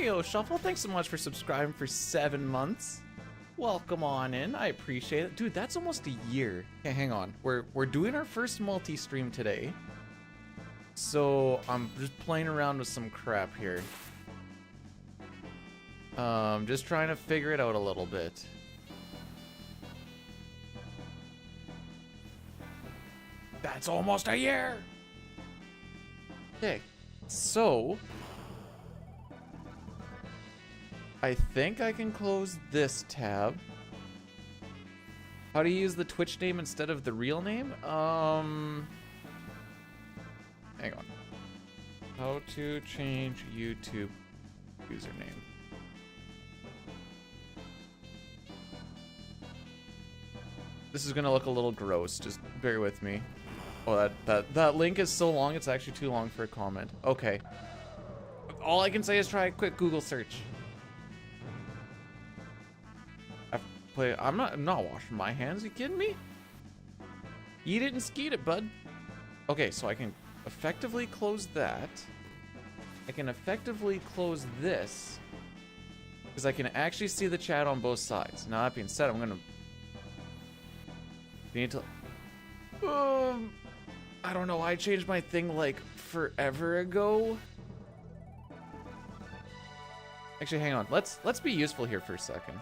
Yo, Shuffle, thanks so much for subscribing for 7 months. Welcome on in. I appreciate it. Dude, that's almost a year. Okay, hang on. We're doing our first multi-stream today. So I'm just playing around with some crap here. Just trying to figure it out a little bit. That's almost a year. Okay, so I think I can close this tab. How do you use the Twitch name instead of the real name? Hang on. How to change YouTube username. This is gonna look a little gross, just bear with me. Oh, that link is so long, it's actually too long for a comment. Okay. All I can say is try a quick Google search. I'm not washing my hands, you kidding me? Eat it and skeet it, bud. Okay, so I can effectively close that. I can effectively close this. Because I can actually see the chat on both sides. Now that being said, I'm gonna... You need to... I don't know, I changed my thing like forever ago. Actually, hang on. Let's be useful here for a second.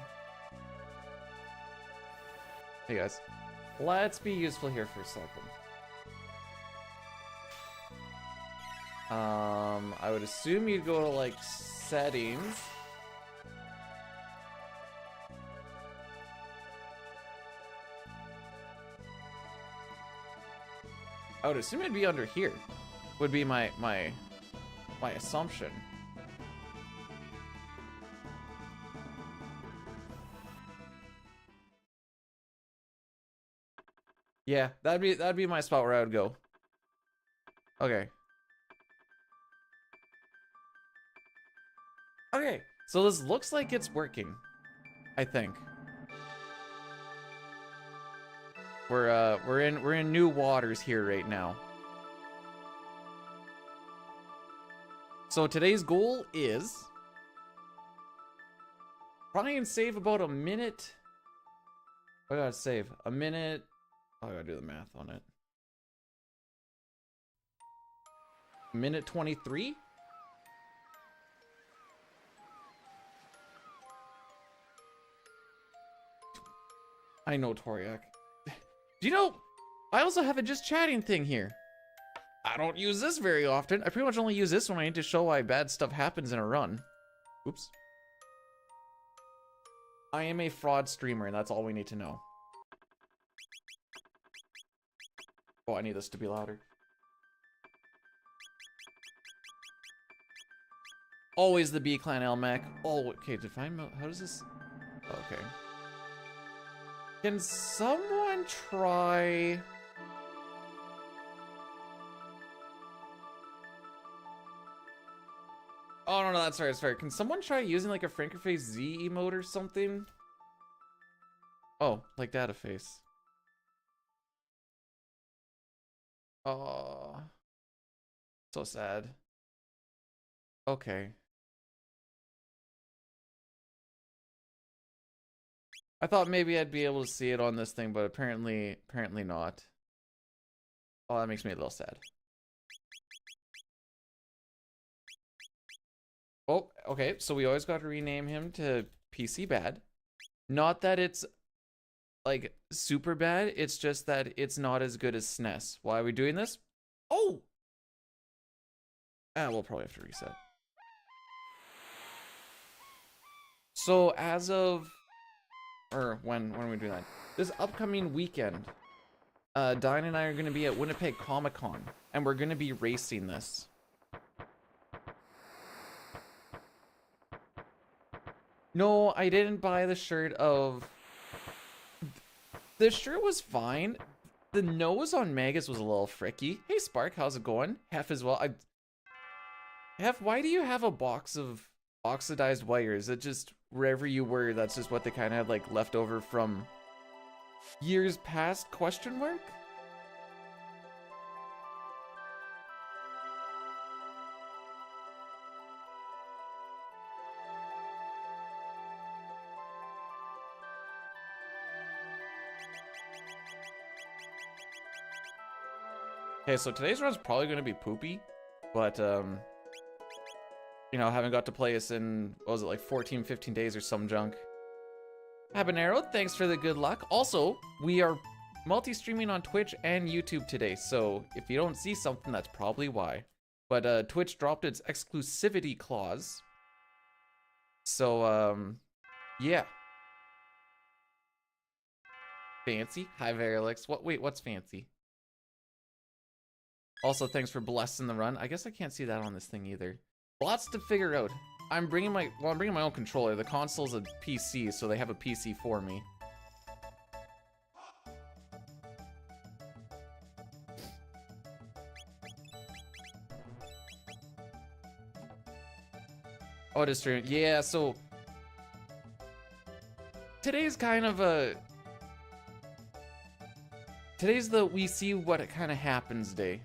Hey guys, let's be useful here for a second. I would assume you'd go to like settings. I would assume it'd be under here. Would be my assumption. Yeah, that'd be my spot where I would go. Okay. Okay, so this looks like it's working. I think. We're in new waters here right now. So today's goal is try and save about a minute. I gotta save a minute. Oh, I gotta do the math on it. Minute 23? I know, Toriak. Do you know, I also have a just chatting thing here. I don't use this very often. I pretty much only use this when I need to show why bad stuff happens in a run. Oops. I am a fraud streamer, and that's all we need to know. Oh, I need this to be louder. Always the B clan LMAC. Oh, okay, define mode. How does this? Okay. Can someone try? Oh, no, that's right, that's right. Can someone try using like a Frankerface Z emote or something? Oh, like data face. Oh, so sad. Okay. I thought maybe I'd be able to see it on this thing, but apparently not. Oh, that makes me a little sad. Oh, okay, so we always got to rename him to PC Bad. Not that it's like super bad, it's just that it's not as good as SNES. Why are we doing this? Oh! We'll probably have to reset. So as of, or when are we doing that? This upcoming weekend, Diane and I are going to be at Winnipeg Comic Con, and we're going to be racing this. No, I didn't buy the shirt of... The shirt was fine. The nose on Magus was a little fricky. Hey Spark, how's it going? Hef as well. Hef, why do you have a box of oxidized wires? It just, wherever you were, that's just what they kind of had like left over from years past, question mark? Okay, so today's run's probably going to be poopy, but, you know, I haven't got to play this in, what was it, like 14, 15 days or some junk. Habanero, thanks for the good luck. Also, we are multi-streaming on Twitch and YouTube today, so if you don't see something, that's probably why. But Twitch dropped its exclusivity clause. So, yeah. Fancy? Hi, Verilix. Wait, what's fancy? Also, thanks for blessing the run. I guess I can't see that on this thing either. Lots to figure out. I'm bringing my own controller. The console's a PC, so they have a PC for me. Oh, it is streaming. Yeah, so today's kind of a today's the we see what it kind of happens day.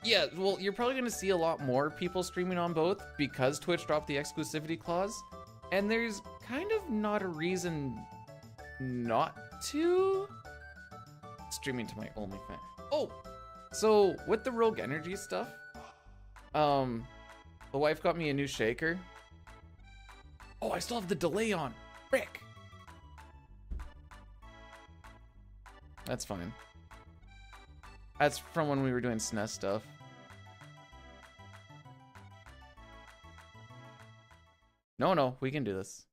Yeah, well, you're probably going to see a lot more people streaming on both because Twitch dropped the exclusivity clause. And there's kind of not a reason not to. Streaming to my OnlyFans. Oh, so with the Rogue Energy stuff, the wife got me a new shaker. Oh, I still have the delay on. Frick. That's fine. That's from when we were doing SNES stuff. No, we can do this.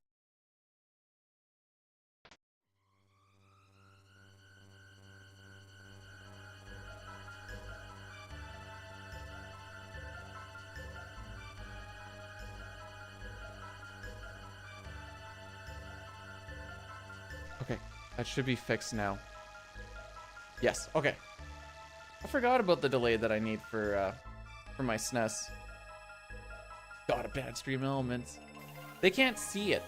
Okay, that should be fixed now. Yes, okay. I forgot about the delay that I need for my SNES. Got a bad stream elements. They can't see it.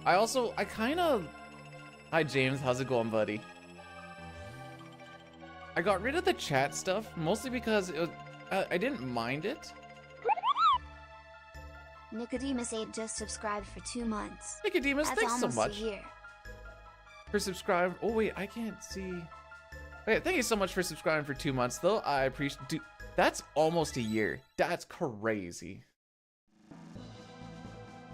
I kind of... Hi, James. How's it going, buddy? I got rid of the chat stuff, mostly because it was, I didn't mind it. Nicodemus 8 just subscribed for 2 months. Nicodemus, That's thanks so almost much a year. for subscribing. Oh, wait, I can't see. Wait, thank you so much for subscribing for 2 months, though. I appreciate... That's almost a year. That's crazy.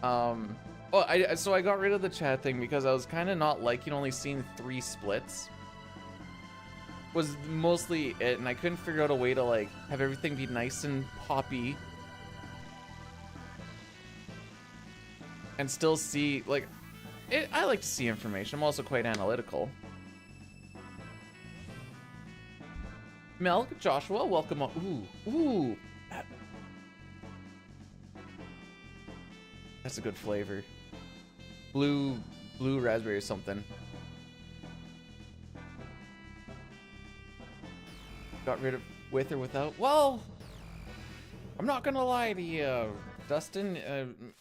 So I got rid of the chat thing because I was kind of not liking only seeing 3 splits. Was mostly it, and I couldn't figure out a way to like have everything be nice and poppy. And still see, like, I like to see information. I'm also quite analytical. Milk, Joshua, welcome on. Ooh. That's a good flavor. Blue raspberry or something. Got rid of with or without? Well, I'm not gonna lie to you, Dustin.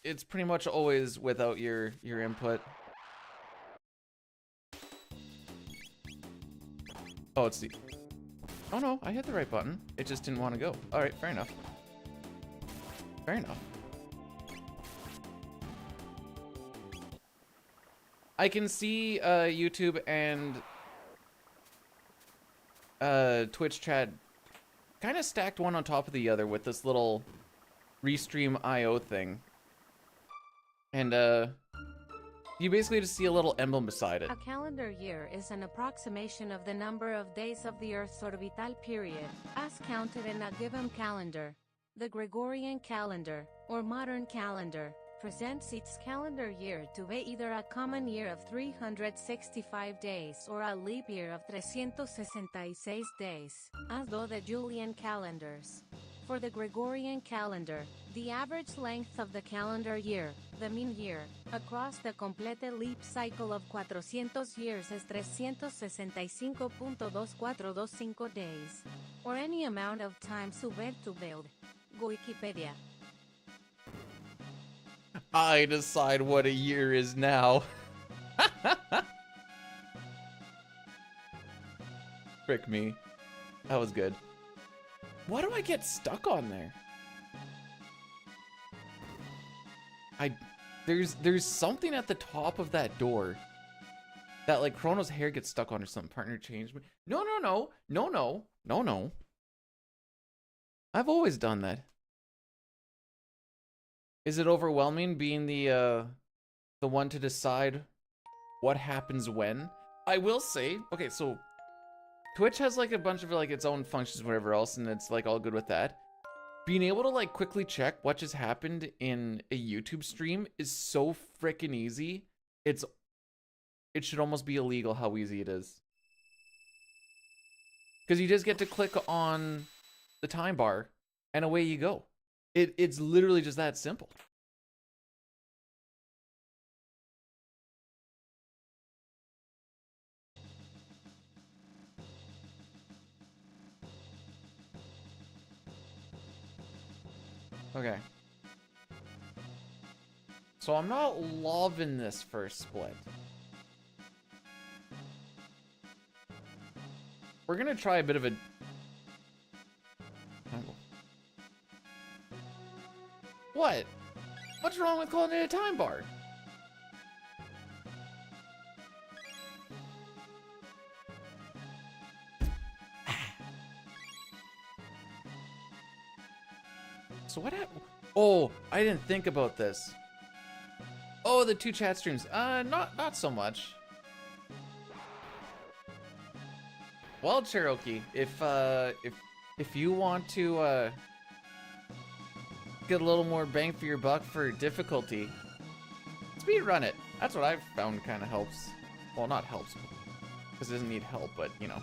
It's pretty much always without your input. Oh, it's the... Oh no, I hit the right button. It just didn't want to go. All right, fair enough. Fair enough. I can see YouTube and Twitch chat kind of stacked one on top of the other with this little Restream IO thing. And you basically just see a little emblem beside it. A calendar year is an approximation of the number of days of the Earth's orbital period, as counted in a given calendar. The Gregorian calendar, or modern calendar, presents its calendar year to be either a common year of 365 days or a leap year of 366 days, as do the Julian calendars. For the Gregorian calendar, the average length of the calendar year, the mean year, across the complete leap cycle of 400 years is 365.2425 days, or any amount of time subed to build. Wikipedia. I decide what a year is now. Frick me. That was good. Why do I get stuck on there? There's something at the top of that door. That like Chrono's hair gets stuck on or something. Partner changed me. No, no, no. No, no. No, no. I've always done that. Is it overwhelming being the one to decide what happens when? I will say, okay, so Twitch has like a bunch of like its own functions, whatever else, and it's like all good with that. Being able to like quickly check what just happened in a YouTube stream is so freaking easy. It should almost be illegal how easy it is. Because you just get to click on the time bar and away you go. It's literally just that simple. Okay. So I'm not loving this first split. We're gonna try a bit of a... What? What's wrong with calling it a time bar? So what happened? Oh, I didn't think about this. Oh, the 2 chat streams. Not so much. Well, Cherokee, if you want to get a little more bang for your buck for difficulty, speed run it. That's what I've found kind of helps. Well, not helps, because it doesn't need help, but you know.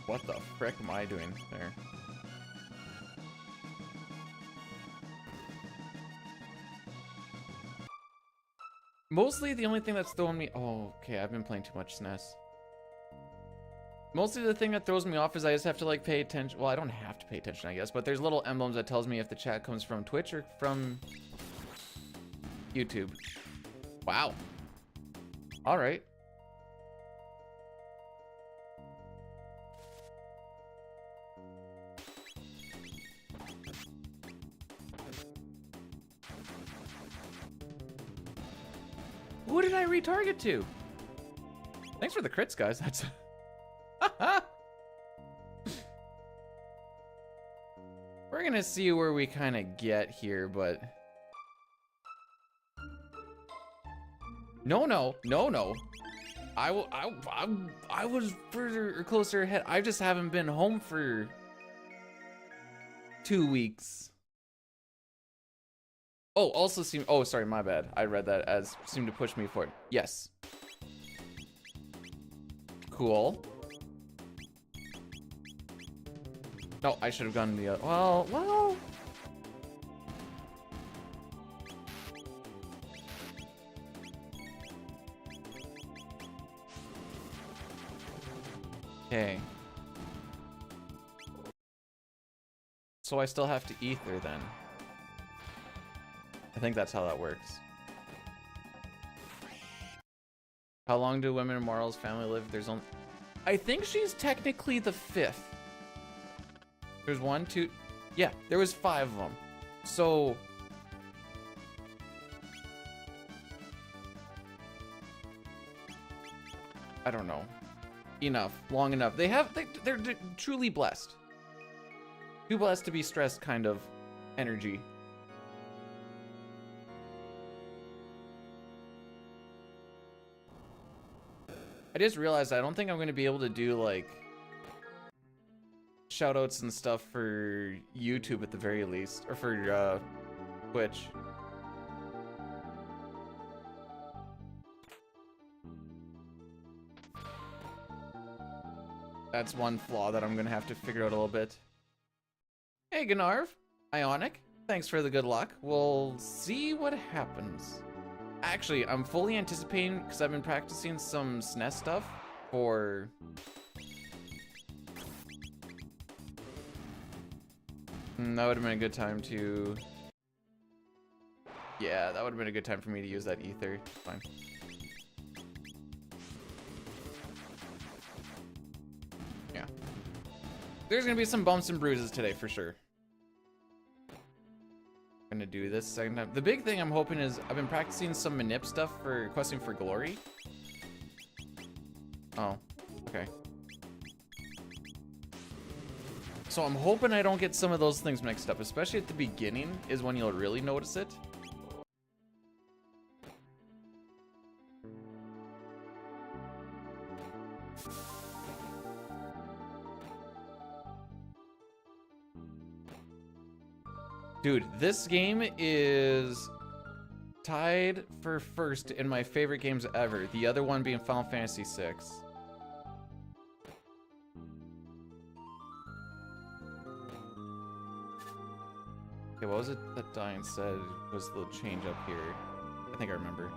What the frick am I doing there? Mostly the only thing that's throwing me... Oh, okay, I've been playing too much SNES. Mostly the thing that throws me off is I just have to like pay attention. Well, I don't have to pay attention, I guess, but there's little emblems that tells me if the chat comes from Twitch or from YouTube. Wow. All right. Who did I retarget to? Thanks for the crits, guys. That's... We're gonna see where we kind of get here, but... No, no, no, no. I was further or closer ahead. I just haven't been home for 2 weeks. Oh, also seem... Oh, sorry, my bad. I read that as seemed to push me forward. Yes. Cool. No, I should have gone the other... Well... Okay. So I still have to ether then. I think that's how that works. How long do women in Moral's family live? There's only... I think she's technically the 5th. There's 1, 2... Yeah, there was 5 of them. So... I don't know. Enough. Long enough. They're truly blessed. Too blessed to be stressed kind of energy. I just realized I don't think I'm going to be able to do, like, shoutouts and stuff for YouTube at the very least. Or for, Twitch. That's one flaw that I'm going to have to figure out a little bit. Hey, Gnarv. Ionic. Thanks for the good luck. We'll see what happens. Actually, I'm fully anticipating, because I've been practicing some SNES stuff for... That would have been a good time to... Yeah, that would have been a good time for me to use that ether. Fine. Yeah. There's gonna be some bumps and bruises today for sure. gonna do this second time. The big thing I'm hoping is I've been practicing some manip stuff for questing for glory. Oh, okay. So I'm hoping I don't get some of those things mixed up, especially at the beginning is when you'll really notice it. Dude, this game is tied for first in my favorite games ever. The other one being Final Fantasy VI. Okay, what was it that Diane said was the change up here? I think I remember.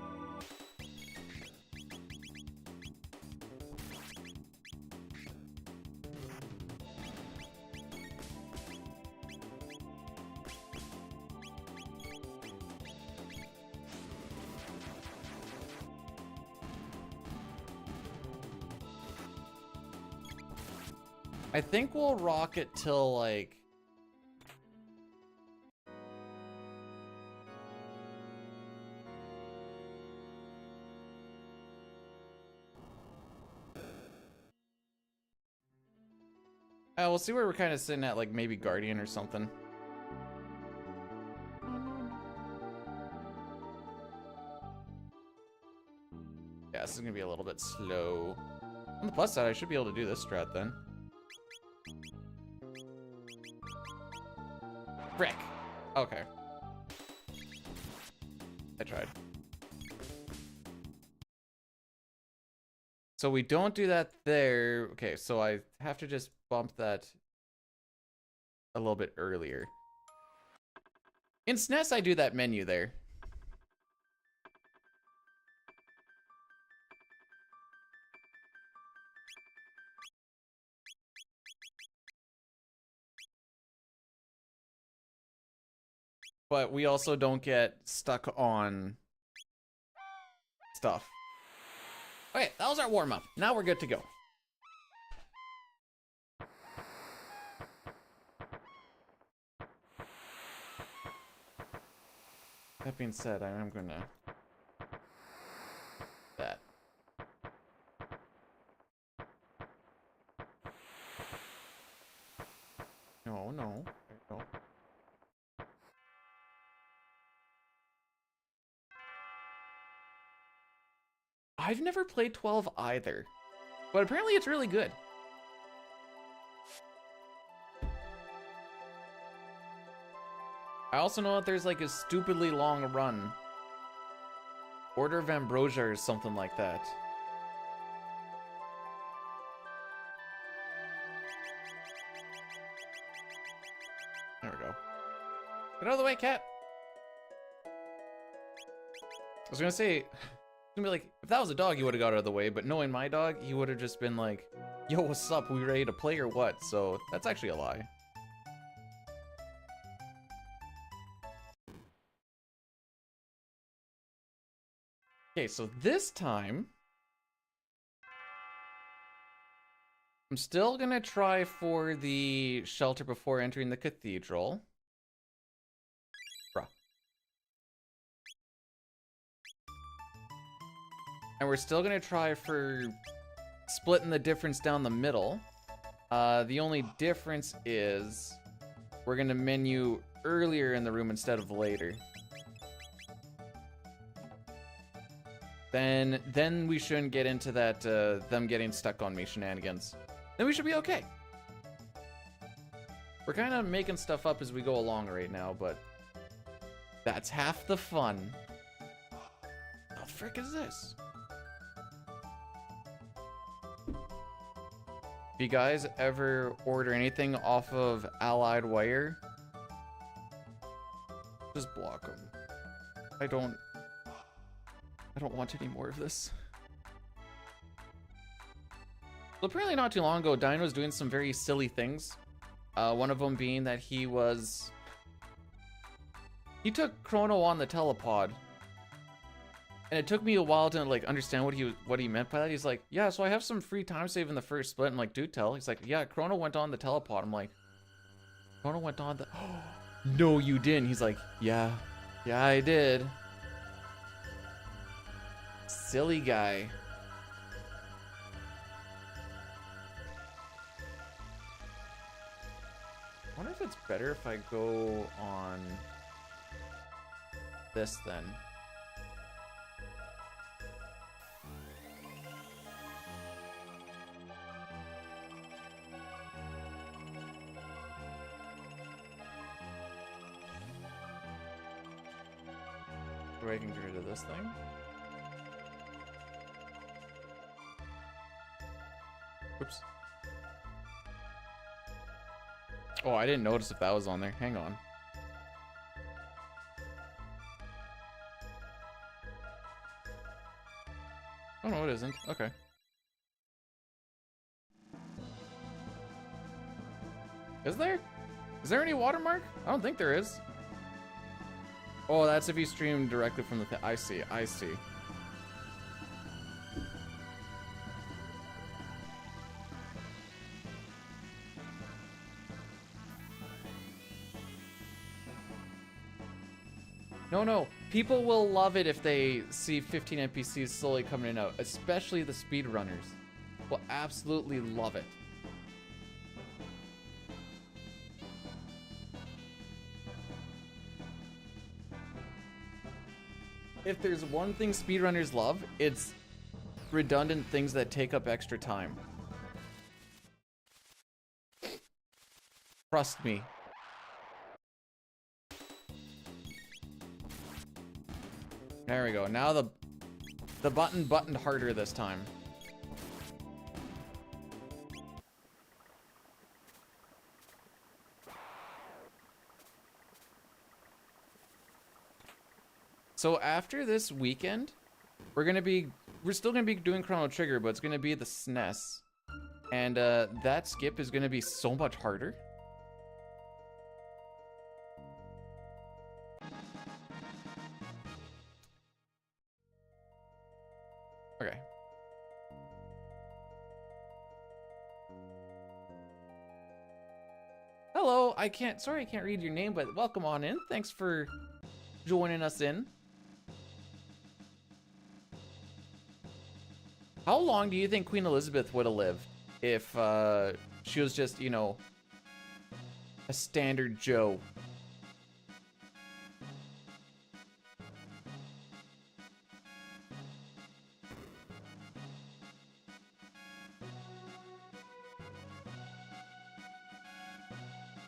I think we'll rock it till like we'll see where we're kind of sitting at, like maybe Guardian or something. Yeah, this is gonna be a little bit slow. On the plus side, I should be able to do this strat then. Frick. Okay. I tried. So we don't do that there. Okay, so I have to just bump that a little bit earlier. In SNES, I do that menu there. But we also don't get stuck on stuff. Okay, that was our warm-up. Now we're good to go. That being said, I am gonna... that. No, no. There you go. I've never played 12 either, but apparently it's really good. I also know that there's like a stupidly long run. Order of Ambrosia or something like that. There we go. Get out of the way, cat. I was gonna say, gonna be like, if that was a dog, he would have got out of the way, but knowing my dog, he would have just been like, yo, what's up? We ready to play or what? So that's actually a lie. Okay, so this time, I'm still gonna try for the shelter before entering the cathedral. Bruh. And we're still gonna try for splitting the difference down the middle. The only difference is we're gonna menu earlier in the room instead of later. Then we shouldn't get into that them getting stuck on me shenanigans. Then we should be okay. We're kind of making stuff up as we go along right now, but that's half the fun. What the frick is this? If you guys ever order anything off of Allied Wire, just block them. I don't want any more of this. Well, apparently not too long ago, Dine was doing some very silly things. One of them being that he took Chrono on the telepod. And it took me a while to like understand what he meant by that. He's like, yeah, so I have some free time save in the first split. I'm like, do tell. He's like, yeah, Chrono went on the telepod. I'm like, Chrono went on the... no, you didn't. He's like, yeah, I did. Silly guy. I wonder if it's better if I go on this then. Or I can get rid of this thing. Oops. Oh, I didn't notice if that was on there. Hang on. Oh no, it isn't. Okay. Is there? Is there any watermark? I don't think there is. Oh, that's if you stream directly from the I see, I see. No. People will love it if they see 15 NPCs slowly coming in and out, especially the speedrunners. Will absolutely love it. If there's one thing speedrunners love, it's redundant things that take up extra time. Trust me. There we go. Now the button buttoned harder this time. So after this weekend, we're still gonna be doing Chrono Trigger, but it's gonna be the SNES. And that skip is gonna be so much harder. Okay. Hello, sorry I can't read your name, but welcome on in. Thanks for joining us in. How long do you think Queen Elizabeth would have lived if she was just, you know, a standard Joe?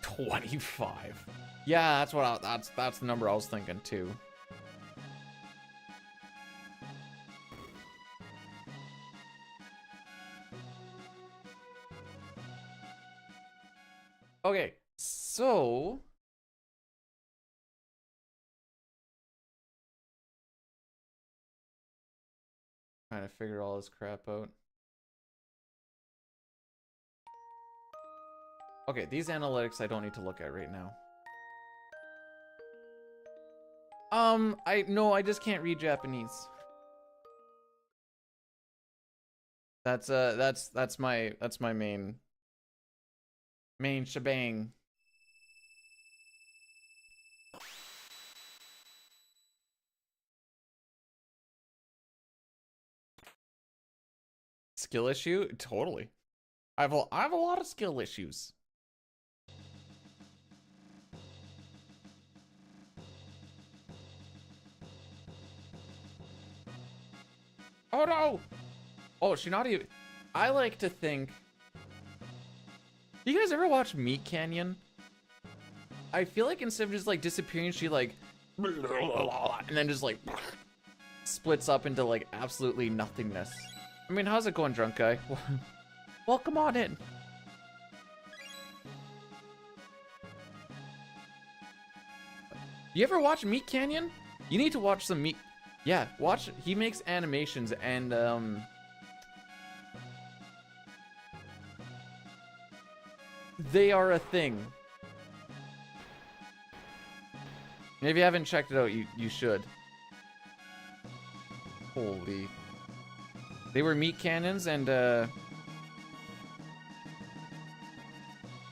$25. Yeah, that's the number I was thinking too. Okay, so trying to figure all this crap out. Okay, these analytics I don't need to look at right now. I just can't read Japanese. That's my main shebang. Skill issue? Totally. I have a lot of skill issues. Oh no! Oh, she not even. I like to think. You guys ever watch Meat Canyon? I feel like instead of just like disappearing, she like, and then just like splits up into like absolutely nothingness. I mean, how's it going, drunk guy? Welcome on in. You ever watch Meat Canyon? You need to watch some Meat. Yeah, watch. He makes animations and they are a thing. And if you haven't checked it out, you should. Holy. They were meat cannons and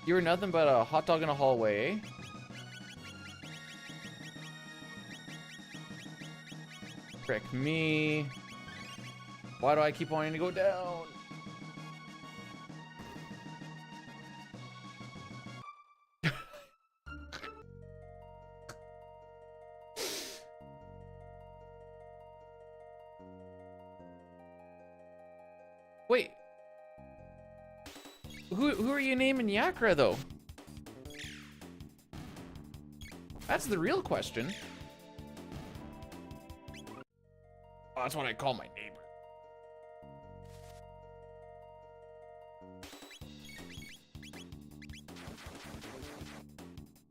you were nothing but a hot dog in a hallway, eh? Frick me. Why do I keep wanting to go down? Wait. Who are you naming Yakra, though? That's the real question. Oh, that's what I call my neighbor.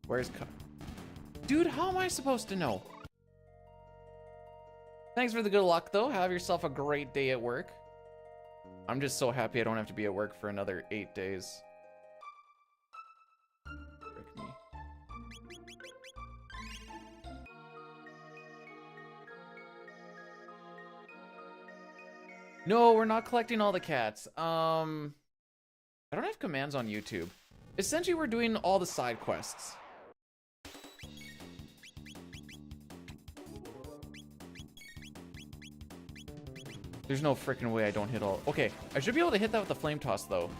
Where's Dude, how am I supposed to know? Thanks for the good luck, though. Have yourself a great day at work. I'm just so happy I don't have to be at work for another 8 days. Frick me. No, we're not collecting all the cats. I don't have commands on YouTube. Essentially, we're doing all the side quests. There's no freaking way I don't hit all. Okay, I should be able to hit that with the flame toss, though.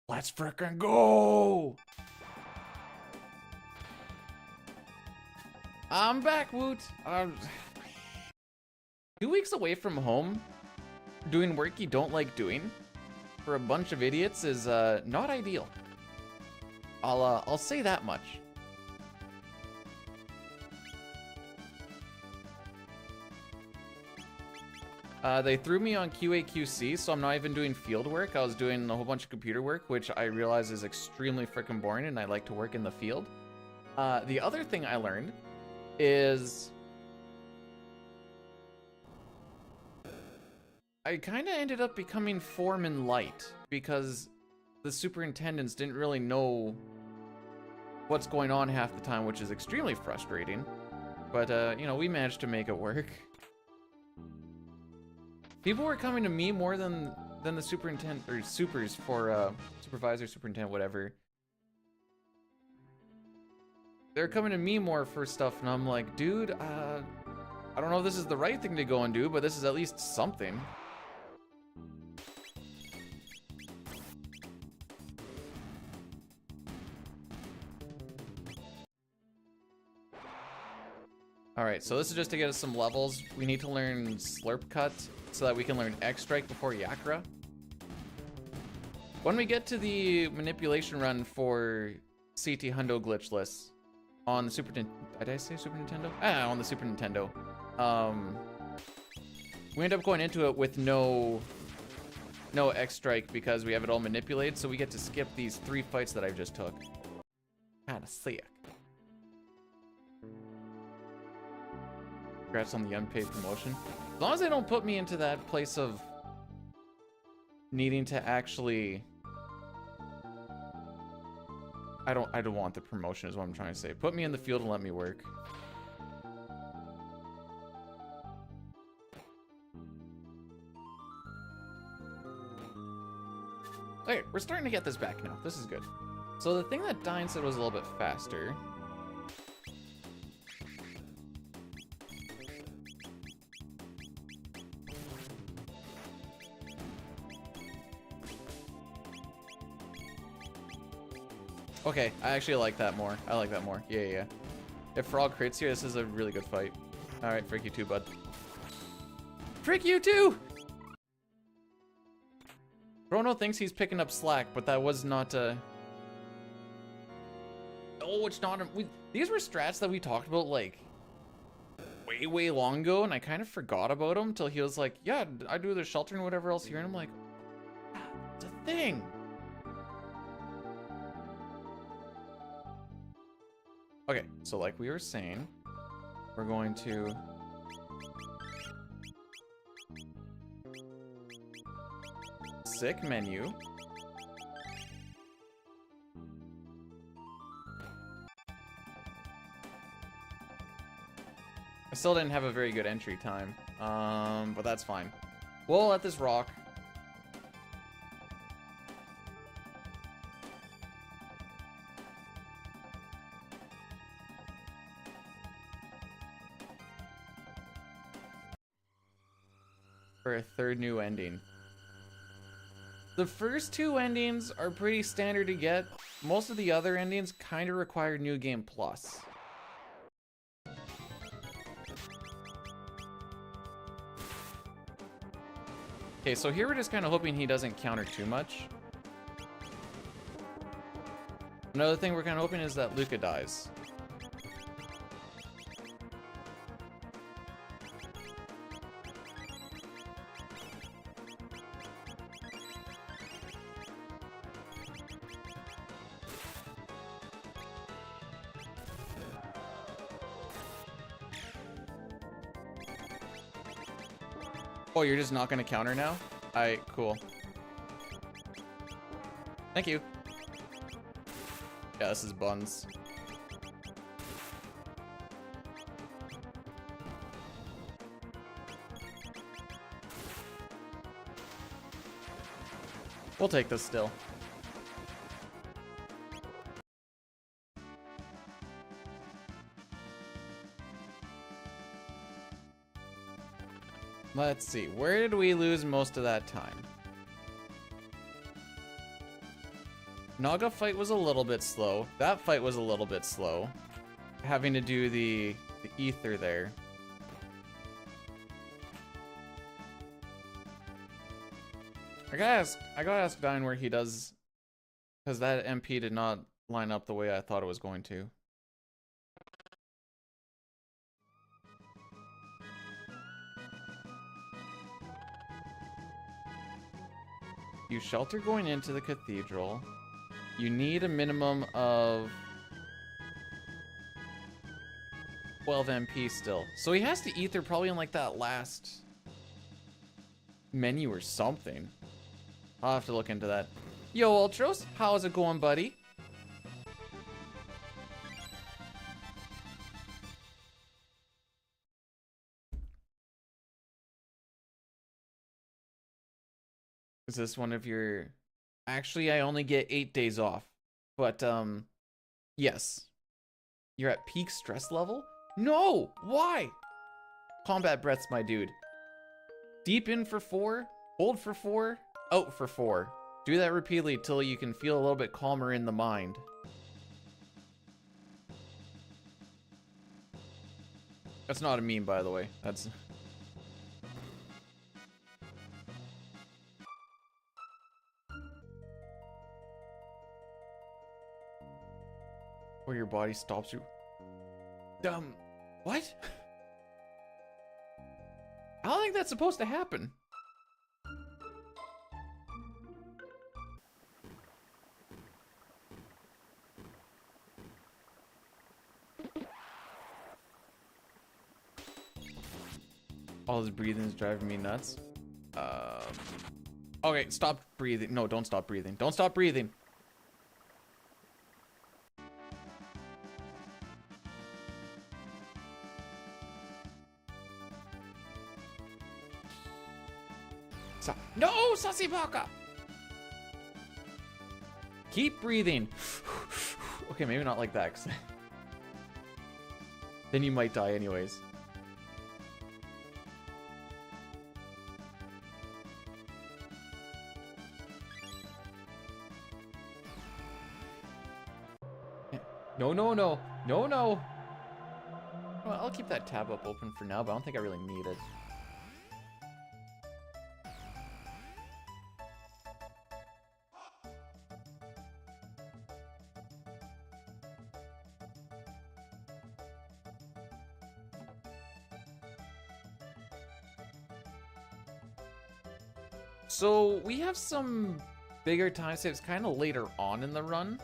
Let's frickin' go! I'm back, Woot. 2 weeks away from home, doing work you don't like doing for a bunch of idiots is not ideal. I'll say that much. They threw me on QA/QC, so I'm not even doing field work. I was doing a whole bunch of computer work, which I realize is extremely freaking boring, and I like to work in the field. The other thing I learned is I kind of ended up becoming foreman light because the superintendents didn't really know what's going on half the time, which is extremely frustrating. But, you know, we managed to make it work. People were coming to me more than the superintendent, or supers for, supervisor, superintendent, whatever. They're coming to me more for stuff, and I'm like, dude, I don't know if this is the right thing to go and do, but this is at least something. Alright, so this is just to get us some levels. We need to learn Slurp Cut so that we can learn X Strike before Yakra. When we get to the manipulation run for CT Hundo Glitchless on the Super Nintendo, did I say Super Nintendo? Ah, on the Super Nintendo. We end up going into it with no X Strike because we have it all manipulated, so we get to skip these 3 fights that I just took. Kinda sick. Congrats on the unpaid promotion. As long as they don't put me into that place of needing to actually... I don't want the promotion is what I'm trying to say. Put me in the field and let me work. Okay, we're starting to get this back now. This is good. So the thing that Dine said was a little bit faster. Okay, I actually like that more. I like that more. Yeah. If Frog crits here, this is a really good fight. Alright, frick you too, bud. Frick you too! Chrono thinks he's picking up slack, but that was not Oh, it's not these were strats that we talked about, like, way long ago, and I kind of forgot about them till he was like, yeah, I do the shelter and whatever else here, and I'm like, it's a thing. Okay, so like we were saying, we're going to sick menu. I still didn't have a very good entry time, but that's fine. We'll let this rock. For a third new ending. The first two endings are pretty standard to get. Most of the other endings kind of require New Game Plus. Okay, so here we're just kind of hoping he doesn't counter too much. Another thing we're kind of hoping is that Luca dies. Oh, you're just not gonna counter now? Alright, cool. Thank you. Yeah, this is buns. We'll take this still. Let's see, where did we lose most of that time? Naga fight was a little bit slow. That fight was a little bit slow. Having to do the ether there. I gotta ask Dine where he does, because that MP did not line up the way I thought it was going to. You shelter going into the cathedral. You need a minimum of 12 MP still. So he has to ether probably in like that last menu or something. I'll have to look into that. Yo, Ultros, how's it going, buddy? Is this one of your... Actually, I only get 8 days off. But, yes. You're at peak stress level? No! Why? Combat breaths, my dude. Deep in for 4, hold for 4, out for 4. Do that repeatedly till you can feel a little bit calmer in the mind. That's not a meme, by the way. That's... Where your body stops you. What? I don't think that's supposed to happen. All this breathing is driving me nuts. Okay, stop breathing. No, don't stop breathing. Don't stop breathing. No, Sasibaka! Keep breathing. Okay, maybe not like that, 'cause then you might die anyways. No, no, no. No, no. Well, I'll keep that tab up open for now, but I don't think I really need it. So we have some bigger time saves kind of later on in the run.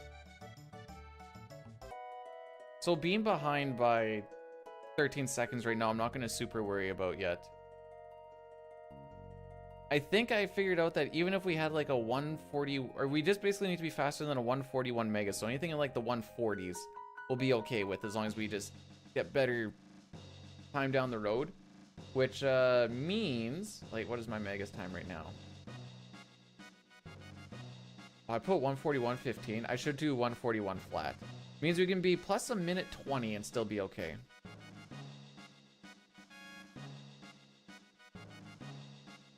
So being behind by 13 seconds right now, I'm not going to super worry about yet. I think I figured out that even if we had like a 140, or we just basically need to be faster than a 141 mega, so anything in like the 140s we'll be okay with as long as we just get better time down the road. which means, like, what is my Megas time right now? Oh, I put 141.15. I should do 141 flat. Means we can be plus a minute 20 and still be okay.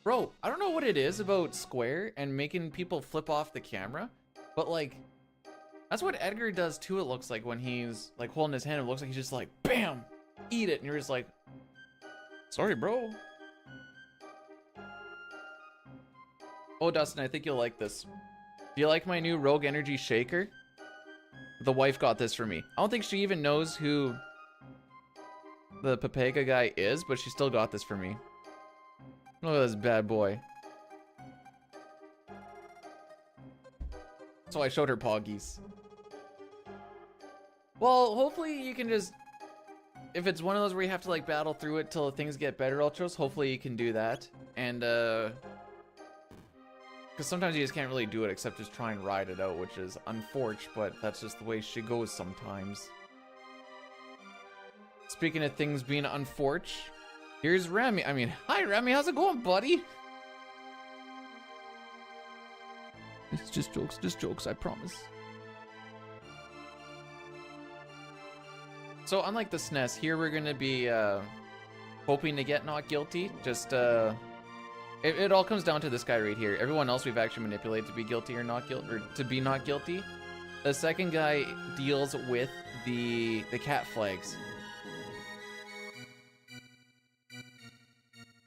Bro, I don't know what it is about Square and making people flip off the camera, but like, that's what Edgar does too, it looks like, when he's like holding his hand. It looks like he's just like, bam, eat it. And you're just like, sorry, bro. Oh, Dustin, I think you'll like this. Do you like my new Rogue Energy Shaker? The wife got this for me. I don't think she even knows who the Pepega guy is, but she still got this for me. Look at this bad boy. So I showed her Poggies. Well, hopefully you can just... If it's one of those where you have to like battle through it till things get better, Ultros, hopefully you can do that. And, because sometimes you just can't really do it except just try and ride it out, which is unfortunate, but that's just the way she goes sometimes. Speaking of things being unfortunate, here's Remy. I mean, hi Remy, how's it going, buddy? It's just jokes, I promise. So unlike the SNES, here we're gonna be hoping to get not guilty. Just it all comes down to this guy right here. Everyone else we've actually manipulated to be guilty or not guilty, or to be not guilty. The second guy deals with the cat flags.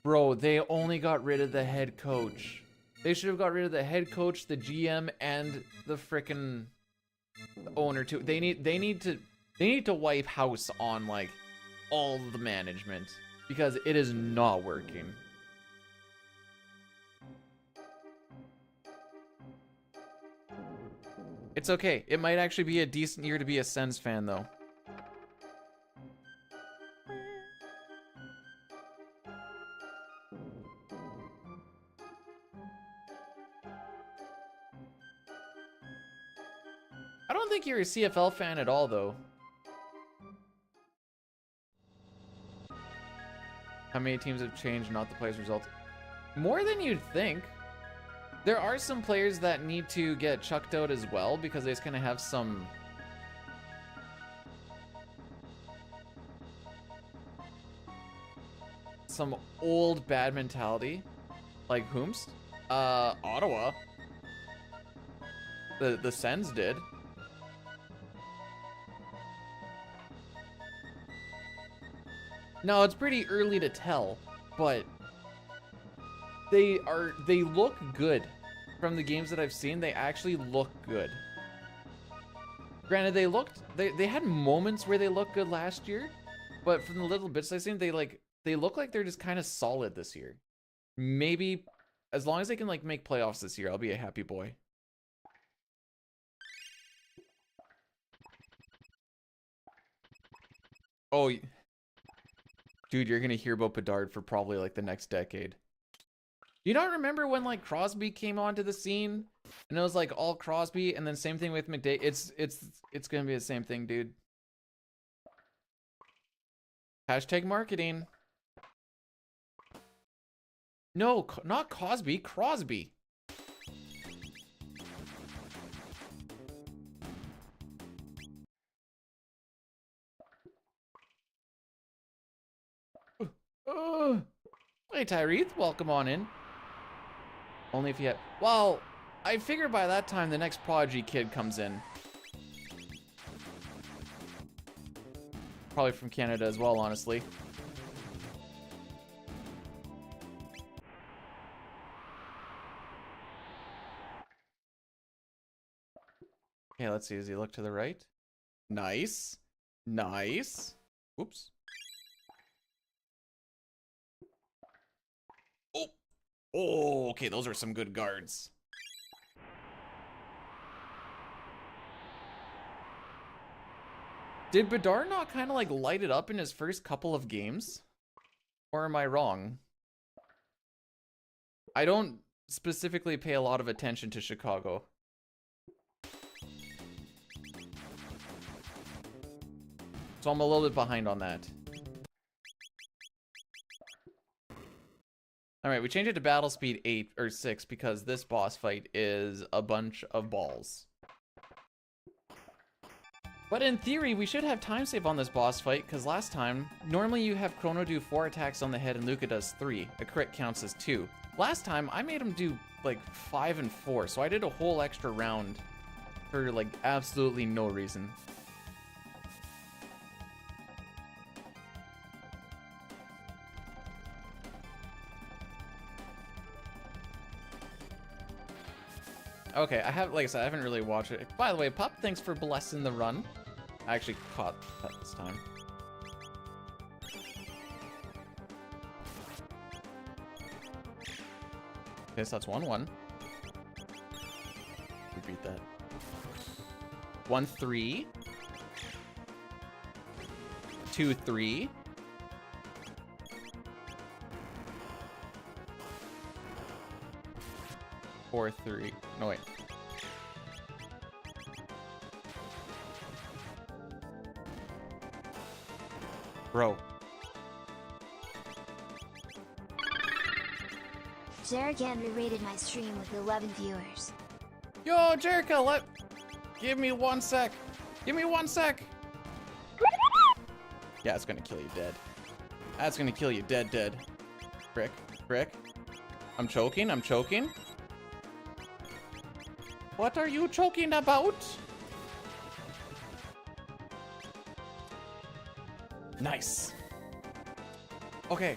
Bro, they only got rid of the head coach. They should have got rid of the head coach, the GM, and the frickin' owner too. They need to wipe house on like all the management because it is not working. It's okay. It might actually be a decent year to be a Sens fan though. I don't think you're a CFL fan at all though. How many teams have changed, not the players' results? More than you'd think. There are some players that need to get chucked out as well because they just kind of have some... some old bad mentality. Like whomst? Ottawa. The Sens did. No, it's pretty early to tell, but they look good. From the games that I've seen, they actually look good. Granted, they had moments where they looked good last year, but from the little bits I've seen, they look like they're just kind of solid this year. Maybe as long as they can like make playoffs this year, I'll be a happy boy. Oh, dude, you're gonna hear about Bedard for probably like the next decade. You don't remember when like Crosby came onto the scene and it was like all Crosby, and then same thing with McDavid. It's gonna be the same thing, dude. Hashtag marketing. No, not Cosby, Crosby. Hey Tyrese, welcome on in. Only if you have... Well, I figure by that time the next Prodigy kid comes in. Probably from Canada as well, honestly. Okay, let's see. Does he look to the right? Nice. Nice. Whoops. Oh, okay, those are some good guards. Did Bedard not kind of like light it up in his first couple of games? Or am I wrong? I don't specifically pay a lot of attention to Chicago. So I'm a little bit behind on that. All right, we changed it to battle speed 8 or 6 because this boss fight is a bunch of balls. But in theory, we should have time save on this boss fight because last time, normally you have Chrono do 4 attacks on the head and Luca does 3. A crit counts as 2. Last time, I made him do like 5 and 4, so I did a whole extra round for like absolutely no reason. Okay, like I said, I haven't really watched it. By the way, Pup, thanks for blessing the run. I actually caught that this time. Okay, so that's 1-1. We beat that. 1-3. 2-3. 4-3. No, wait. Bro. Jerigan re-rated my stream with 11 viewers. Yo, Jerica, give me 1 sec. Give me 1 sec. Yeah, it's gonna kill you dead. That's gonna kill you dead. Frick. I'm choking. What are you choking about? Nice. Okay.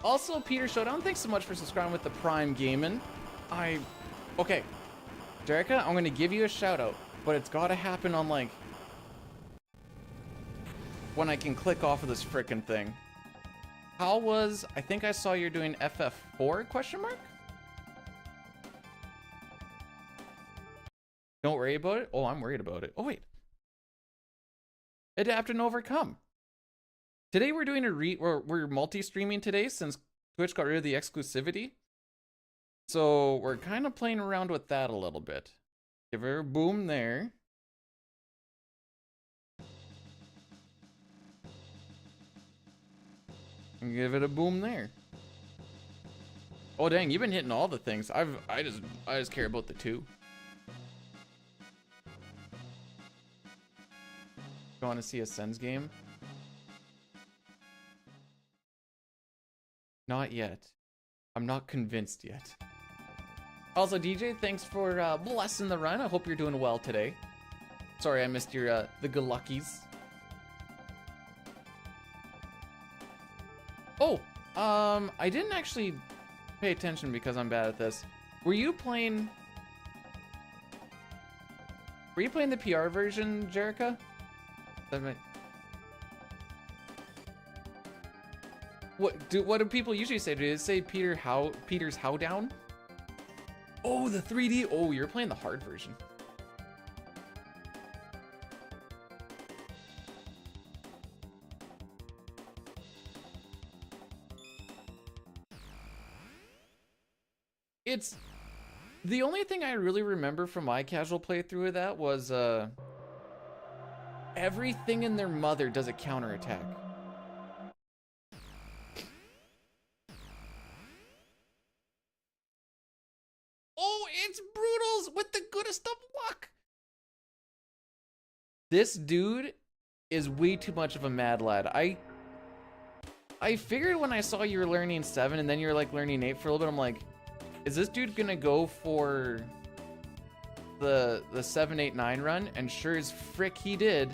Also, Peter Showdown, thanks so much for subscribing with the Prime Gaming. Okay. Jerica, I'm gonna give you a shout out, but it's gotta happen on like when I can click off of this frickin' thing. I think I saw you're doing FF4 question mark? Don't worry about it? Oh, I'm worried about it. Oh, wait. Adapt and overcome. Today we're doing we're multi-streaming today since Twitch got rid of the exclusivity. So we're kind of playing around with that a little bit. Give her a boom there. And give it a boom there. Oh dang, you've been hitting all the things. I just care about the 2. You want to see a Sens game? Not yet. I'm not convinced yet. Also, DJ, thanks for blessing the run. I hope you're doing well today. Sorry I missed your the Galuckies. Oh, I didn't actually pay attention because I'm bad at this. Were you playing the PR version, Jerica? What do people usually say? Do they say Peter's how down? Oh, the 3D. Oh, you're playing the hard version. It's the only thing I really remember from my casual playthrough of that was everything in their mother does a counterattack. Oh, it's Brutals with the goodest of luck. This dude is way too much of a mad lad. I figured when I saw you were learning 7 and then you're like learning 8 for a little bit, I'm like, is this dude gonna go for the 7, 8, 9 run? And sure as frick he did.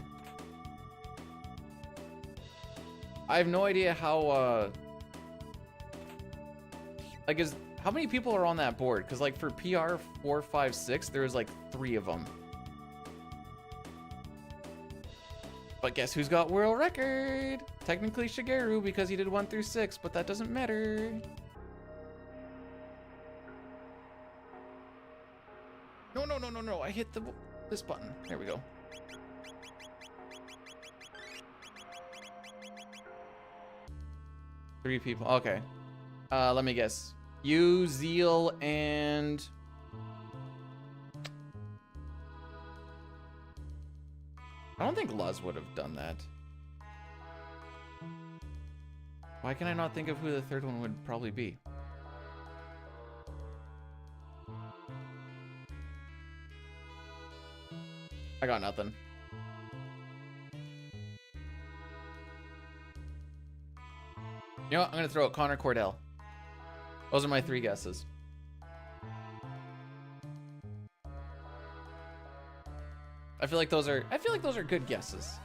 I have no idea how how many people are on that board? Because like for PR 4, 5, 6, there was like 3 of them. But guess who's got world record? Technically Shigeru because he did 1 through 6, but that doesn't matter. No, I hit this button. There we go. Three people. Okay. Let me guess. You, Zeal, and I don't think Luz would have done that. Why can I not think of who the third one would probably be? I got nothing. You know what? I'm gonna throw out Connor Cordell. Those are my 3 guesses. I feel like those are good guesses.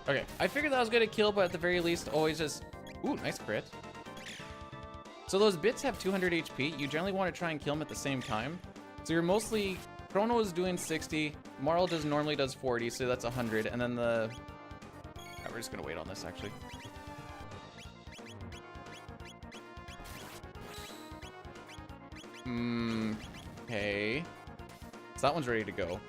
Okay, I figured that was gonna kill, but at the very least, always just... Ooh, nice crit. So those bits have 200 HP. You generally want to try and kill them at the same time. So you're mostly... Chrono is doing 60. Marl normally does 40, so that's 100. And then the... Oh, we're just gonna wait on this, actually. Okay. So that one's ready to go.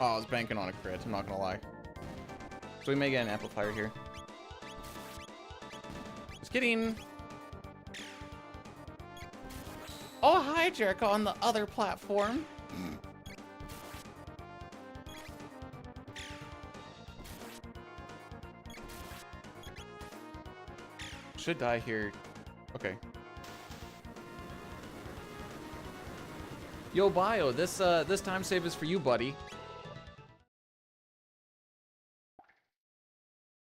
Oh, I was banking on a crit, I'm not gonna lie. So we may get an amplifier here. Just kidding. Oh, hi, Jericho, on the other platform. Should die here. Okay. Yo, Bio, this time save is for you, buddy.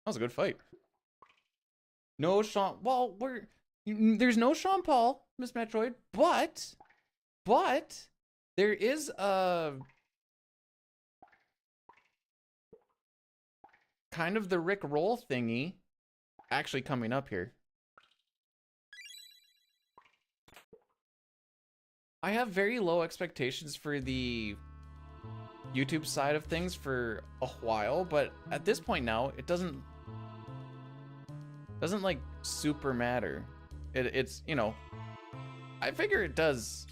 That was a good fight. No Sean. Well, there's no Sean Paul, Miss Metroid, but there is a kind of the Rick Roll thingy actually coming up here. I have very low expectations for the YouTube side of things for a while, but at this point now, it doesn't like super matter. It's, you know, I figure it does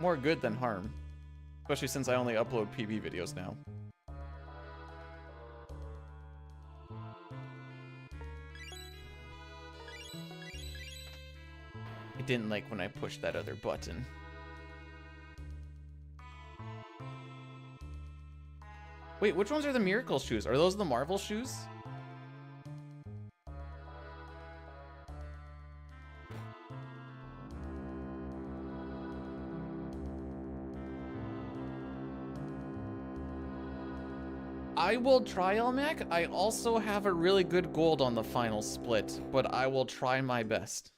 more good than harm, especially since I only upload PB videos now. I didn't like when I pushed that other button. Wait, which ones are the Miracle shoes? Are those the Marvel shoes? I will try, Elmac. I also have a really good gold on the final split, but I will try my best.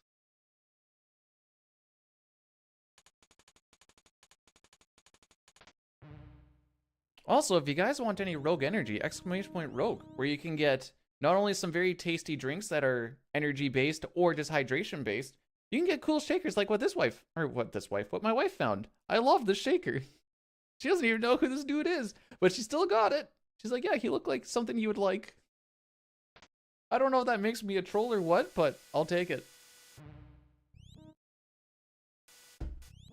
Also, if you guys want any Rogue Energy, !Rogue, where you can get not only some very tasty drinks that are energy based or just hydration based, you can get cool shakers like what my wife found. I love the shaker. She doesn't even know who this dude is, but she still got it. She's like, yeah, he looked like something you would like. I don't know if that makes me a troll or what, but I'll take it.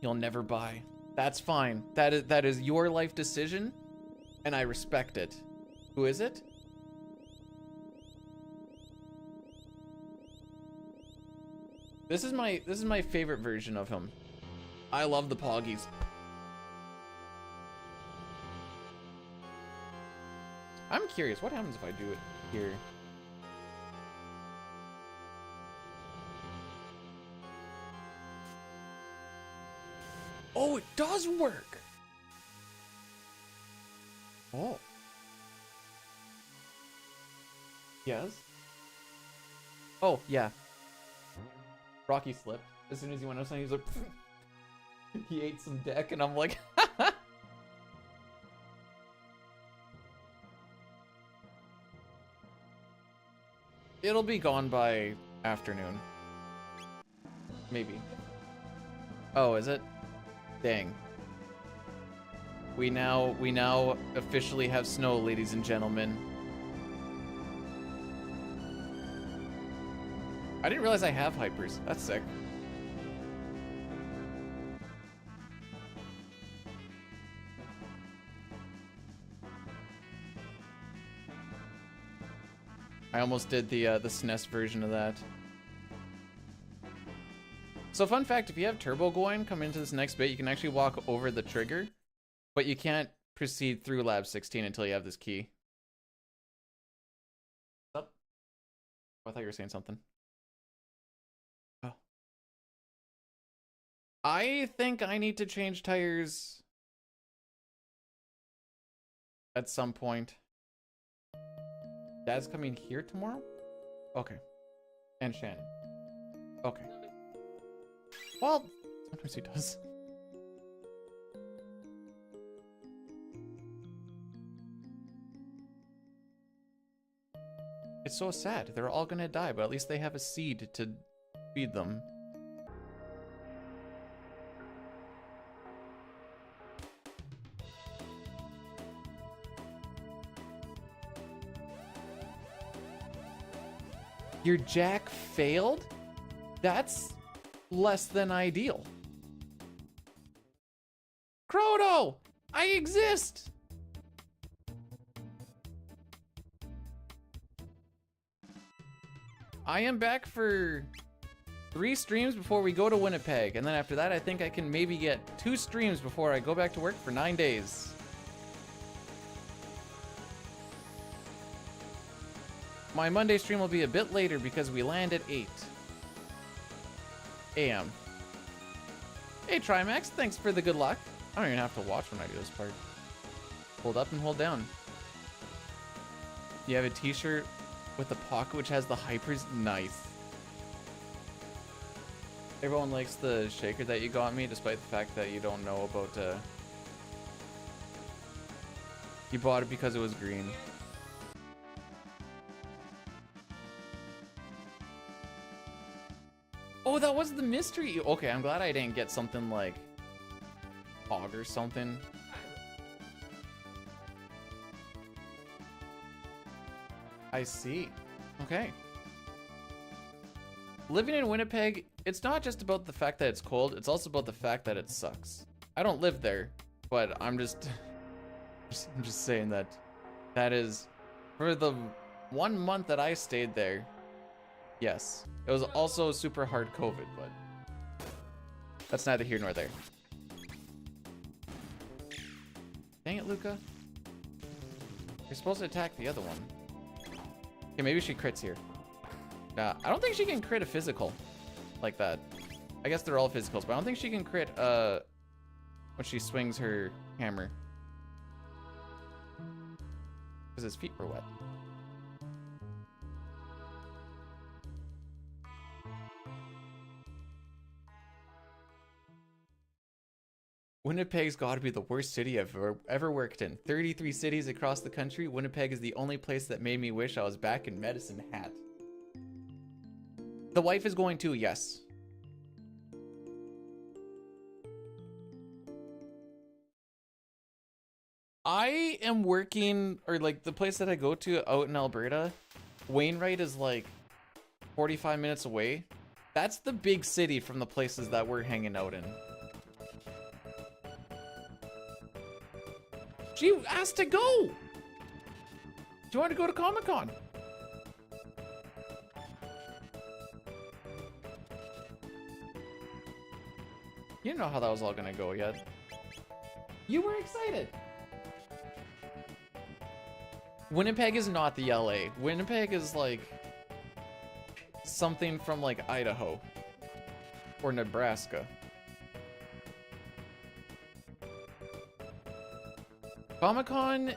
You'll never buy. That's fine. That is your life decision, and I respect it. Who is it? This is my favorite version of him. I love the Poggies. I'm curious, what happens if I do it here? Oh, it does work! Oh. Yes? Oh, yeah. Rocky slipped. As soon as he went outside, he was like... he ate some deck, and I'm like... It'll be gone by afternoon. Maybe. Oh, is it? Dang. We now officially have snow, ladies and gentlemen. I didn't realize I have hypers. That's sick. I almost did the SNES version of that. So fun fact, if you have turbo going, come into this next bit, you can actually walk over the trigger, but you can't proceed through lab 16 until you have this key. What's up? Oh, I thought you were saying something. Oh. I think I need to change tires at some point. Dad's coming here tomorrow? Okay. And Shannon. Okay. Well, sometimes he does. It's so sad. They're all gonna die, but at least they have a seed to feed them. Your jack failed? That's less than ideal. Croto! I exist! I am back for 3 streams before we go to Winnipeg, and then after that I think I can maybe get 2 streams before I go back to work for 9 days. My Monday stream will be a bit later because we land at 8 a.m. Hey Trimax, thanks for the good luck. I don't even have to watch when I do this part. Hold up and hold down. You have a t-shirt with the pocket which has the hypers. Nice. Everyone likes the shaker that you got me, despite the fact that you don't know about you bought it because it was green. Oh, that was the mystery. Okay, I'm glad I didn't get something like hog or something. I see. Okay. Living in Winnipeg, it's not just about the fact that it's cold, it's also about the fact that it sucks. I don't live there, but I'm just saying that is for the 1 month that I stayed there. Yes. It was also super hard COVID, but that's neither here nor there. Dang it, Luca. You're supposed to attack the other one. Okay, maybe she crits here. I don't think she can crit a physical like that. I guess they're all physicals, but I don't think she can crit when she swings her hammer. Because his feet were wet. Winnipeg's got to be the worst city I've ever worked in. 33 cities across the country. Winnipeg is the only place that made me wish I was back in Medicine Hat. The wife is going to, yes. I am working, or like the place that I go to out in Alberta, Wainwright is like 45 minutes away. That's the big city from the places that we're hanging out in. She asked to go. Do you want to go to Comic-Con? You didn't know how that was all gonna go yet. You were excited. Winnipeg is not the LA. Winnipeg is like something from like Idaho or Nebraska. Comic-Con,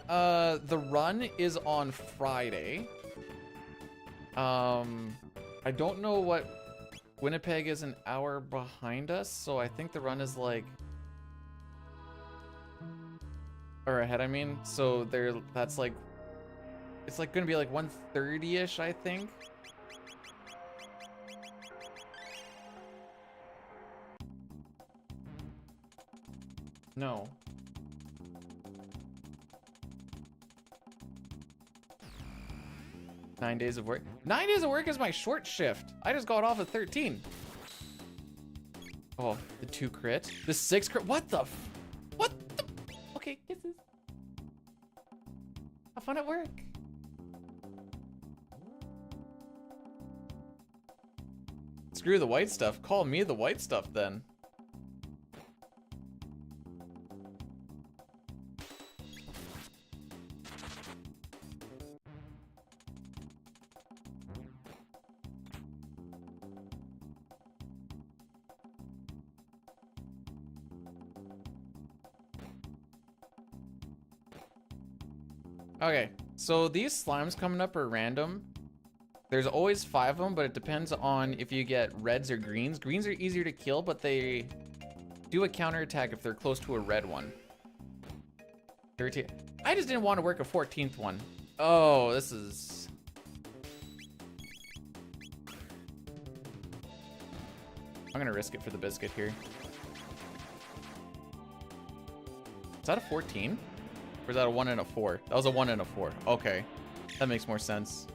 the run is on Friday. I don't know what Winnipeg is an hour behind us, so I think the run is like, or ahead, I mean. So that's like, it's like gonna be like 1:30-ish, I think. No. 9 days of work. 9 days of work is my short shift. I just got off at 13. Oh, the 2 crit. The 6 crit. What the? What the? Okay, kisses. Have fun at work. Screw the white stuff. Call me the white stuff then. Okay, so these slimes coming up are random. There's always 5 of them, but it depends on if you get reds or greens. Greens are easier to kill, but they do a counterattack if they're close to a red one. 13. I just didn't want to work a 14th one. Oh, this is... I'm gonna risk it for the biscuit here. Is that a 14? Or is that a 1 and a 4? That was a 1 and a 4. Okay. That makes more sense.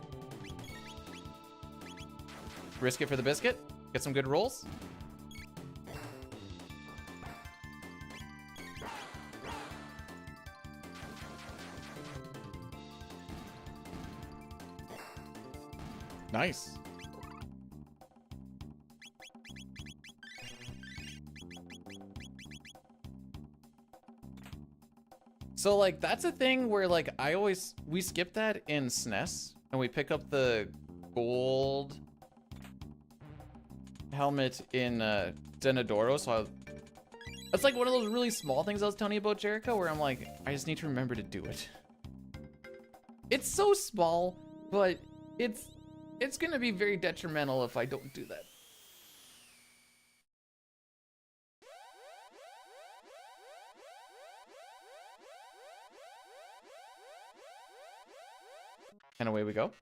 Risk it for the biscuit. Get some good rolls. Nice. So like that's a thing where like we skip that in SNES and we pick up the gold helmet in Zenodoro. So that's like one of those really small things I was telling you about, Jericho, where I'm like, I just need to remember to do it. It's so small, but it's gonna be very detrimental if I don't do that. And away we go.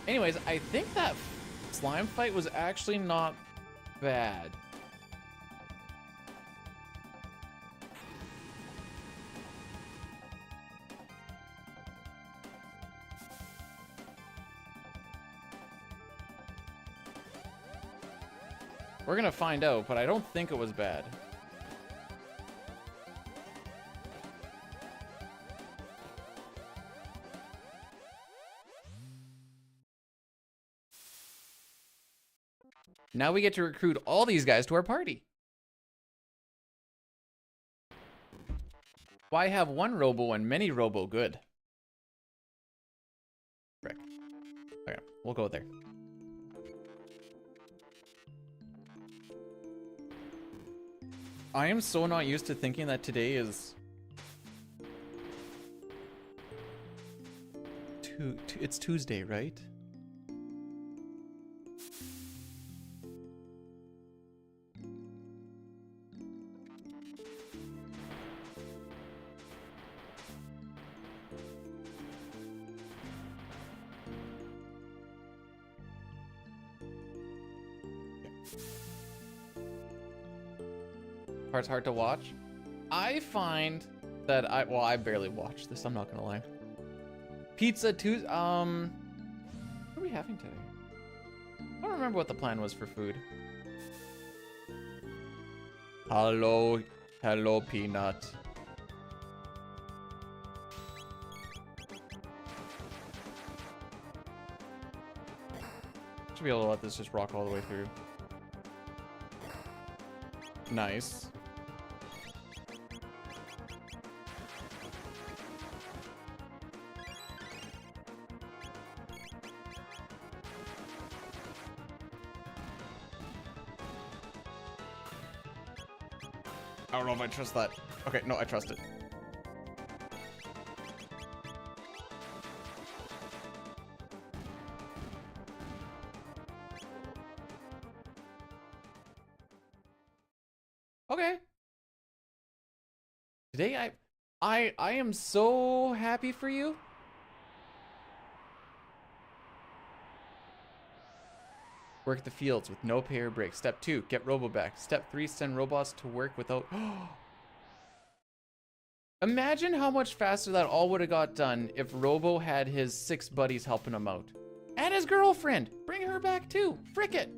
Anyways, I think that slime fight was actually not bad. We're gonna find out, but I don't think it was bad. Now we get to recruit all these guys to our party. Why have one robo and many robo good? Frick. Okay, we'll go there. I am so not used to thinking that today is... It's Tuesday, right? Part's hard to watch. I find that I barely watch this, I'm not gonna lie. Pizza Tuesday, what are we having today? I don't remember what the plan was for food. Hello, Peanut. Should be able to let this just rock all the way through. Nice. I don't know if I trust that. Okay, no, I trust it. Okay. Today I am so happy for you. Work the fields with no pay or break. Step 2, get Robo back. Step 3, send robots to work without... Imagine how much faster that all would have got done if Robo had his 6 buddies helping him out. And his girlfriend! Bring her back too! Frick it!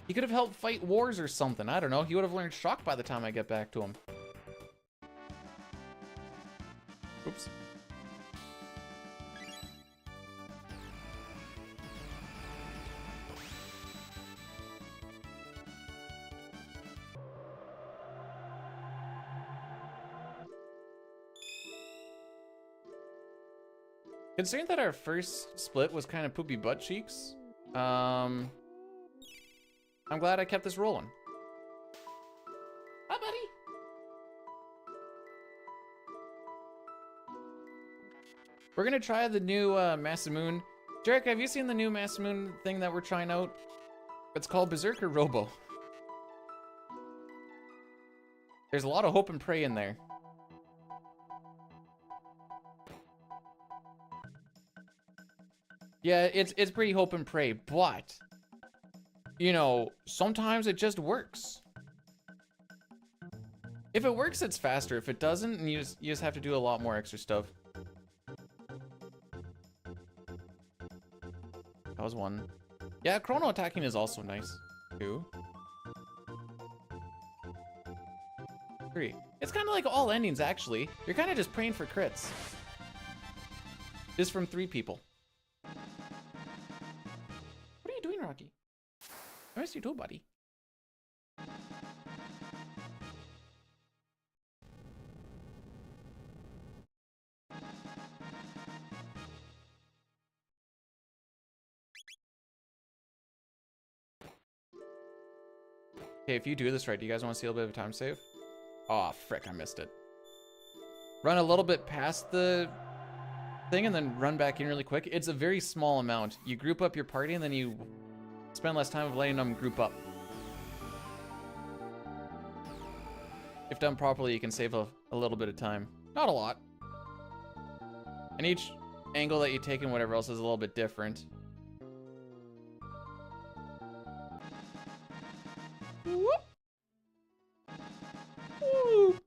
He could have helped fight wars or something. I don't know. He would have learned shock by the time I get back to him. Oops. Considering that our first split was kind of poopy butt cheeks, I'm glad I kept this rolling. Hi, buddy. We're gonna try the new Masamune. Jarek, have you seen the new Masamune thing that we're trying out? It's called Berserker Robo. There's a lot of hope and pray in there. Yeah, it's pretty hope and pray, but you know, sometimes it just works. If it works, it's faster. If it doesn't, and you just have to do a lot more extra stuff. That was 1. Yeah, chrono attacking is also nice. 2. 3. It's kind of like all endings, actually. You're kind of just praying for crits. This from 3 people. What are you doing, Rocky? I missed you too, buddy. Okay, if you do this right, do you guys want to see a little bit of a time save? Oh, frick, I missed it. Run a little bit past the thing and then run back in really quick. It's a very small amount. You group up your party and then you spend less time of letting them group up. If done properly, you can save a little bit of time. Not a lot. And each angle that you take and whatever else is a little bit different. Whoop. Woo.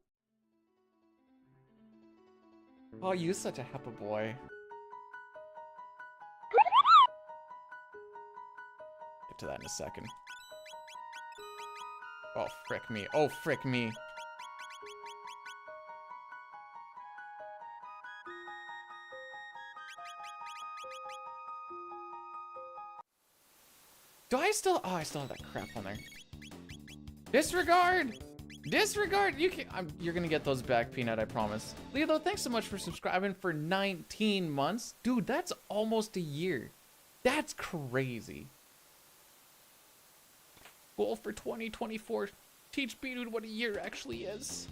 Oh, you're such a happy boy. Get to that in a second. Oh, frick me. Oh, frick me. Do I still... Oh, I still have that crap on there. Disregard! Disregard! You're gonna get those back, Peanut, I promise. Leo, thanks so much for subscribing for 19 months. Dude, that's almost a year. That's crazy. Goal for 2024. Teach B-Dude what a year actually is.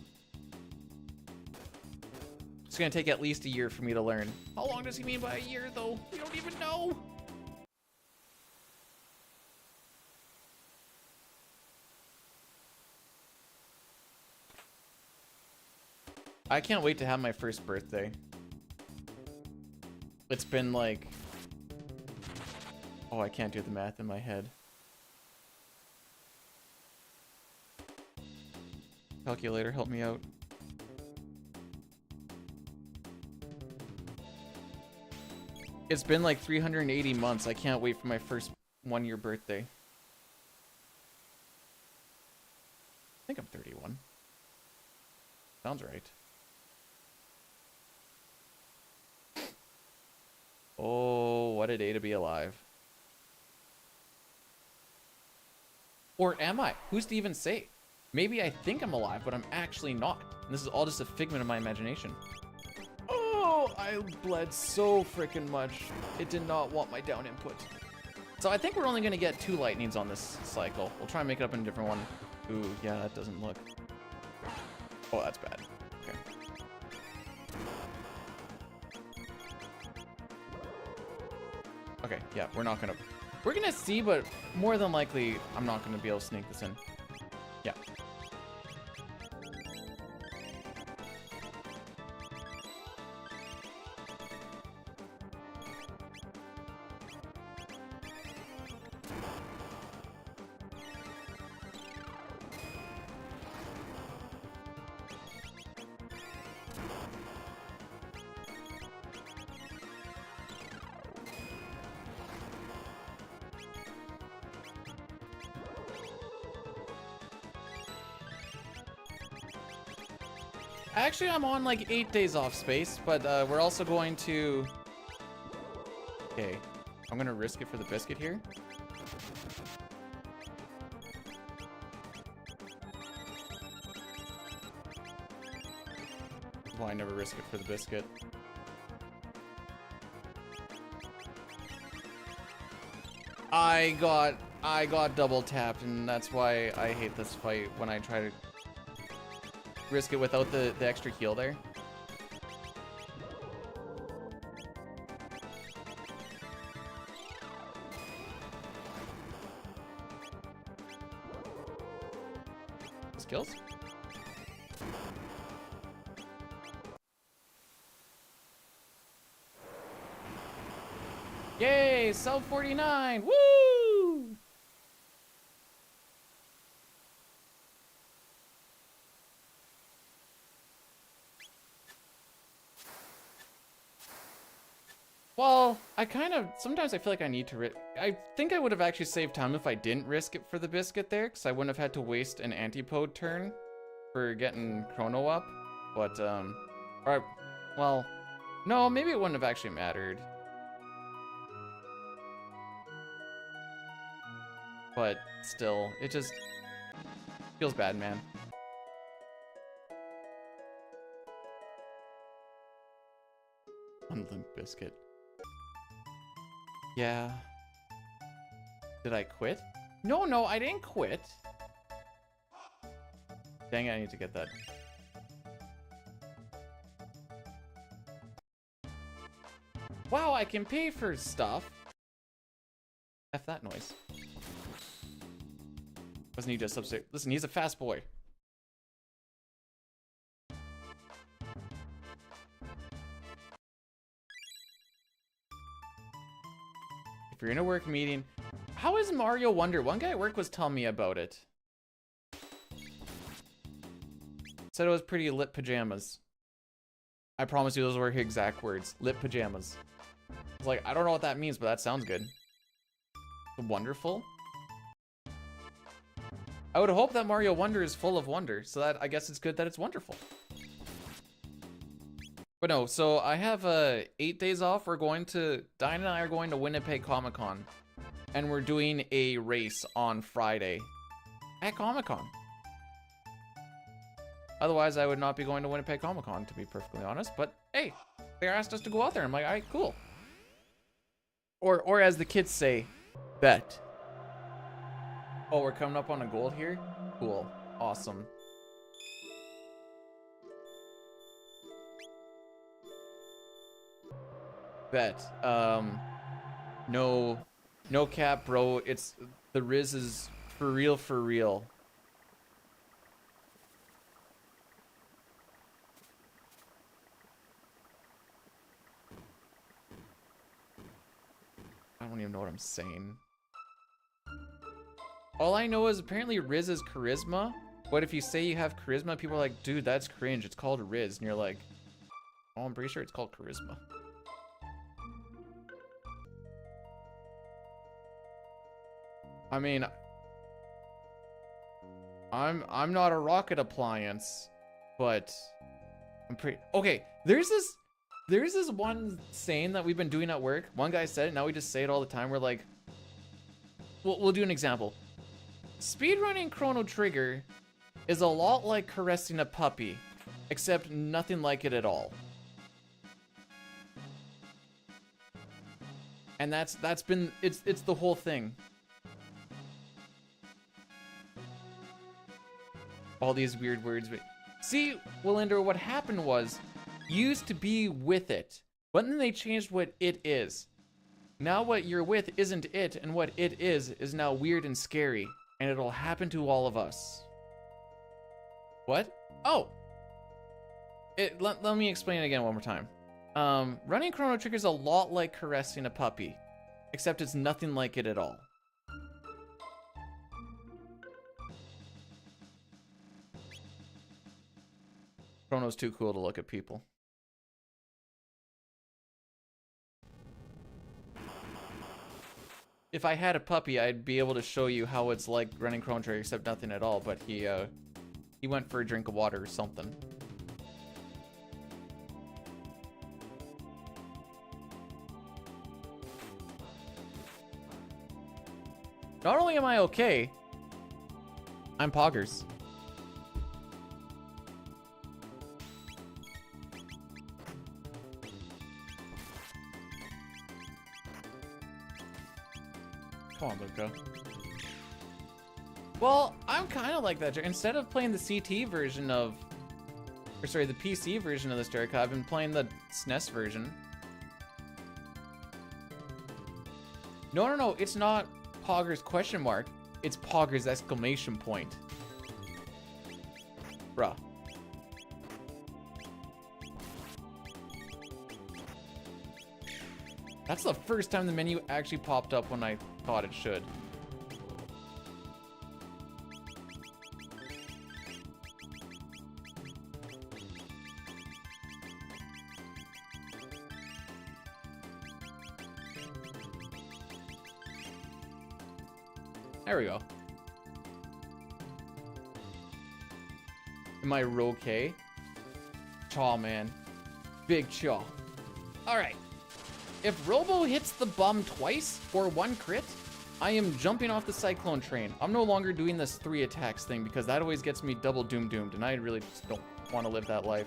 It's gonna take at least a year for me to learn. How long does he mean by a year, though? We don't even know. I can't wait to have my first birthday. It's been like... Oh, I can't do the math in my head. Calculator, help me out. It's been like 380 months. I can't wait for my first 1-year birthday. I think I'm 31. Sounds right. Oh, what a day to be alive. Or am I? Who's to even say? Maybe I think I'm alive, but I'm actually not. And this is all just a figment of my imagination. Oh, I bled so freaking much. It did not want my down input. So I think we're only going to get 2 lightnings on this cycle. We'll try and make it up in a different one. Ooh, yeah, that doesn't look... Oh, that's bad. Okay. Okay, yeah, we're not gonna... We're gonna see, but more than likely, I'm not gonna be able to sneak this in. Yeah. Actually, I'm on like 8 days off space, but we're also going to... Okay, I'm gonna risk it for the biscuit here. Well, I never risk it for the biscuit. I got double tapped, and that's why I hate this fight when I try to risk it without the extra heal there. Skills? Yay! Sub 49! Woo! Well, I kind of... Sometimes I feel like I need to... I think I would have actually saved time if I didn't risk it for the biscuit there, because I wouldn't have had to waste an antipode turn for getting Chrono up. But, or, well, no, maybe it wouldn't have actually mattered. But still, it just feels bad, man. One limp biscuit. Yeah. Did I quit? No, I didn't quit. Dang it, I need to get that. Wow, I can pay for stuff. F that noise. Wasn't he just upstairs? Listen, he's a fast boy. If you're in a work meeting, how is Mario Wonder? One guy at work was telling me about it. Said it was pretty lit pajamas. I promise you those were his exact words. Lit pajamas. I was like, I don't know what that means, but that sounds good. Wonderful. I would hope that Mario Wonder is full of wonder, so that I guess it's good that it's wonderful. But no, so I have 8 days off. We're going to... Diane and I are going to Winnipeg Comic Con. And we're doing a race on Friday at Comic Con. Otherwise, I would not be going to Winnipeg Comic Con, to be perfectly honest. But hey, they asked us to go out there. I'm like, all right, cool. Or as the kids say, bet. Oh, we're coming up on a gold here? Cool. Awesome. Bet. No cap, bro. It's... The Riz is for real, for real. I don't even know what I'm saying. All I know is apparently Riz is charisma, but if you say you have charisma, people are like, dude, that's cringe. It's called Riz. And you're like, oh, I'm pretty sure it's called charisma. I mean, I'm not a rocket appliance, but I'm pretty... Okay, there's this one saying that we've been doing at work. One guy said it, now we just say it all the time. We're like, we'll do an example. Speedrunning Chrono Trigger is a lot like caressing a puppy, except nothing like it at all. And that's been, it's the whole thing. All these weird words. See, Willinder, what happened was, you used to be with it, but then they changed what it is. Now what you're with isn't it, and what it is now weird and scary, and it'll happen to all of us. What? Oh! Let me explain it again one more time. Running Chrono Trigger is a lot like caressing a puppy, except it's nothing like it at all. Chrono's too cool to look at people. If I had a puppy, I'd be able to show you how it's like running Chrono Trigger, except nothing at all, but he went for a drink of water or something. Not only am I okay, I'm poggers. Come on, Luca. Well, I'm kind of like that. Instead of playing the CT version of, or sorry, the PC version of this Jericho, I've been playing the SNES version. No, it's not Poggers question mark. It's Poggers exclamation point. Bruh. That's the first time the menu actually popped up when I thought it should. There we go. Am I okay? Chaw, man. Big chaw. Alright. If Robo hits the bum twice or one crit, I am jumping off the Cyclone train. I'm no longer doing this 3 attacks thing because that always gets me double doomed, and I really just don't want to live that life.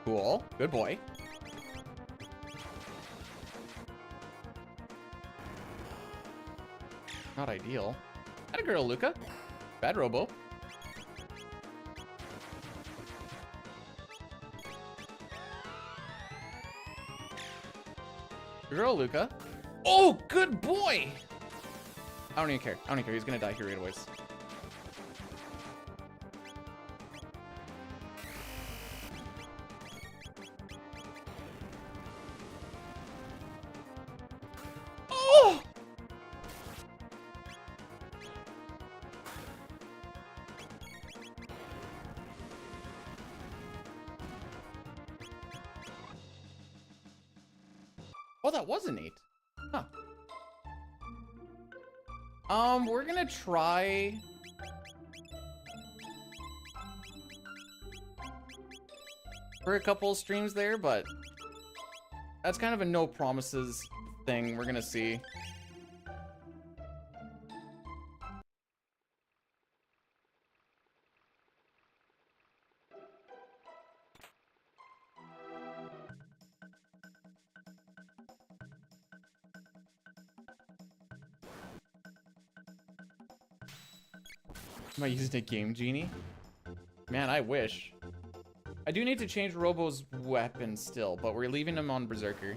Cool. Good boy. Not ideal. Atta girl, Luca. Bad Robo. Good girl, Luca. Oh, good boy! I don't even care. I don't even care. He's gonna die here right away. Oh! Oh, that was an 8. Huh. We're gonna try... for a couple of streams there, but that's kind of a no promises thing. We're gonna see. Am I using a Game Genie? Man, I wish. I do need to change Robo's weapon still, but we're leaving him on Berserker.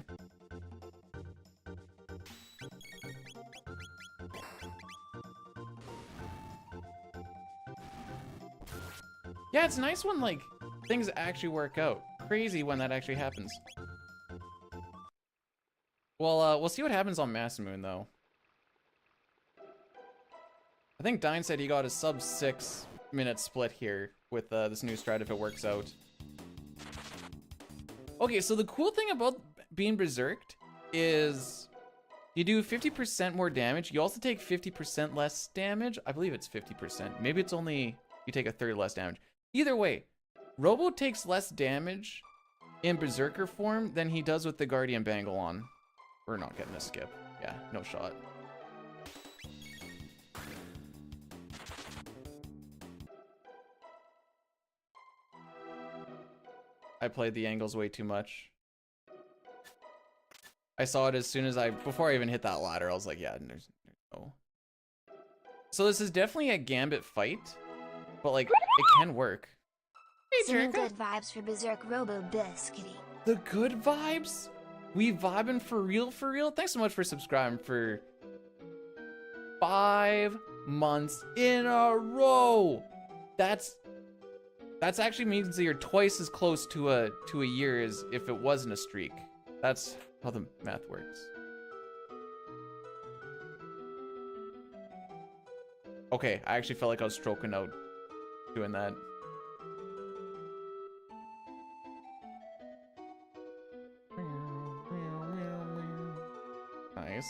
Yeah, it's nice when, like, things actually work out. Crazy when that actually happens. Well, we'll see what happens on Masamune, though. I think Dine said he got a sub 6 minute split here with this new strat if it works out. Okay, so the cool thing about being berserked is you do 50% more damage. You also take 50% less damage. I believe it's 50%. Maybe it's only you take a third less damage. Either way, Robo takes less damage in berserker form than he does with the Guardian Bangle on. We're not getting a skip. Yeah, no shot. I played the angles way too much. I saw it as soon as before I even hit that ladder, I was like, yeah, there's no. So this is definitely a Gambit fight, but like, it can work. Hey, Sending Jerka. good vibes for Berserk Robo Biscuity. The good vibes? We vibing for real, for real? Thanks so much for subscribing for 5 months in a row. That's actually means that you're twice as close to a year as if it wasn't a streak. That's how the math works. Okay, I actually felt like I was stroking out doing that. Nice.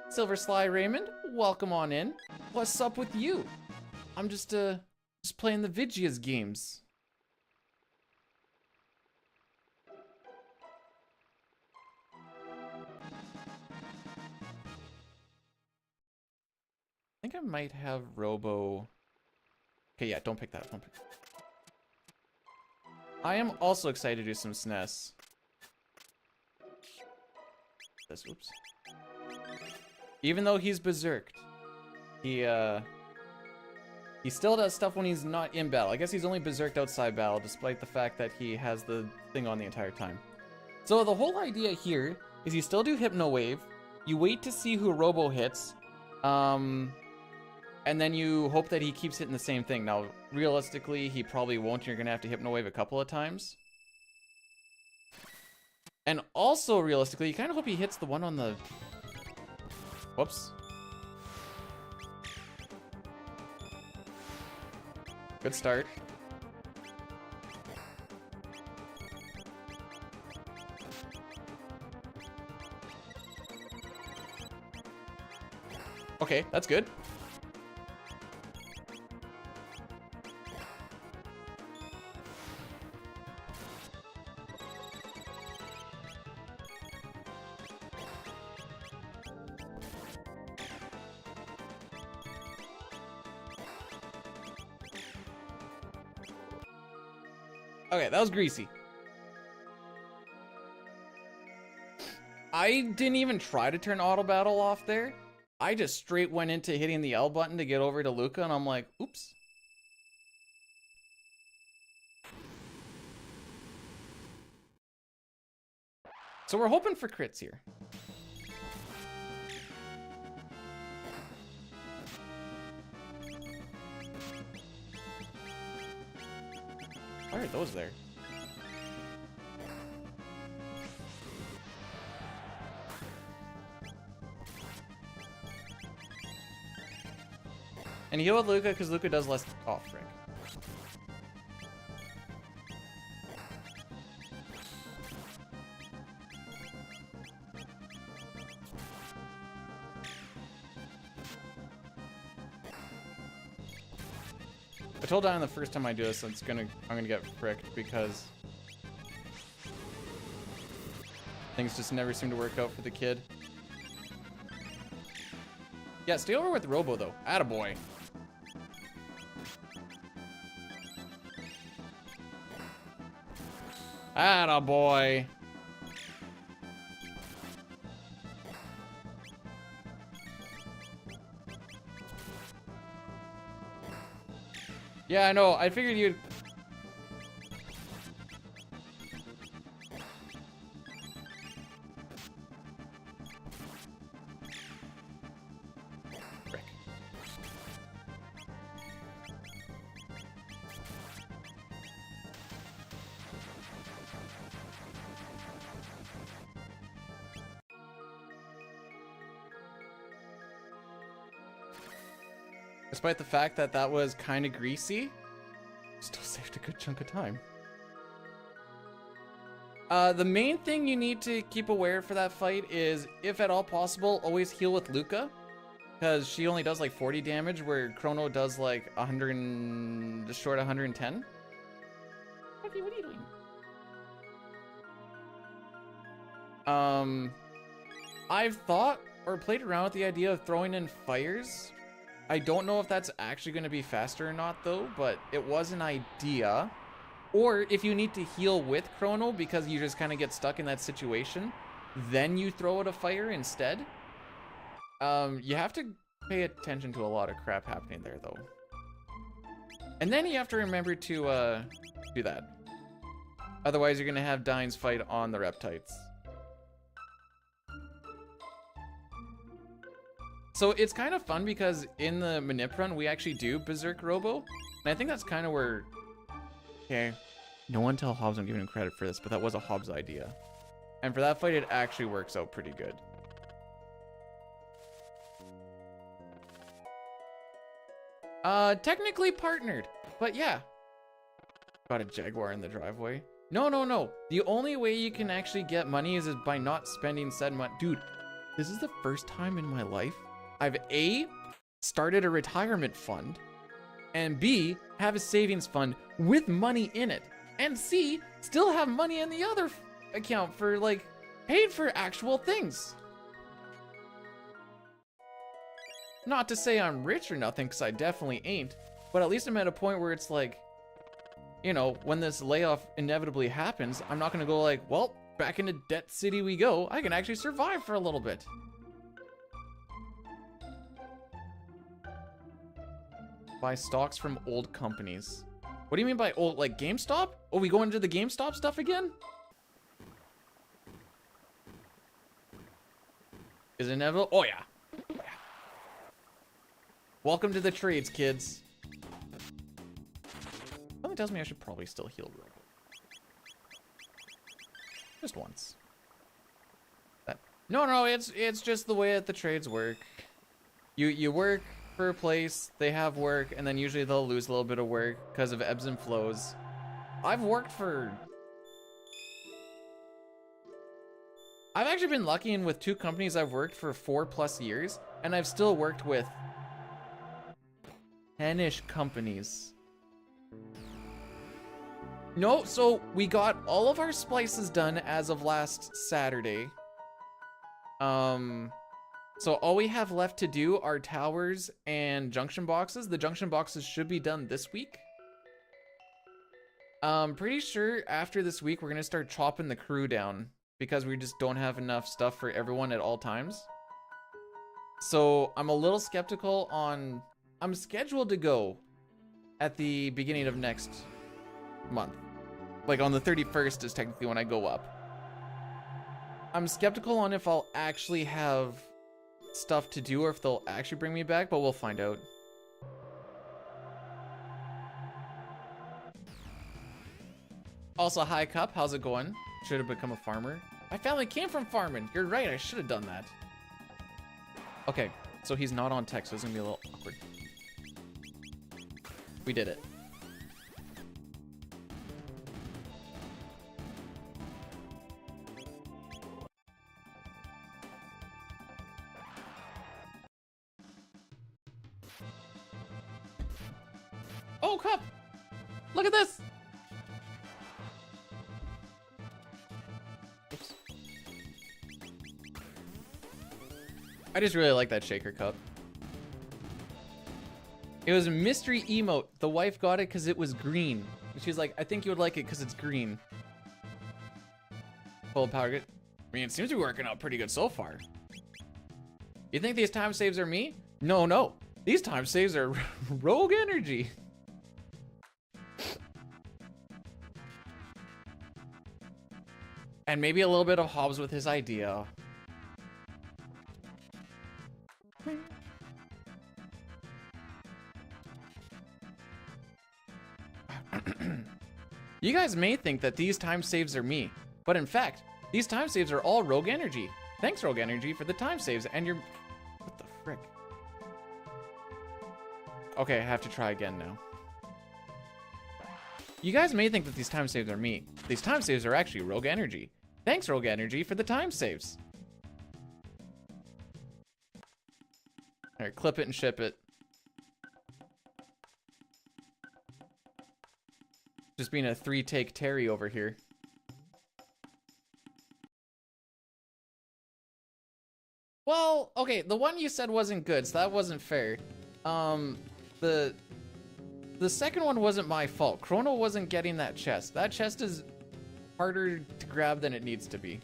Silver Sly Raymond, welcome on in. What's up with you? I'm just playing the Vigia's games. think I might have Robo. Okay, yeah, don't pick that. Don't pick. I am also excited to do some SNES. This, oops. Even though he's berserked, he still does stuff when he's not in battle. I guess he's only berserked outside battle, despite the fact that he has the thing on the entire time. So the whole idea here is you still do Hypno Wave, you wait to see who Robo hits, and then you hope that he keeps hitting the same thing. Now, realistically, he probably won't. You're gonna have to Hypno Wave a couple of times. And also, realistically, you kind of hope he hits the one on the... Whoops. Good start. Okay, that's good. Okay, that was greasy. I didn't even try to turn auto battle off there. I just straight went into hitting the L button to get over to Luca, and I'm like, oops. So we're hoping for crits here. Why are those there? And heal with Luca because Luca does less. Oh, frick. I told Diane the first time I do this, I'm gonna get fricked because things just never seem to work out for the kid. Yeah, stay over with Robo though. Attaboy. Attaboy. Yeah, I know. I figured you'd... Frick. Despite the fact that that was kind of greasy, still saved a good chunk of time. The main thing you need to keep aware for that fight is, if at all possible, always heal with Luca, because she only does like 40 damage, where Chrono does like 100 and just short 110. Okay, what are you doing? I've thought or played around with the idea of throwing in fires. I don't know if that's actually going to be faster or not, though, but it was an idea. Or if you need to heal with Chrono because you just kind of get stuck in that situation, then you throw out a fire instead. You have to pay attention to a lot of crap happening there, though. And then you have to remember to do that. Otherwise, you're going to have Dine's fight on the Reptites. So it's kind of fun because in the Manip run, we actually do Berserk Robo. And I think that's kind of where... Okay, no one tell Hobbs I'm giving him credit for this, but that was a Hobbs idea. And for that fight, it actually works out pretty good. Technically partnered, but yeah. Got a Jaguar in the driveway. No, no, no. The only way you can actually get money is by not spending said money. Dude, this is the first time in my life I've A, started a retirement fund, and B, have a savings fund with money in it, and C, still have money in the other account for, like, paid for actual things. Not to say I'm rich or nothing, because I definitely ain't. But at least I'm at a point where it's like, you know, when this layoff inevitably happens, I'm not going to go like, well, back into debt city we go. I can actually survive for a little bit. Buy stocks from old companies. What do you mean by old, like GameStop? Oh, we go into the GameStop stuff again? Is it inevitable? Oh yeah. Oh, yeah. Welcome to the trades, kids. Something tells me I should probably still heal real quick. Just once. No, it's just the way that the trades work. You work for a place, they have work, and then usually they'll lose a little bit of work because of ebbs and flows. I've actually been lucky, and with 2 companies I've worked for 4+ years, and I've still worked with 10-ish companies. No, so we got all of our splices done as of last Saturday. So all we have left to do are towers and junction boxes. The junction boxes should be done this week. Pretty sure after this week, we're gonna start chopping the crew down because we just don't have enough stuff for everyone at all times. So I'm a little skeptical on, I'm scheduled to go at the beginning of next month. Like on the 31st is technically when I go up. I'm skeptical on if I'll actually have stuff to do or if they'll actually bring me back, but we'll find out. Also, hi Cup, how's it going? Should have become a farmer. My family came from farming. You're right, I should have done that. Okay, so he's not on text, so it's gonna be a little awkward. We did it. Oh, Cup! Look at this! Oops. I just really like that shaker cup. It was a mystery emote. The wife got it because it was green. She's like, I think you would like it because it's green. Full power good. I mean, it seems to be working out pretty good so far. You think these time saves are me? No. These time saves are rogue energy. And maybe a little bit of Hobbs with his idea. You guys may think that these time saves are me, but in fact, these time saves are all Rogue Energy. Thanks, Rogue Energy, for the time saves and your... What the frick? Okay, I have to try again now. You guys may think that these time saves are me. These time saves are actually Rogue Energy. Thanks, Rogue Energy, for the time saves. Alright, clip it and ship it. Just being a 3-take Terry over here. Well, okay, the one you said wasn't good, so that wasn't fair. The second one wasn't my fault. Chrono wasn't getting that chest. That chest is harder to grab than it needs to be.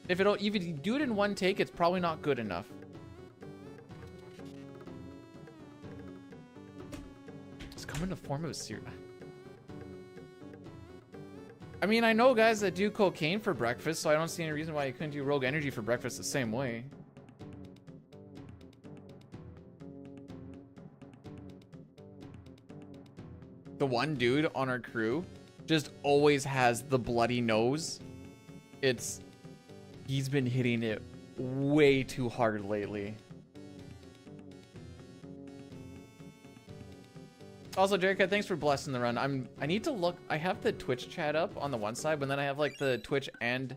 If you do it in 1 take, it's probably not good enough. It's come in the form of a cereal. I mean, I know guys that do cocaine for breakfast, so I don't see any reason why you couldn't do Rogue Energy for breakfast the same way. The one dude on our crew just always has the bloody nose. He's been hitting it way too hard lately. Also, Jerica, thanks for blessing the run. I need to look. I have the Twitch chat up on the one side, but then I have like the Twitch and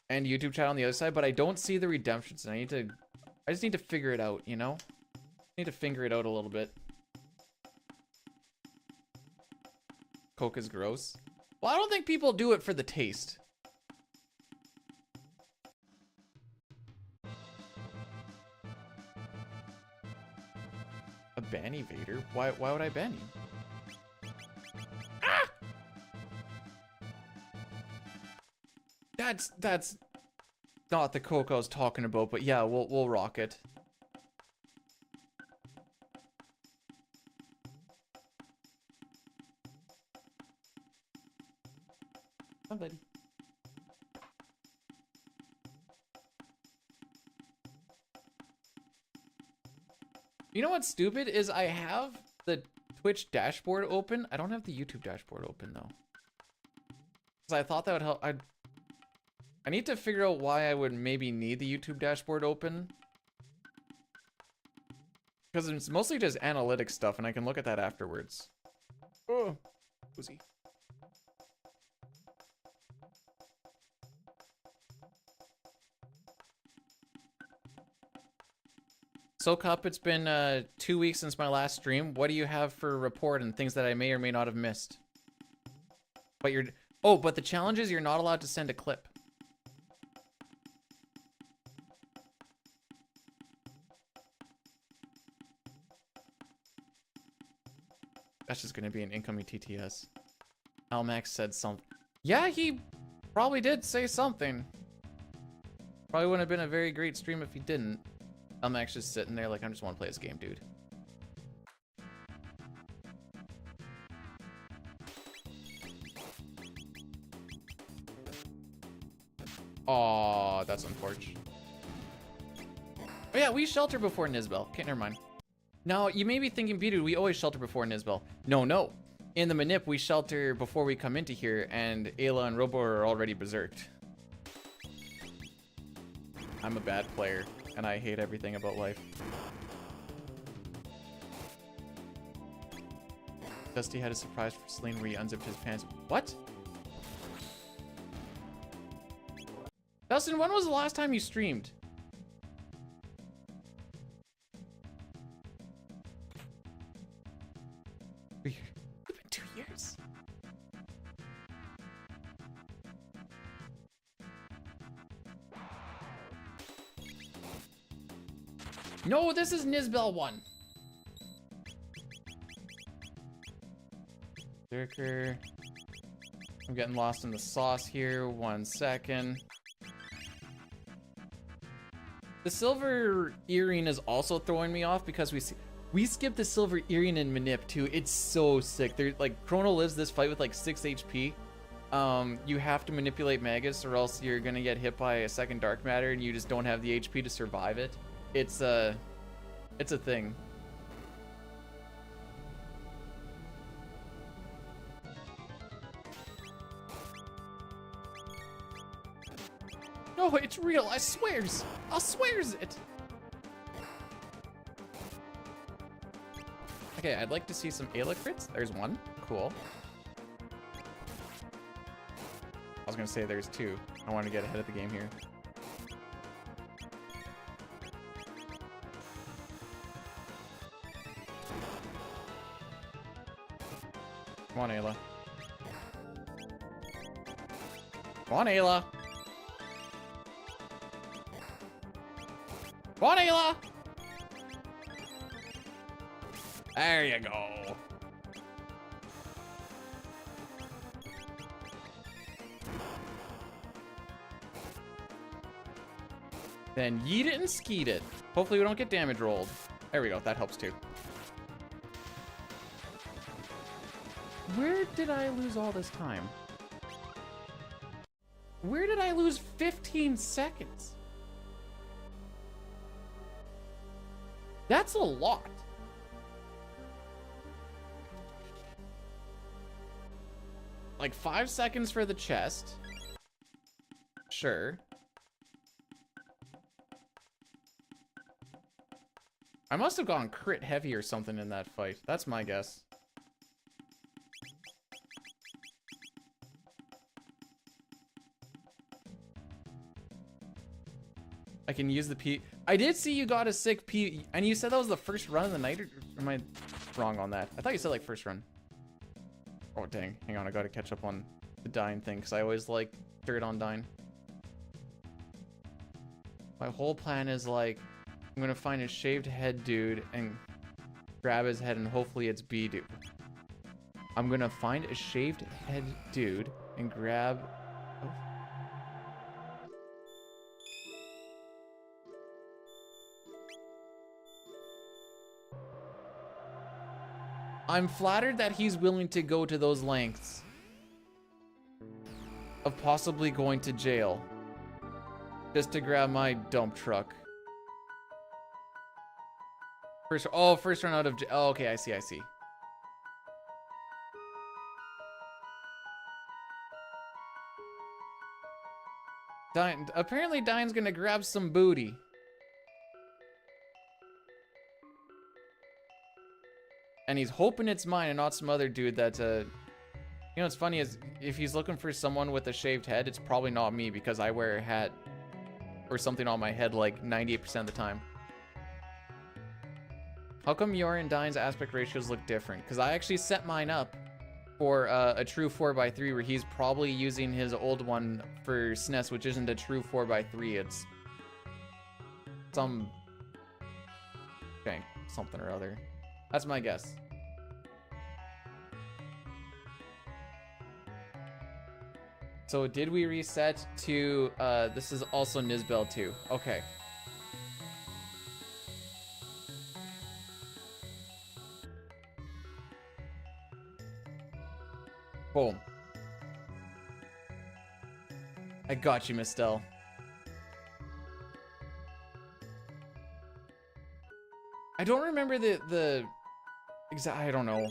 YouTube chat on the other side, but I don't see the redemptions. And I just need to figure it out, you know? I need to figure it out a little bit. Coke is gross. Well, I don't think people do it for the taste. ban Evader. Why would I ban you? Ah! That's not the Coke I was talking about, but yeah, we'll rock it. Hi, buddy. You know what's stupid is I have the Twitch dashboard open. I don't have the YouTube dashboard open though. Because I thought that would help. I need to figure out why I would maybe need the YouTube dashboard open. Because it's mostly just analytics stuff and I can look at that afterwards. Oh, who's he? So Cup, it's been 2 weeks since my last stream. What do you have for a report and things that I may or may not have missed? But but the challenge is you're not allowed to send a clip. That's just gonna be an incoming TTS. Almax said something. Yeah, he probably did say something. Probably wouldn't have been a very great stream if he didn't. Almax just sitting there like, I just want to play this game, dude. Aw, that's unfortunate. Oh yeah, we shelter before Nizbel. Okay, never mind. Now, you may be thinking, B-Dude, we always shelter before Nizbel. No. In the Manip, we shelter before we come into here, and Ayla and Robo are already berserked. I'm a bad player, and I hate everything about life. Dusty had a surprise for Celine where he unzipped his pants. What? Dustin, when was the last time you streamed? It's been 2 years. No, this is Nizbel 1. Berserker. I'm getting lost in the sauce here. 1 second. The silver earring is also throwing me off because we skipped the silver earring in Manip too. It's so sick. They're like, Chrono lives this fight with like 6 HP. You have to manipulate Magus or else you're gonna get hit by a second dark matter and you just don't have the HP to survive it. It's a thing. No, it's real. I swears it. Okay, I'd like to see some Ayla crits. There's 1. Cool. I was gonna say there's 2. I want to get ahead of the game here. Come on, Ayla. Come on, Ayla. Come on, Ayla. There you go. Then yeet it and skeet it. Hopefully we don't get damage rolled. There we go. That helps too. Where did I lose all this time? Where did I lose 15 seconds? That's a lot. Like 5 seconds for the chest. Sure. I must have gone crit heavy or something in that fight. That's my guess. I can use the P. I did see you got a sick P, and you said that was the first run of the night, or am I wrong on that? I thought you said like first run. Oh dang, hang on, I gotta catch up on the Dyne thing, because I always like dirt on Dyne. My whole plan is like, I'm gonna find a shaved head dude and grab his head, and hopefully it's B dude. I'm gonna find a shaved head dude and grab... Oh. I'm flattered that he's willing to go to those lengths of possibly going to jail just to grab my dump truck. First run out of jail. Oh, okay, I see. Apparently Dine's gonna grab some booty. And he's hoping it's mine and not some other dude that, you know what's funny is, if he's looking for someone with a shaved head, it's probably not me because I wear a hat or something on my head like 98% of the time. How come your and Dine's aspect ratios look different? Because I actually set mine up for a true 4x3 where he's probably using his old one for SNES, which isn't a true 4x3, it's some something or other. That's my guess. So did we reset to, this is also Nizbel too. Okay. Boom. I got you, Miss Stell. I don't remember the exact, I don't know.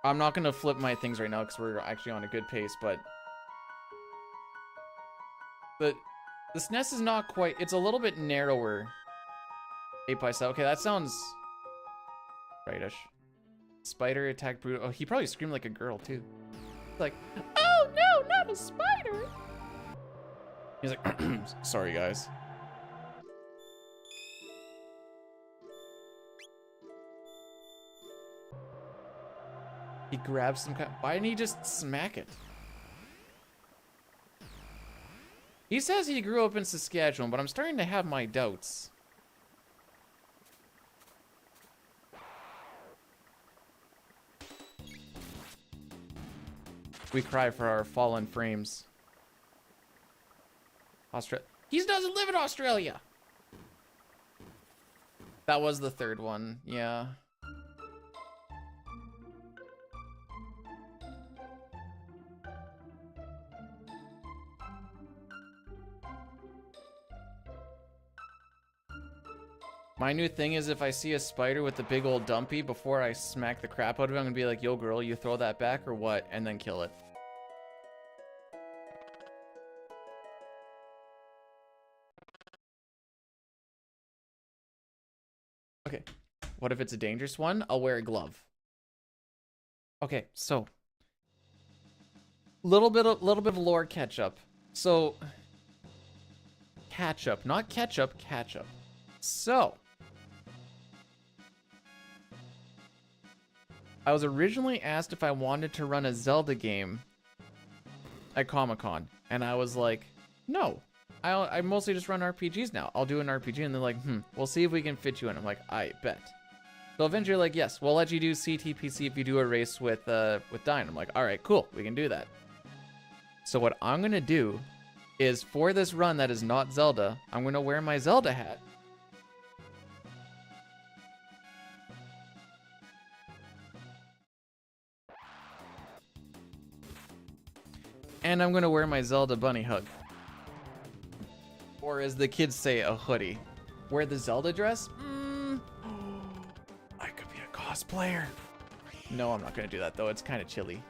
I'm not gonna flip my things right now because we're actually on a good pace, but the SNES is not quite, it's a little bit narrower. 8x7, okay, that sounds rightish. Spider attack brutal. Oh, he probably screamed like a girl too. Like, oh no, not a spider. He's like, sorry guys. He grabs some kind. Why didn't he just smack it? He says he grew up in Saskatchewan, but I'm starting to have my doubts. We cry for our fallen frames. He doesn't live in Australia. That was the third one, yeah. My new thing is if I see a spider with a big old dumpy, before I smack the crap out of it, I'm gonna be like, yo girl, you throw that back or what? And then kill it. Okay, what if it's a dangerous one? I'll wear a glove. Okay, so little bit of lore catch up. So catch up, not ketchup, catch up. So I was originally asked if I wanted to run a Zelda game at Comic-Con, and I was like, no. I mostly just run RPGs now. I'll do an RPG, and they're like, we'll see if we can fit you in. I'm like, I bet. So eventually, like, yes, we'll let you do CTPC if you do a race with Dine. I'm like, all right, cool, we can do that. So what I'm gonna do is, for this run that is not Zelda, I'm gonna wear my Zelda hat. And I'm gonna wear my Zelda bunny hug. Or as the kids say, a hoodie. Wear the Zelda dress? I could be a cosplayer. No, I'm not gonna do that though. It's kind of chilly.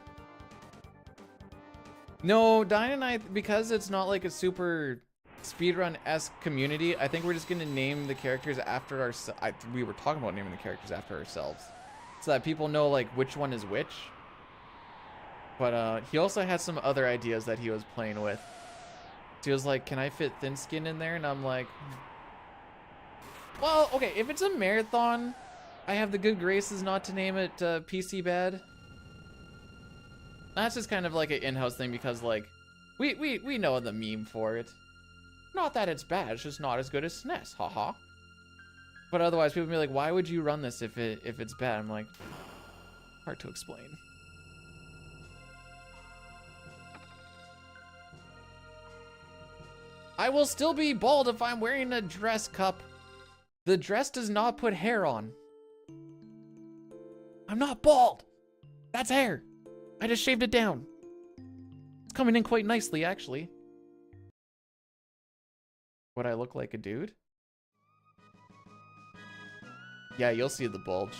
No, Dine and I, because it's not like a super speedrun-esque community, I think we're just gonna name the characters after ourselves. We were talking about naming the characters after ourselves, so that people know like which one is which. But he also had some other ideas that he was playing with. So he was like, can I fit Thin Skin in there? And I'm like, well, okay, if it's a marathon, I have the good graces not to name it PC Bad. That's just kind of like an in-house thing because, like, we know the meme for it. Not that it's bad, it's just not as good as SNES, haha. But otherwise, people be like, why would you run this if it's bad? I'm like, hard to explain. I will still be bald if I'm wearing a dress, Cup. The dress does not put hair on. I'm not bald. That's hair. I just shaved it down. It's coming in quite nicely, actually. Would I look like a dude? Yeah, you'll see the bulge.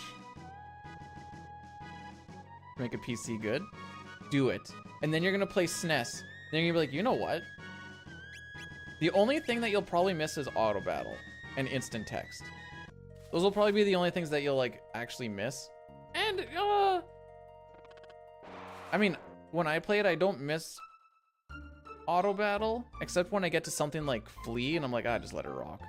Make a PC good. Do it. And then you're gonna play SNES. Then you're gonna be like, you know what? The only thing that you'll probably miss is auto battle and instant text. Those will probably be the only things that you'll like actually miss. And I mean, when I play it, I don't miss auto battle, except when I get to something like Flea and I'm like, just let it rock.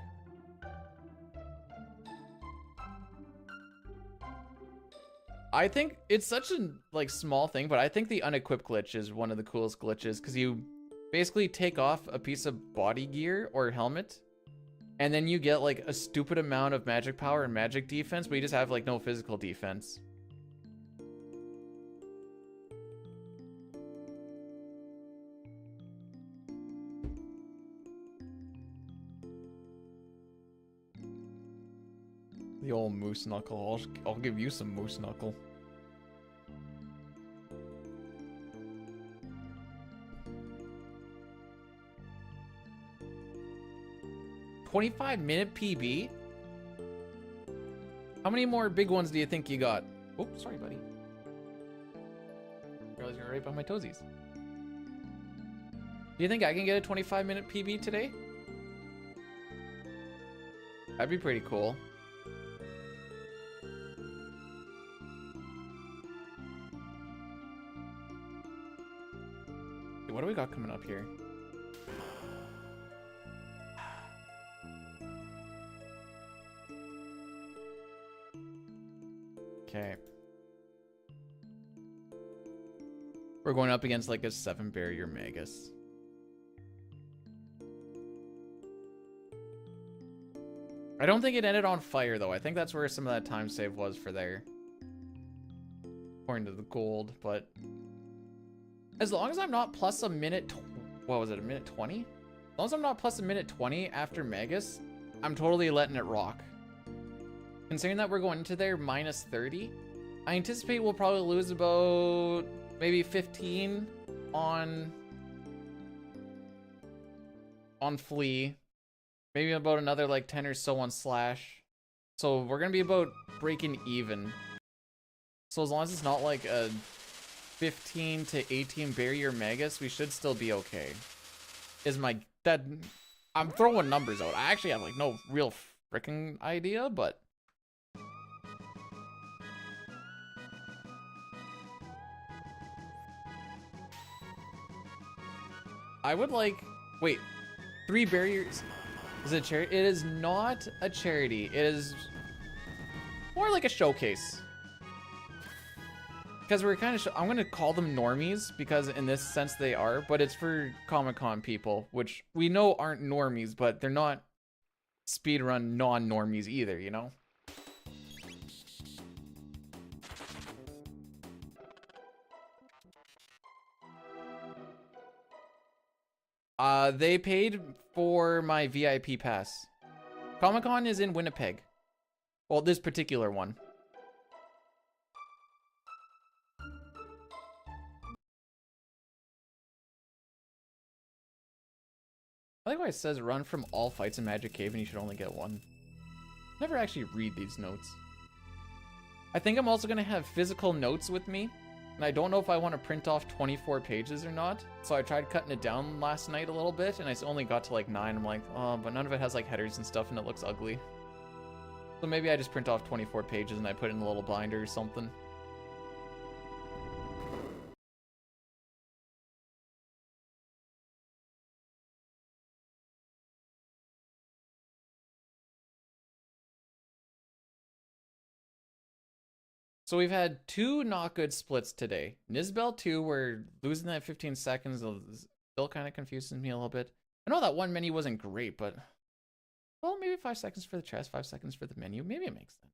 I think it's such a like small thing, but I think the unequipped glitch is one of the coolest glitches because you basically take off a piece of body gear or helmet and then you get like a stupid amount of magic power and magic defense, but you just have like no physical defense. The old moose knuckle. I'll give you some moose knuckle. $25-minute PB? How many more big ones do you think you got? Oh, sorry, buddy. Realized you're right by my toesies. Do you think I can get a 25-minute PB today? That'd be pretty cool. What do we got coming up here? Okay. We're going up against like a 7-barrier Magus. I don't think it ended on fire though. I think that's where some of that time save was for there. According to the gold, but as long as I'm not plus a minute, what was it, a minute 20? As long as I'm not plus a minute 20 after Magus, I'm totally letting it rock. Considering that we're going into there minus 30, I anticipate we'll probably lose about maybe 15 on Flea. Maybe about another like 10 or so on Slash. So we're gonna be about breaking even. So as long as it's not like a 15 to 18 barrier Magus, we should still be okay. I'm throwing numbers out. I actually have like no real freaking idea, but I would like, wait, 3 barriers. Is it a charity? It is not a charity. It is more like a showcase. Because we're kind of, I'm going to call them normies because in this sense they are, but it's for Comic-Con people, which we know aren't normies, but they're not speedrun non-normies either, you know? They paid for my VIP pass. Comic-Con is in Winnipeg. Well, this particular one. I like why it says run from all fights in Magic Cave and you should only get one. Never actually read these notes. I think I'm also gonna have physical notes with me. And I don't know if I want to print off 24 pages or not. So I tried cutting it down last night a little bit and I only got to like 9. I'm like, oh, but none of it has like headers and stuff and it looks ugly. So maybe I just print off 24 pages and I put it in a little binder or something. So we've had 2 not good splits today. Nizbel 2, we're losing that 15 seconds. Still kind of confuses me a little bit. I know that one mini wasn't great, but Well, maybe 5 seconds for the chest, 5 seconds for the menu. Maybe it makes sense.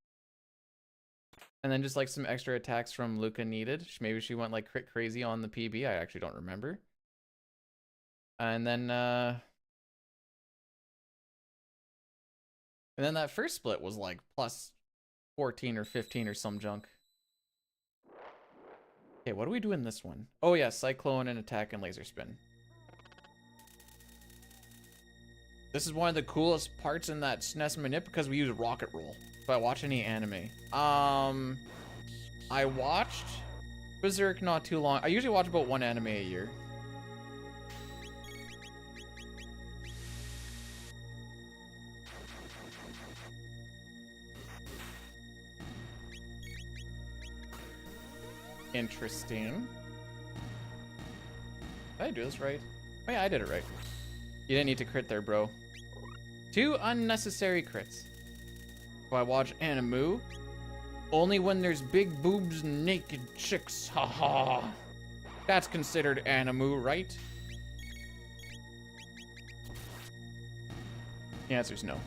And then just like some extra attacks from Luca needed. Maybe she went like crit crazy on the PB. I actually don't remember. And then that first split was like plus 14 or 15 or some junk. Okay, what do we do in this one? Oh yeah, Cyclone and attack and laser spin. This is one of the coolest parts in that SNES Manip because we use rocket roll. If I watch any anime. I watched Berserk not too long. I usually watch about one anime a year. Interesting. Did I do this right? Oh yeah, I did it right. You didn't need to crit there, bro. 2 unnecessary crits. If I watch Animu, only when there's big boobs and naked chicks. Haha. That's considered Animu, right? The answer's no.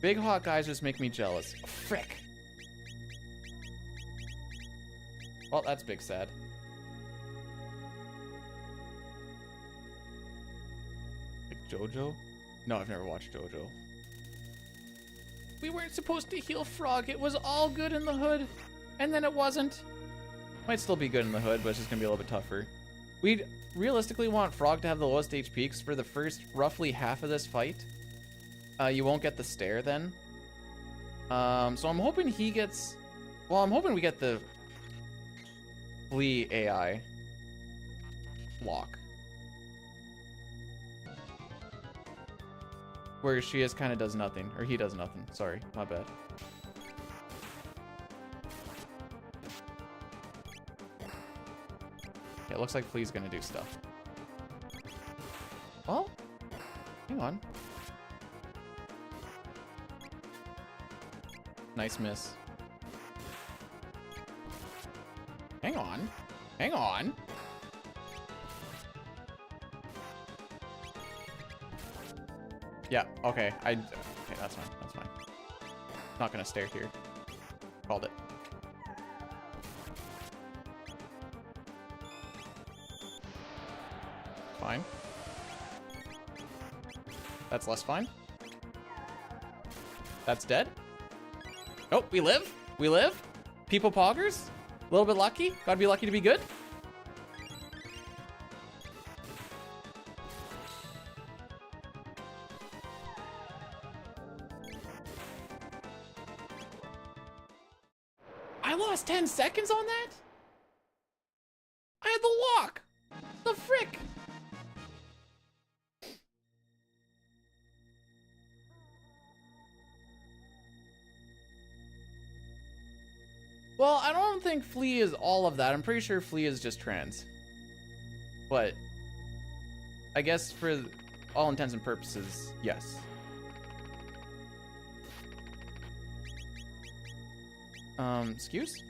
Big hot guys just make me jealous. Oh, frick. Well, that's big sad. Like JoJo? No, I've never watched JoJo. We weren't supposed to heal Frog. It was all good in the hood. And then it wasn't. Might still be good in the hood, but it's just gonna be a little bit tougher. We'd realistically want Frog to have the lowest HP because for the first roughly half of this fight, you won't get the stare then. So I'm hoping he gets... Well, I'm hoping we get the Flea AI lock. Where she is kind of does nothing. Or he does nothing. Sorry, my bad. Yeah, it looks like Flea's gonna do stuff. Well, hang on. Nice miss. Hang on. Hang on. Yeah, okay. Okay, that's fine. That's fine. Not gonna stare here. Called it. Fine. That's less fine. That's dead. Oh, we live. We live. People poggers. A little bit lucky. Gotta be lucky to be good. I lost 10 seconds on that? I had the lock. The frick. Well, I don't think Flea is all of that. I'm pretty sure Flea is just trans. But I guess for all intents and purposes, yes. Excuse?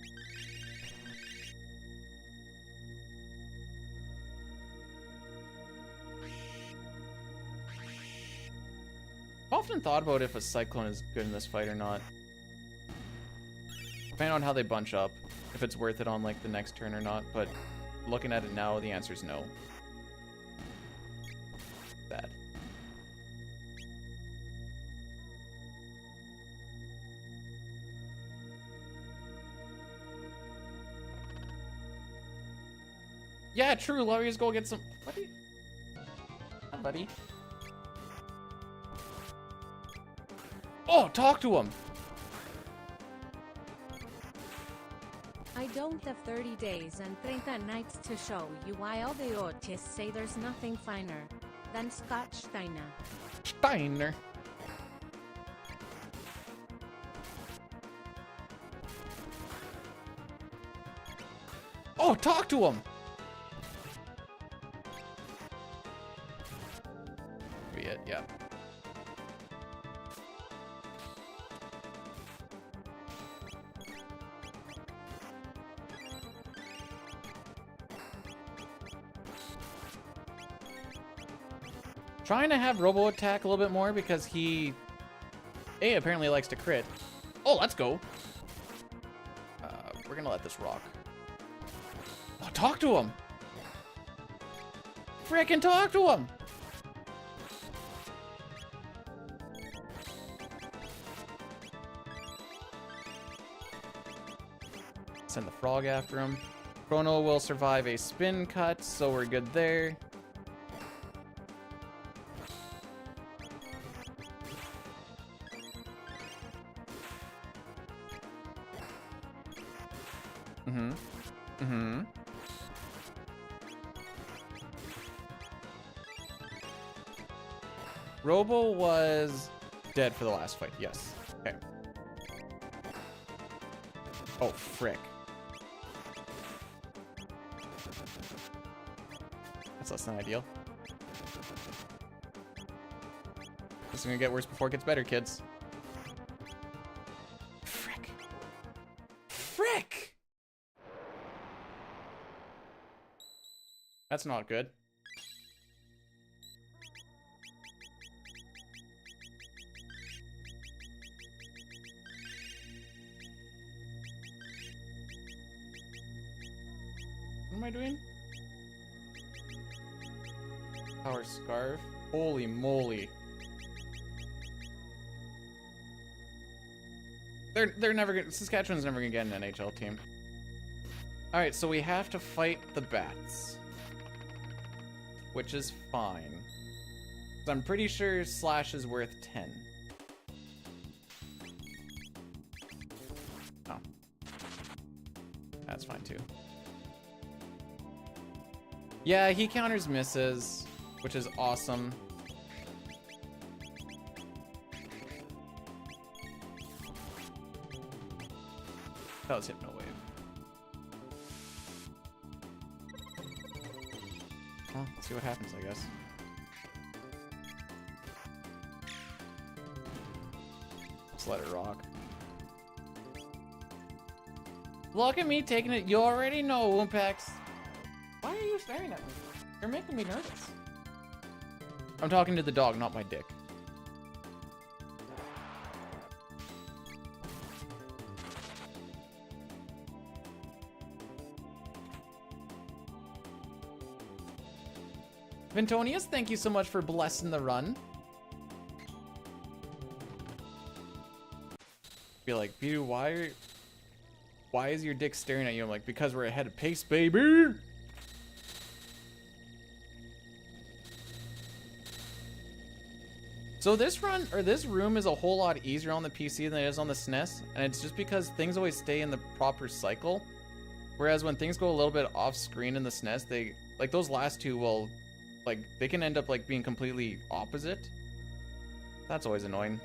I've often thought about if a Cyclone is good in this fight or not. Depending on how they bunch up, if it's worth it on like the next turn or not, but looking at it now, the answer is no. Bad. Yeah, true. Laurie's go get some. Buddy. Hi, buddy. Oh, talk to him. I don't have 30 days and 30 nights to show you why all the artists say there's nothing finer than Scott Steiner. Steiner. Oh, talk to him. Be it, yeah. Trying to have Robo attack a little bit more because he apparently likes to crit. Oh, let's go. We're gonna let this rock. Oh, talk to him. Frickin' talk to him. Send the frog after him. Chrono will survive a spin cut, so we're good there. Robo was dead for the last fight, yes. Okay. Oh, frick. That's less than ideal. This is gonna get worse before it gets better, kids. Frick. Frick! That's not good. What am I doing? Power Scarf. Holy moly. They're never gonna, Saskatchewan's never gonna get an NHL team. Alright, so we have to fight the bats. Which is fine. So I'm pretty sure Slash is worth 10. Oh. That's fine too. Yeah, he counters misses, which is awesome. That was Hypno Wave. Well, let's see what happens, I guess. Just let it rock. Look at me taking it. You already know, Woompax. Why are you staring at me? You're making me nervous. I'm talking to the dog, not my dick. Vintonius, thank you so much for blessing the run. Be like, View, why is your dick staring at you? I'm like, because we're ahead of pace, baby. So this run, or this room, is a whole lot easier on the PC than it is on the SNES, and it's just because things always stay in the proper cycle. Whereas when things go a little bit off screen in the SNES, they, like those last two will, like, they can end up like being completely opposite. That's always annoying.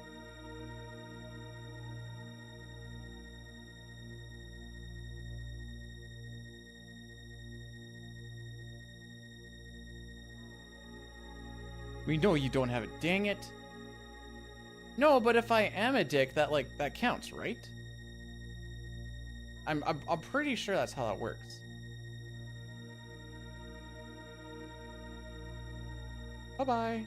We know you don't have it, dang it. No, but if I am a dick, that counts, right? I'm pretty sure that's how that works. Bye-bye.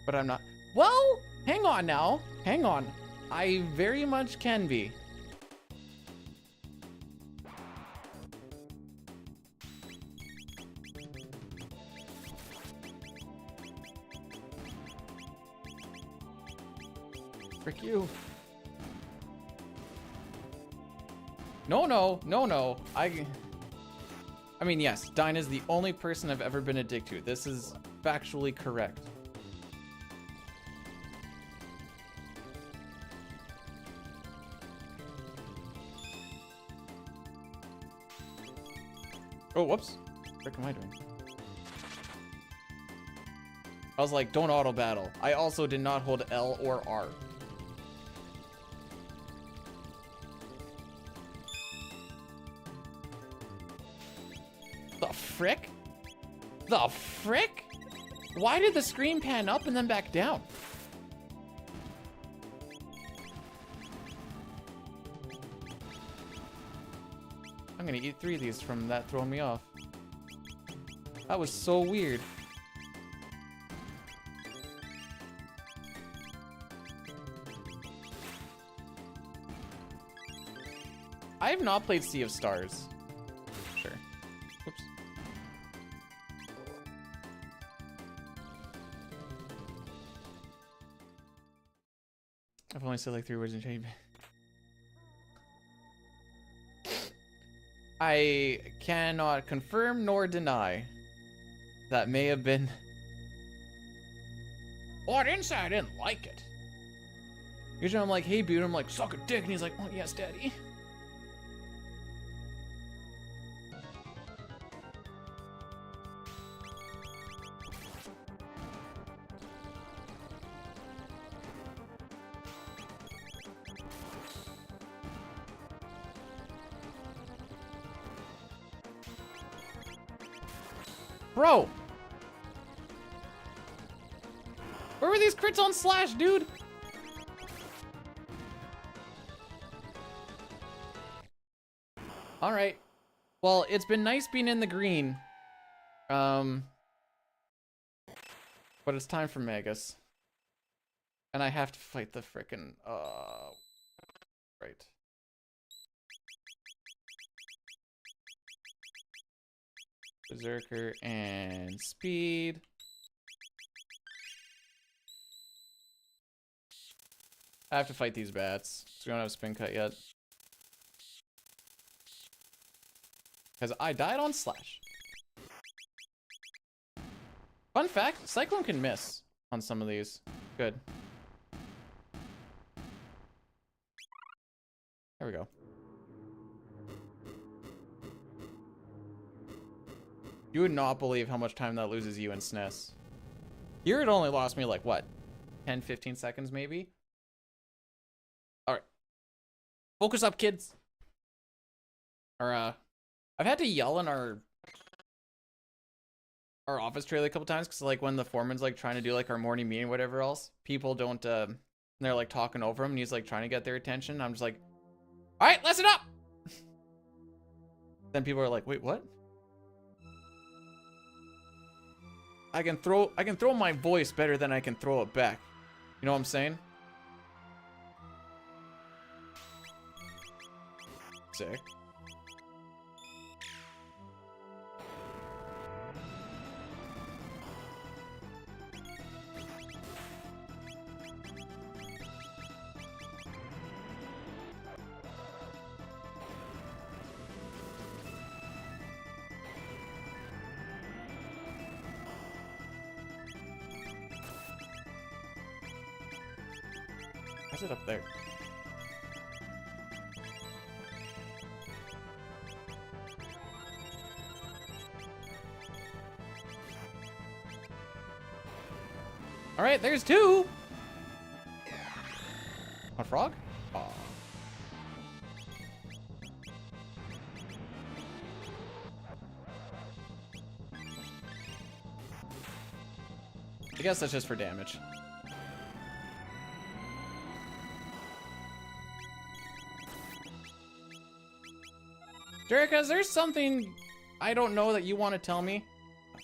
But I'm not. Well, hang on now. Hang on. I very much can be. Frick you. No. I mean, yes, Dinah's the only person I've ever been a dick to. This is factually correct. Oh, whoops. What am I doing? I was like, don't auto battle. I also did not hold L or R. The frick? The frick? Why did the screen pan up and then back down? I'm gonna eat 3 of these from that throwing me off. That was so weird. I have not played Sea of Stars. Sure. Oops. I've only said like 3 words in change. I cannot confirm nor deny. That may have been. Oh, I didn't say I didn't like it. Usually I'm like, hey, dude, I'm like, suck a dick. And he's like, oh, yes, daddy. Bro! Where were these crits on Slash, dude? Alright. Well, it's been nice being in the green. But it's time for Magus. And I have to fight the frickin' right. Berserker and speed. I have to fight these bats. So we don't have spin cut yet. Because I died on Slash. Fun fact, Cyclone can miss on some of these. Good. There we go. You would not believe how much time that loses you in SNES. Here it only lost me like, what? 10, 15 seconds maybe? Alright. Focus up, kids. Or, I've had to yell in our office trailer a couple times because like when the foreman's like trying to do like our morning meeting, whatever else, people don't, they're like talking over him and he's like trying to get their attention. I'm just like, alright, listen up! Then people are like, wait, what? I can throw my voice better than I can throw it back. You know what I'm saying? Sick. How's it up there? All right, there's 2. A frog? Aw. I guess that's just for damage. Jerica, is there something I don't know that you want to tell me? Oh,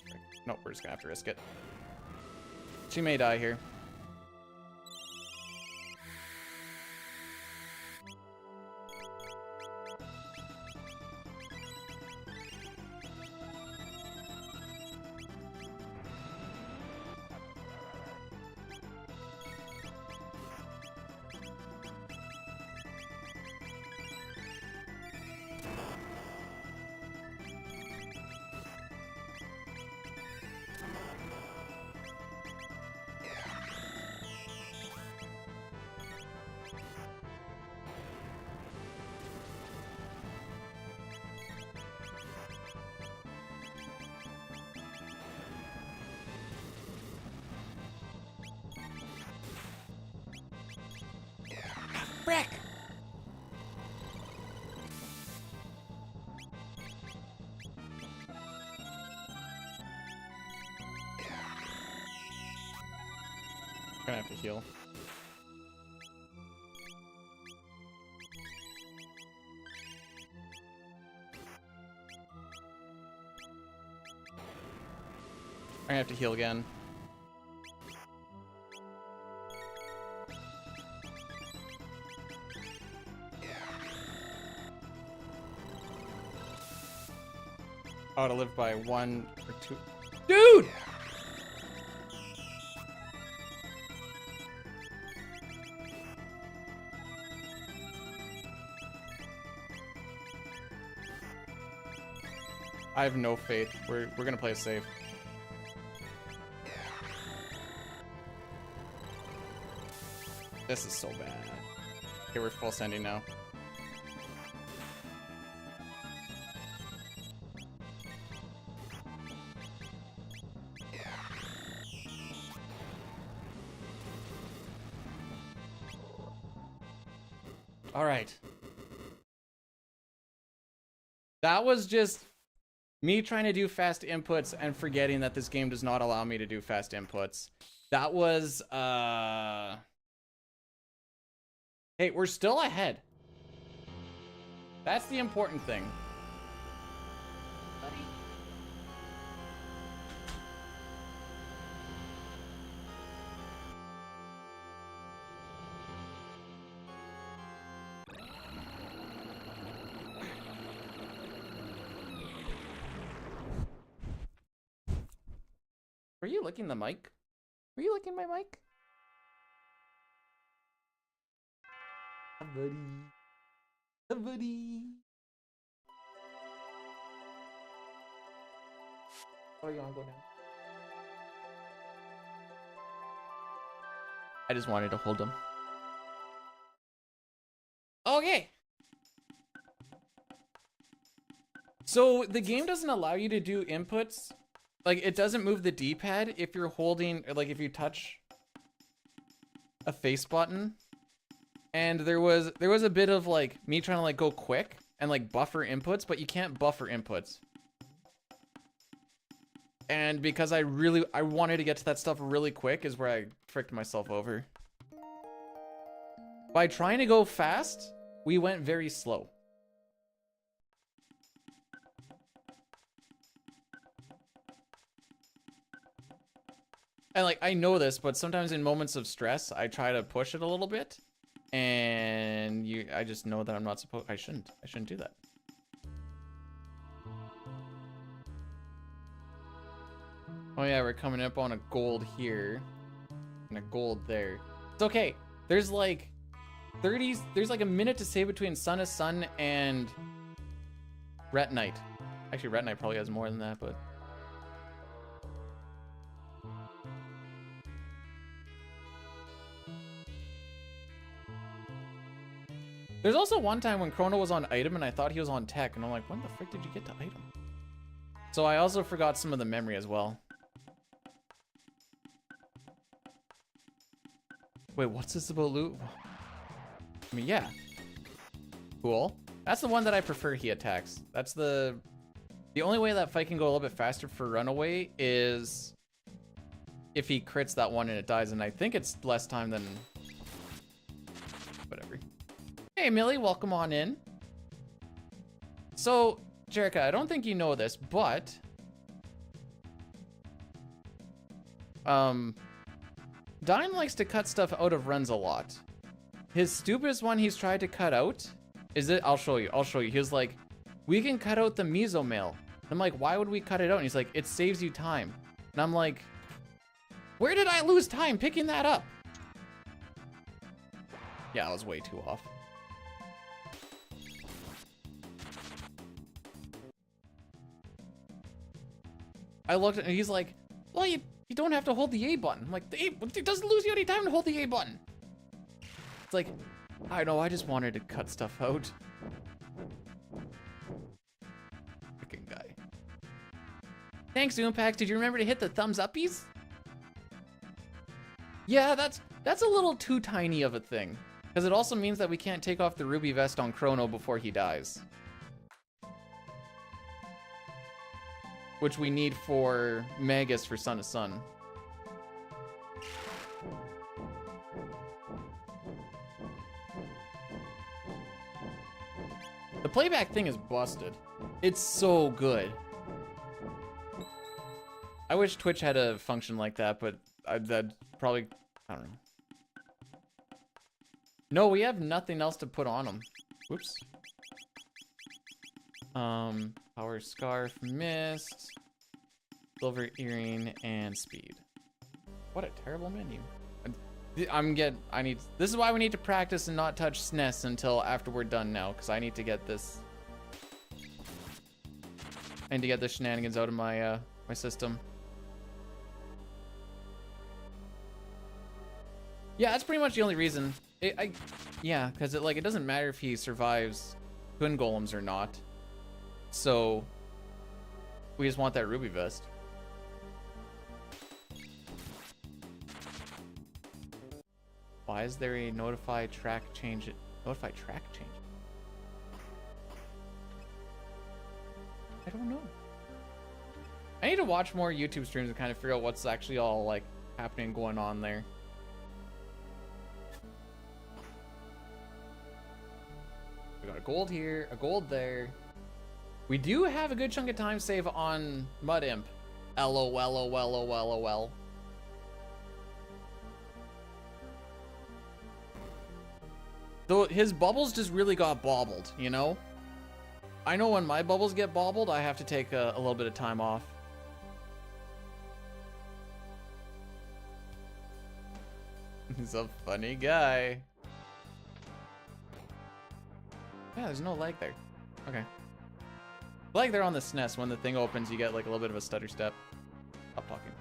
nope, we're just gonna have to risk it. She may die here. Frick! Gonna have to heal. gonna have to heal again. Oh, to live by 1 or 2. Dude! I have no faith. We're gonna play it safe. This is so bad. Okay, we're full sending now. All right. That was just me trying to do fast inputs and forgetting that this game does not allow me to do fast inputs. That was, Hey, we're still ahead. That's the important thing. Buddy. Were you licking the mic? Were you licking my mic? Buddy. Buddy. Oh, you wanna go down? I just wanted to hold him. Okay. So the game doesn't allow you to do inputs. Like, it doesn't move the D-pad if you're holding, like, if you touch a face button. And there was a bit of, like, me trying to, like, go quick and, like, buffer inputs, but you can't buffer inputs. And because I wanted to get to that stuff really quick is where I fricked myself over. By trying to go fast, we went very slow. And, like, I know this, but sometimes in moments of stress, I try to push it a little bit. And I just know that I'm not supposed, I shouldn't do that. Oh yeah, we're coming up on a gold here. And a gold there. It's okay. There's like there's like a minute to save between Son of Sun and Ret Knight. Actually, Ret Knight probably has more than that, but... There's also one time when Chrono was on item and I thought he was on tech, and I'm like, when the frick did you get to item? So I also forgot some of the memory as well. Wait, what's this about loot? I mean, yeah. Cool. That's the one that I prefer he attacks. That's the only way that fight can go a little bit faster for Runaway is if he crits that one and it dies, and I think it's less time than... Whatever. Hey, Millie, welcome on in. So, Jerica, I don't think you know this, but... Dime likes to cut stuff out of runs a lot. His stupidest one he's tried to cut out is it? I'll show you. He was like, we can cut out the meso mail. I'm like, why would we cut it out? And he's like, it saves you time. And I'm like, where did I lose time picking that up? Yeah, I was way too off. I looked at and he's like, well, you don't have to hold the A button. I'm like, it doesn't lose you any time to hold the A button. It's like, I know, I just wanted to cut stuff out. Freaking guy. Thanks, Zoompax. Did you remember to hit the thumbs uppies? Yeah, that's a little too tiny of a thing. Because it also means that we can't take off the ruby vest on Chrono before he dies. Which we need for Magus for Son of Sun. The playback thing is busted. It's so good. I wish Twitch had a function like that, but that probably, I don't know. No, we have nothing else to put on them. Whoops. Power scarf, mist, silver earring, and speed. What a terrible menu. This is why we need to practice and not touch SNES until after we're done now, because I need to get this. I need to get the shenanigans out of my my system. Yeah, that's pretty much the only reason. Yeah, because it doesn't matter if he survives twin golems or not. So we just want that ruby vest. Why is there a notify track change? Notify track change? I don't know. I need to watch more YouTube streams and kind of figure out what's actually all like happening, going on there. We got a gold here, a gold there. We do have a good chunk of time save on Mud Imp. LOL. Though his bubbles just really got bobbled, you know? I know when my bubbles get bobbled, I have to take a little bit of time off. He's a funny guy. Yeah, there's no lag there. Okay. Like they're on the SNES, when the thing opens, you get like a little bit of a stutter step. Stop talking.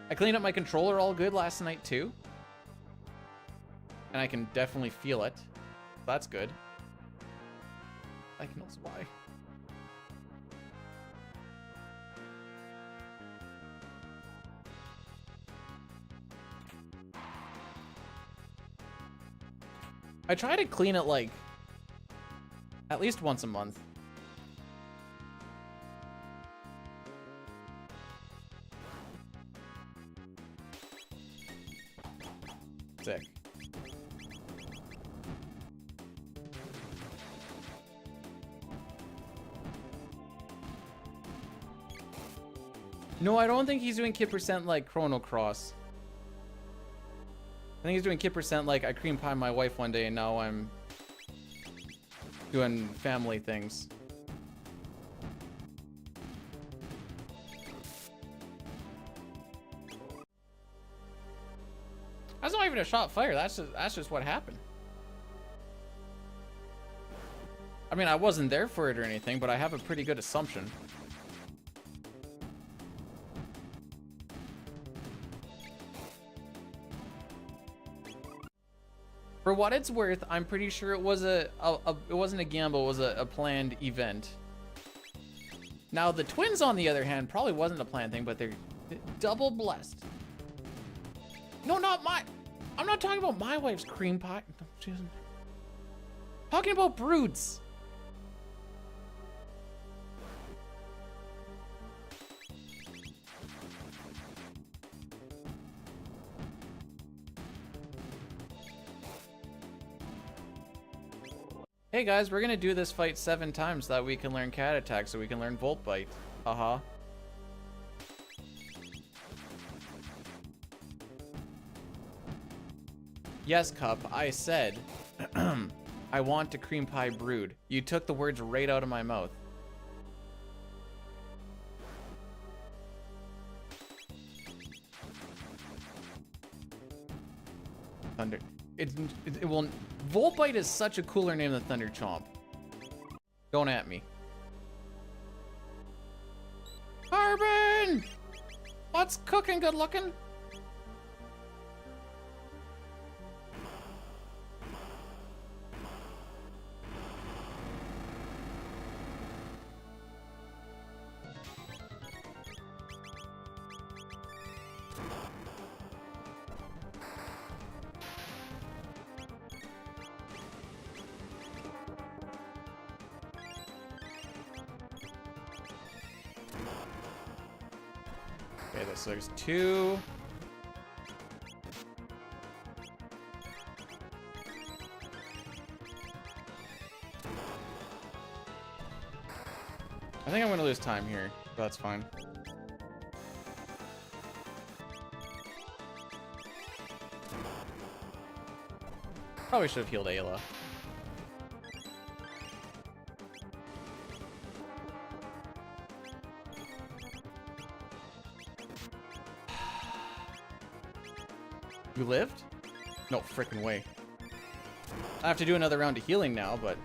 I cleaned up my controller all good last night too. And I can definitely feel it. That's good. I can also why. I try to clean it like at least once a month. Sick. No, I don't think he's doing kit percent like Chrono Cross. I think he's doing kit percent like I cream pie my wife one day and now I'm doing family things. That's not even a shot fire. That's just what happened. I mean, I wasn't there for it or anything, but I have a pretty good assumption. For what it's worth, I'm pretty sure it was it wasn't a gamble, it was a planned event. Now the twins, on the other hand, probably wasn't a planned thing, but they're double blessed. No, I'm not talking about my wife's cream pie. No, she isn't. Talking about broods. Hey guys, we're gonna do this fight 7 times so that we can learn cat attack, so we can learn volt bite. Haha. Yes, Cup, I said, I want to cream pie brood. You took the words right out of my mouth. Thunder. It will. Voltbite is such a cooler name than Thunder Chomp. Don't at me. Carbon! What's cooking, good looking? Okay, so there's 2. I think I'm gonna lose time here, but that's fine. Probably should have healed Ayla. You lived? No frickin' way. I have to do another round of healing now, but...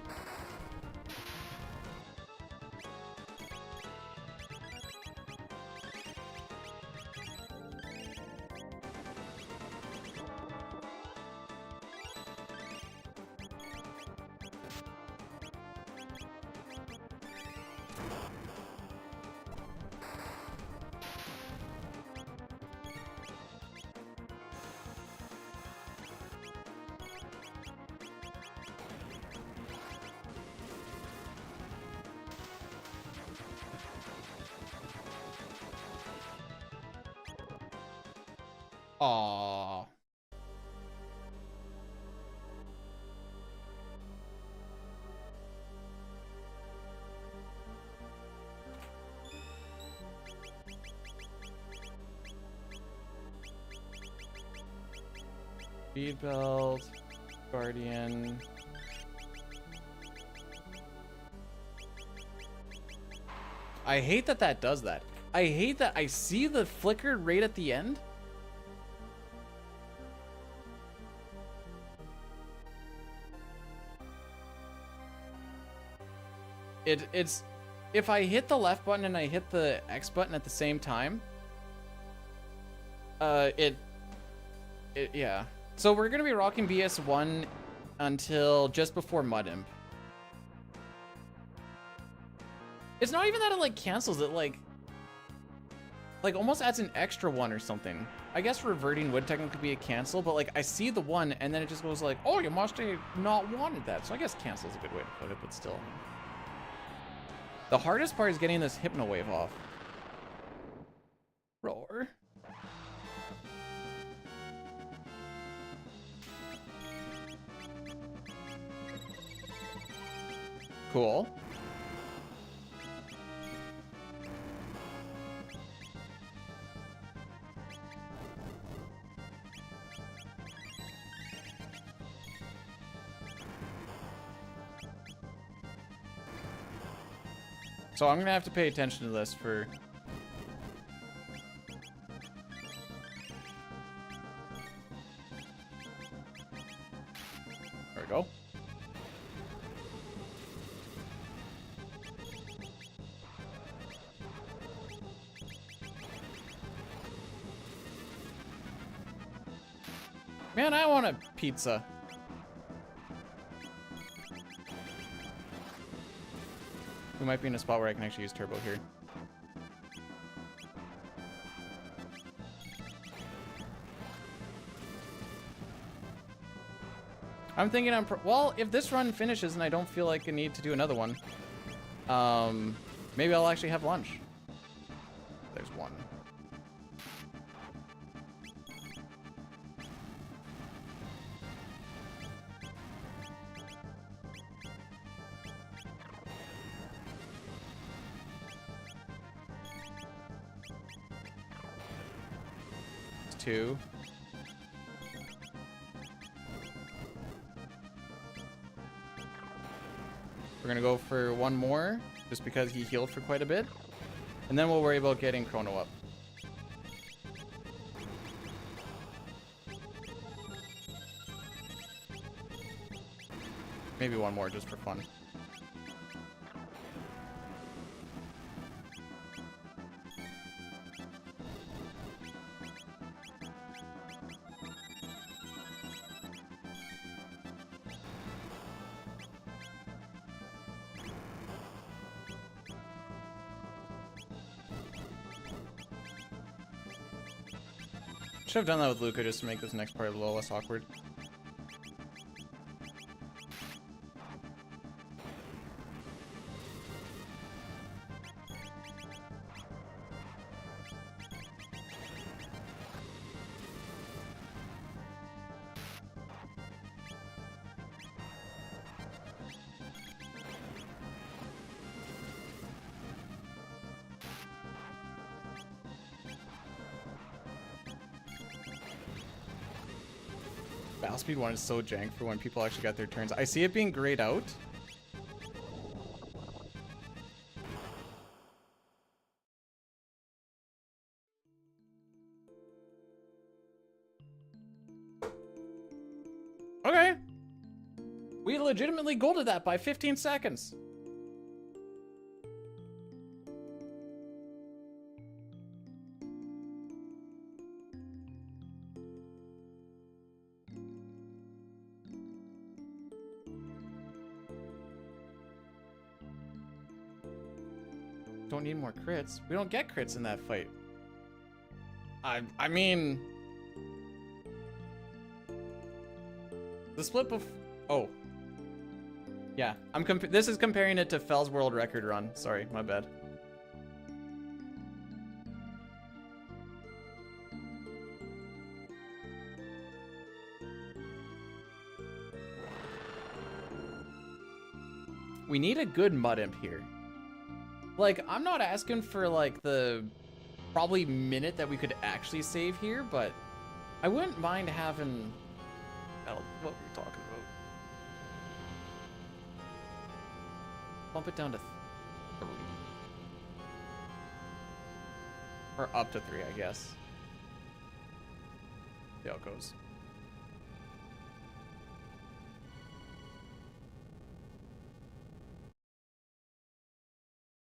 Aww. Speed belt, guardian. I hate that that does that. I hate that I see the flicker right at the end. It's if I hit the left button and I hit the X button at the same time, yeah. So we're gonna be rocking BS1 until just before Mud Imp. It's not even that it like cancels it, like almost adds an extra one or something. I guess reverting would technically be a cancel, but like I see the one and then it just goes like, oh, you must have not wanted that. So I guess cancel is a good way to put it, but still. The hardest part is getting this Hypno Wave off. Roar. Cool. So I'm gonna have to pay attention to this for... There we go. Man, I want a pizza. We might be in a spot where I can actually use turbo here. I'm thinking well, if this run finishes and I don't feel like I need to do another one, maybe I'll actually have lunch. There's one. Two. We're gonna go for one more, just because he healed for quite a bit. And then we'll worry about getting Chrono up. Maybe one more just for fun. Should have done that with Luca just to make this next part a little less awkward. Battle Speed 1 is so jank for when people actually got their turns. I see it being grayed out. Okay. We legitimately golded that by 15 seconds. Don't need more crits. We don't get crits in that fight. I mean... The split oh. Yeah, this is comparing it to Fell's world record run. Sorry, my bad. We need a good mud imp here. Like, I'm not asking for, like, the probably minute that we could actually save here, but I wouldn't mind having... I don't know what we were talking about. Bump it down to 3. Or up to 3, I guess. See how it goes.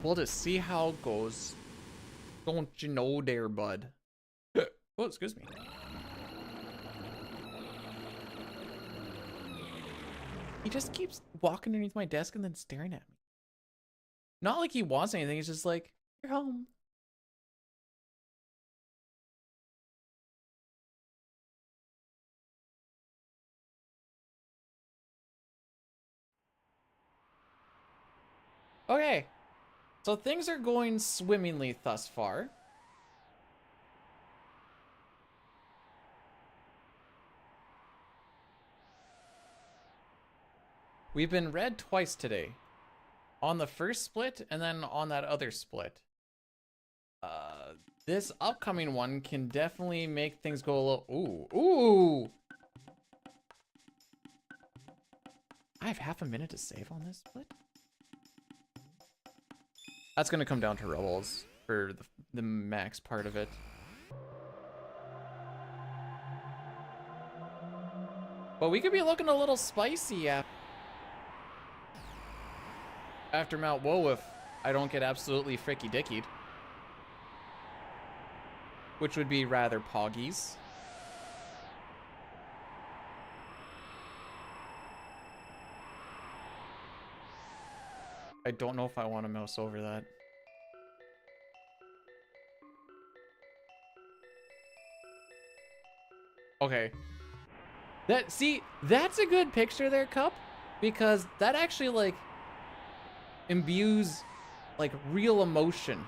We'll just see how it goes. Don't you know there, bud? Oh, excuse me. He just keeps walking underneath my desk and then staring at me. Not like he wants anything, he's just like, you're home. Okay. So things are going swimmingly thus far. We've been red twice today. On the first split and then on that other split. This upcoming one can definitely make things go a little... Ooh. Ooh! I have half a minute to save on this split? That's gonna come down to rolls for the max part of it. But we could be looking a little spicy after Mount Woe if I don't get absolutely fricky dickied. Which would be rather poggies. I don't know if I want to mouse over that. Okay. See, that's a good picture there, Cup, because that actually, like, imbues, like, real emotion.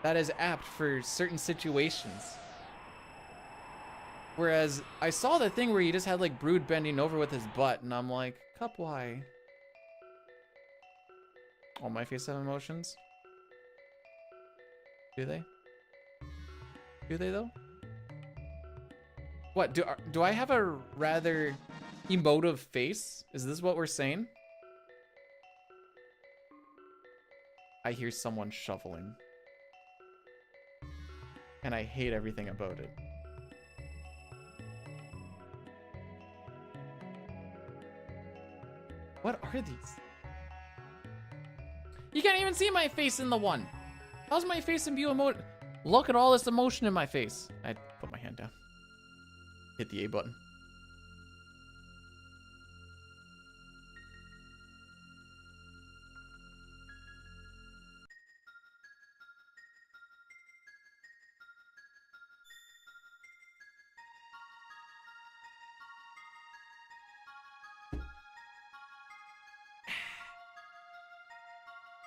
That is apt for certain situations. Whereas, I saw the thing where you just had, like, Brood bending over with his butt, and I'm like, Cup, why? All my face have emotions? Do they? Do they, though? What, do I have a rather emotive face? Is this what we're saying? I hear someone shoveling. And I hate everything about it. What are these? You can't even see my face in the one. How's my face imbue emotion? Look at all this emotion in my face. I put my hand down. Hit the A button.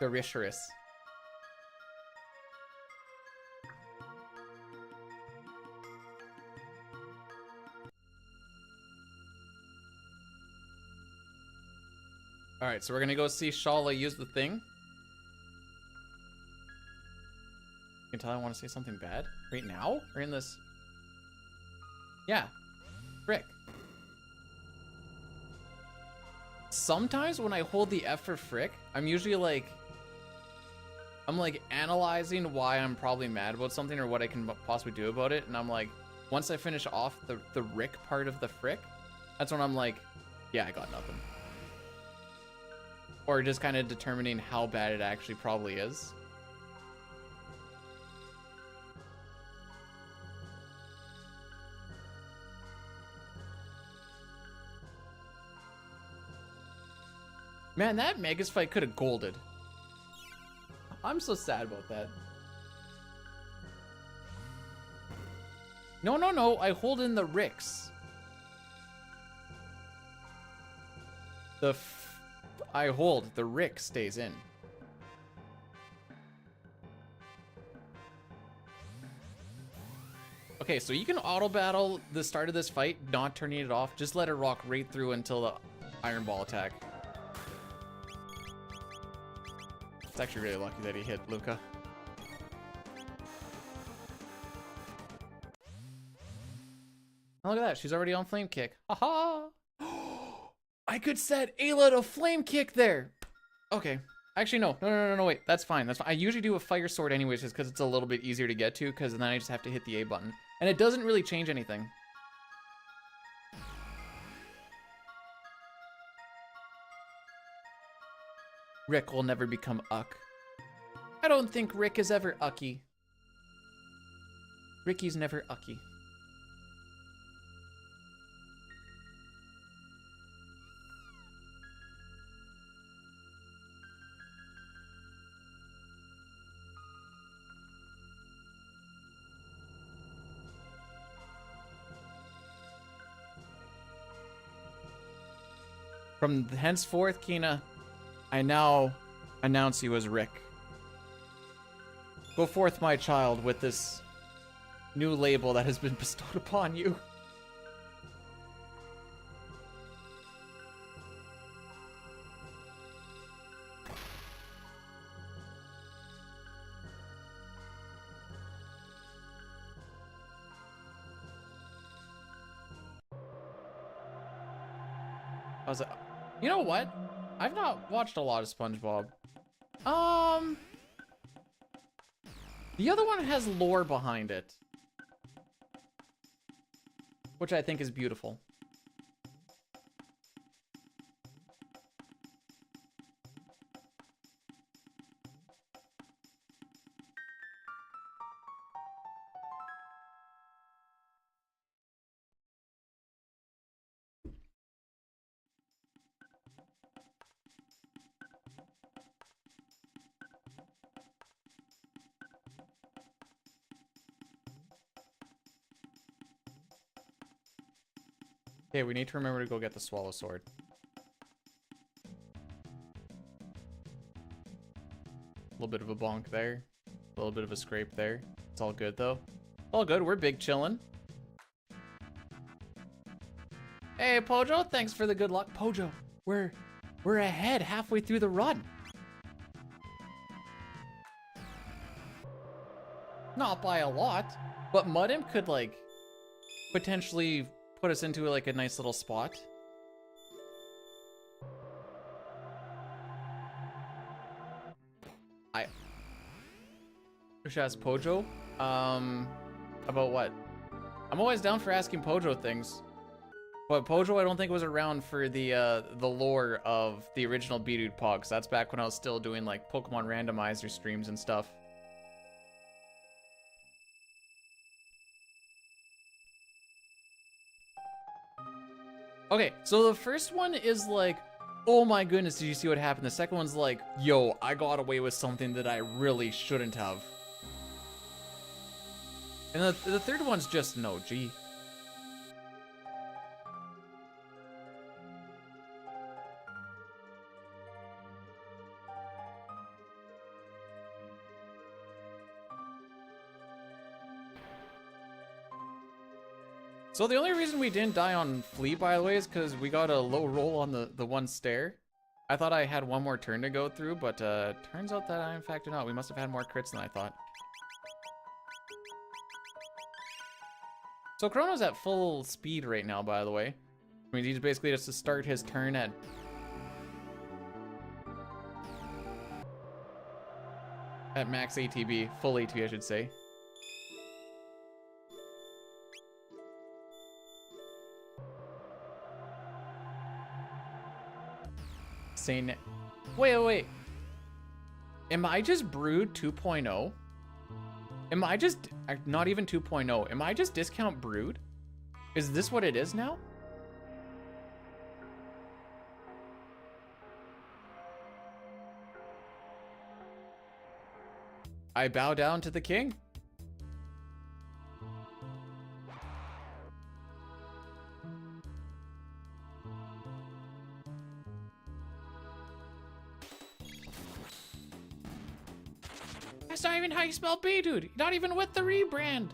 Delicious. All right, so we're gonna go see Shala use the thing. You can tell I want to say something bad right now. Or in this. Yeah. Frick. Sometimes when I hold the F for frick, I'm usually like, I'm like analyzing why I'm probably mad about something or what I can possibly do about it. And I'm like, once I finish off the Rick part of the frick, that's when I'm like, yeah, I got nothing. Or just kind of determining how bad it actually probably is. Man, that Magus fight could have golded. I'm so sad about that. No, no, no. I hold in the Ricks. I hold. The Rick stays in. Okay, so you can auto battle the start of this fight, not turning it off. Just let it rock right through until the Iron Ball attack. It's actually really lucky that he hit Luca. Oh, look at that. She's already on Flame Kick. Haha! I could set Ayla to Flame Kick there. Okay. Actually, no, wait. That's fine. That's fine. I usually do a Fire Sword anyways, just because it's a little bit easier to get to, because then I just have to hit the A button. And it doesn't really change anything. Rick will never become Uck. I don't think Rick is ever Ucky. Ricky's never Ucky. From henceforth, Kina, I now announce you as Rick. Go forth, my child, with this new label that has been bestowed upon you. I was like, you know what? I've not watched a lot of SpongeBob. The other one has lore behind it, which I think is beautiful. Okay, we need to remember to go get the Swallow Sword. A little bit of a bonk there. A little bit of a scrape there. It's all good, though. All good. We're big chillin'. Hey, Pojo. Thanks for the good luck. Pojo, we're ahead halfway through the run. Not by a lot, but Mudimp could, like, potentially put us into like a nice little spot. I should ask Pojo about what? I'm always down for asking Pojo things, but Pojo I don't think was around for the lore of the original B-Dude Pogs. That's back when I was still doing like Pokemon randomizer streams and stuff. Okay, so the first one is like, oh my goodness, did you see what happened? The second one's like, yo, I got away with something that I really shouldn't have. And the third one's just, no, gee. So the only reason we didn't die on Flea, by the way, is because we got a low roll on the one stair. I thought I had one more turn to go through, but turns out that I in fact did not. We must have had more crits than I thought. So Chrono's at full speed right now, by the way. I mean, he's basically just to start his turn at max ATB, full ATB, I should say. Saying, wait. Am I just Brood 2.0? Am I just, not even 2.0, am I just discount Brood? Is this what it is now? I bow down to the king. That's not even how you spell B, dude. Not even with the rebrand.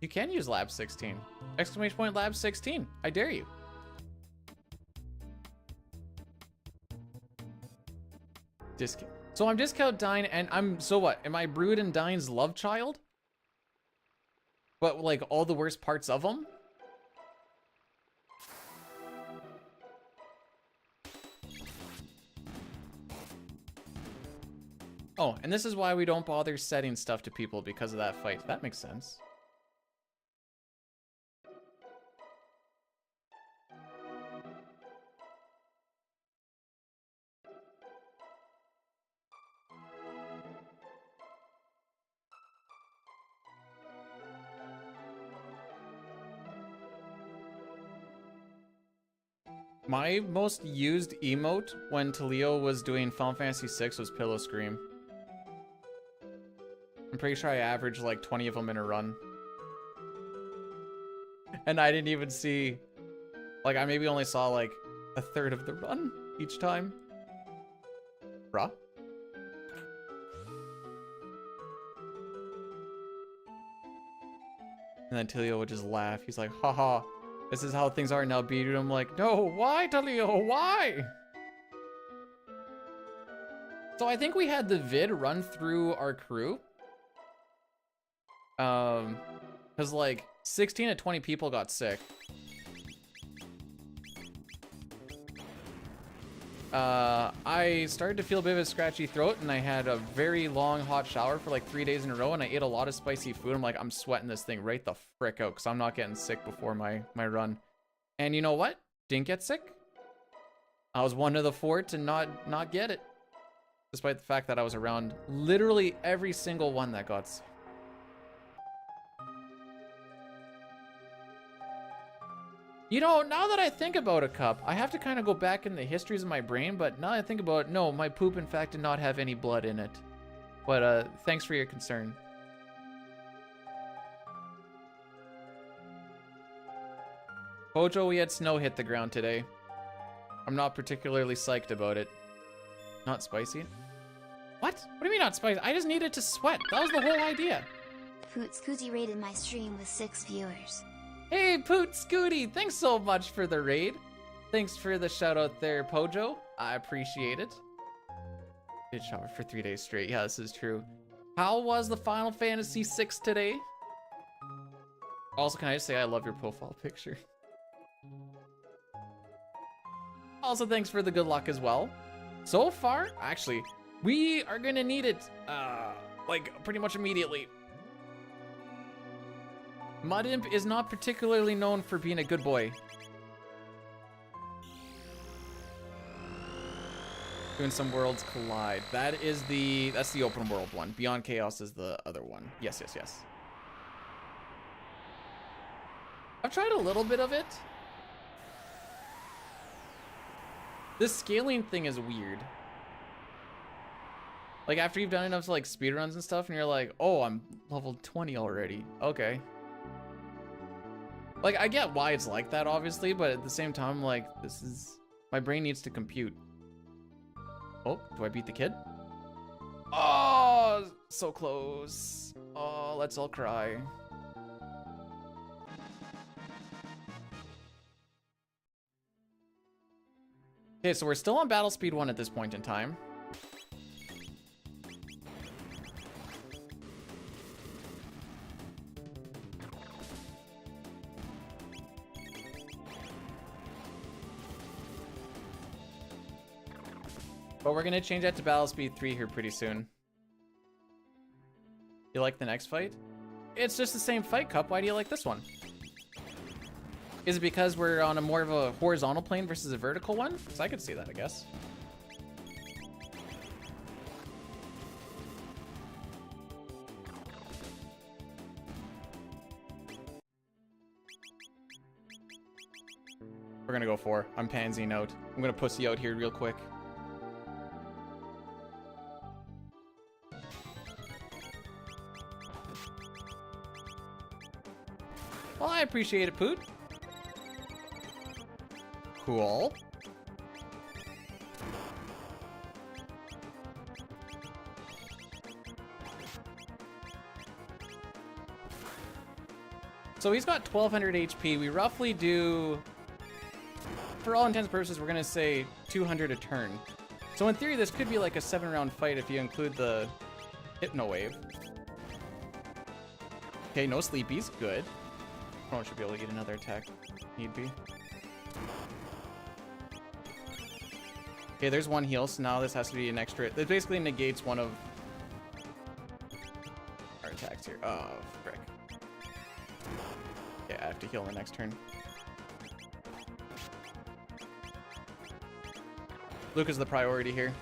You can use Lab 16. Exclamation point Lab 16. I dare you. Discount. So I'm discount Dine and so what? Am I Brood and Dine's love child? But like all the worst parts of them? Oh, and this is why we don't bother setting stuff to people because of that fight. That makes sense. My most used emote when Talio was doing Final Fantasy VI was Pillow Scream. I'm pretty sure I averaged like 20 of them in a run. And I didn't even see, like I maybe only saw like a third of the run each time. Bruh. And then Talio would just laugh. He's like, haha, this is how things are now, B. Dude, I'm like, no, why, Talio, why? So I think we had the vid run through our crew. Cause like 16 to 20 people got sick. I started to feel a bit of a scratchy throat and I had a very long hot shower for like 3 days in a row and I ate a lot of spicy food. I'm like, I'm sweating this thing right the frick out because I'm not getting sick before my run. And you know what? Didn't get sick. I was one of the 4 to not get it. Despite the fact that I was around literally every single one that got sick. You know, now that I think about it, Cup, I have to kind of go back in the histories of my brain, but now that I think about it, no, my poop in fact did not have any blood in it. But thanks for your concern. Bojo, we had snow hit the ground today. I'm not particularly psyched about it. Not spicy? What? What do you mean not spicy? I just needed to sweat. That was the whole idea. Poot Scooty rated my stream with 6 viewers. Hey, Poot Scooty, thanks so much for the raid. Thanks for the shout out there, Pojo. I appreciate it. Did shower for 3 days straight. Yeah, this is true. How was the Final Fantasy VI today? Also, can I just say I love your profile picture? Also, thanks for the good luck as well. So far, actually, we are gonna need it, like, pretty much immediately. Mudimp is not particularly known for being a good boy. Doing some worlds collide. That's the open world one. Beyond Chaos is the other one. Yes. I've tried a little bit of it. This scaling thing is weird. Like after you've done enough like speedruns and stuff and you're like, oh, I'm level 20 already. Okay. Like, I get why it's like that, obviously, but at the same time, like, my brain needs to compute. Oh, do I beat the kid? Oh, so close. Oh, let's all cry. Okay, so we're still on battle speed 1 at this point in time. But we're gonna change that to battle speed 3 here pretty soon. You like the next fight? It's just the same fight, Cup. Why do you like this one? Is it because we're on a more of a horizontal plane versus a vertical one? Because I could see that, I guess. We're gonna go 4. I'm pansying out. I'm gonna pussy out here real quick. Well, I appreciate it, Poot. Cool. So he's got 1200 HP. We roughly do, for all intents and purposes, we're gonna say 200 a turn. So in theory, this could be like a 7-round fight if you include the Hypno Wave. Okay, no sleepies. Good. Oh, should be able to get another attack. Need be. Okay, there's 1 heal, so now this has to be an extra. This basically negates one of our attacks here. Oh, frick. Okay, I have to heal the next turn. Luke is the priority here.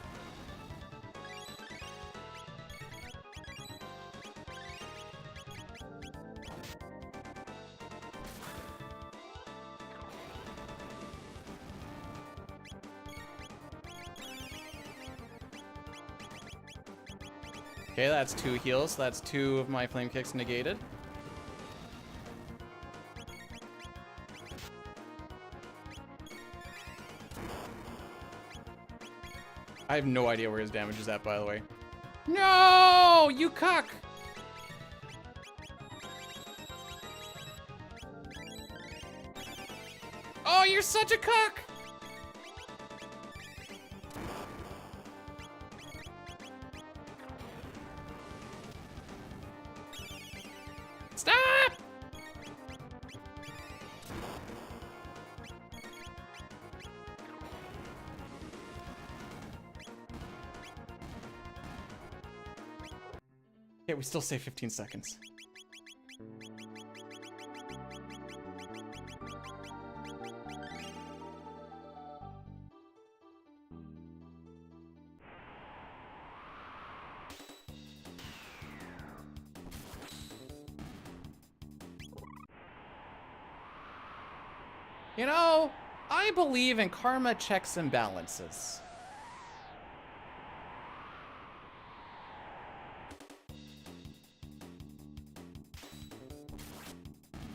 Okay, that's 2 heals. That's 2 of my flame kicks negated. I have no idea where his damage is at, by the way. No, you cuck! Oh, you're such a cuck! Stop! Okay, we still say 15 seconds. You know, I believe in karma checks and balances.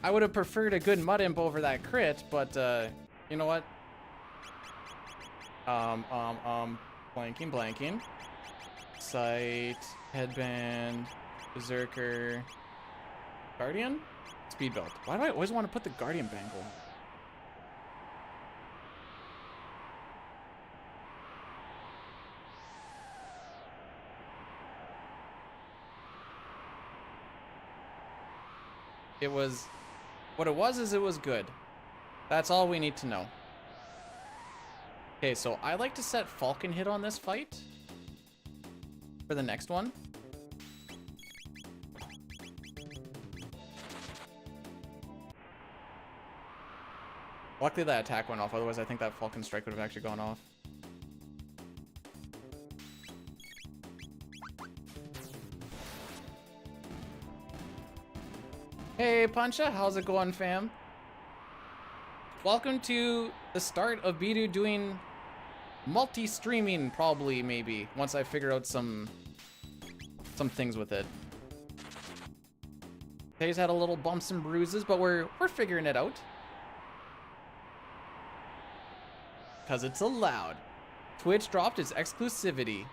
I would have preferred a good mud imp over that crit, but you know what? Blanking. Sight, headband, berserker, guardian, speed belt. Why do I always want to put the guardian bangle? It was, what it was is it was good. That's all we need to know. Okay, so I like to set Falcon hit on this fight for the next one. Luckily that attack went off, otherwise I think that Falcon strike would have actually gone off. Hey Pancha, how's it going, fam? Welcome to the start of Bidu doing multi-streaming, probably, maybe, once I figure out some things with it. He's had a little bumps and bruises, but we're figuring it out. Cause it's allowed. Twitch dropped its exclusivity.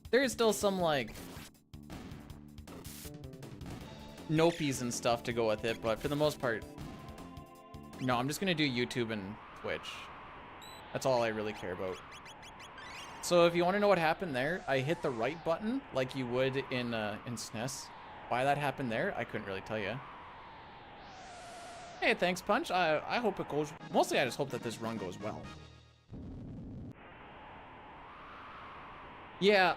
There is still some, like, nopies and stuff to go with it, but for the most part, No, I'm just gonna do YouTube and Twitch. That's all I really care about. So if you want to know what happened there, I hit the right button like you would in SNES. Why that happened there, I couldn't really tell you. Hey, thanks, Punch. I hope it goes... Mostly, I just hope that this run goes well. Yeah,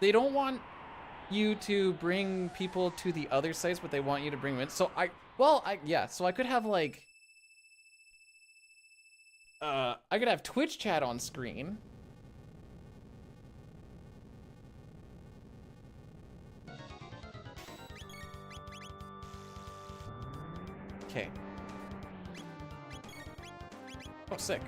they don't want you to bring people to the other sites, but they want you to bring them in. So yeah, so I could have, like... I could have Twitch chat on screen. Okay. Oh, sick.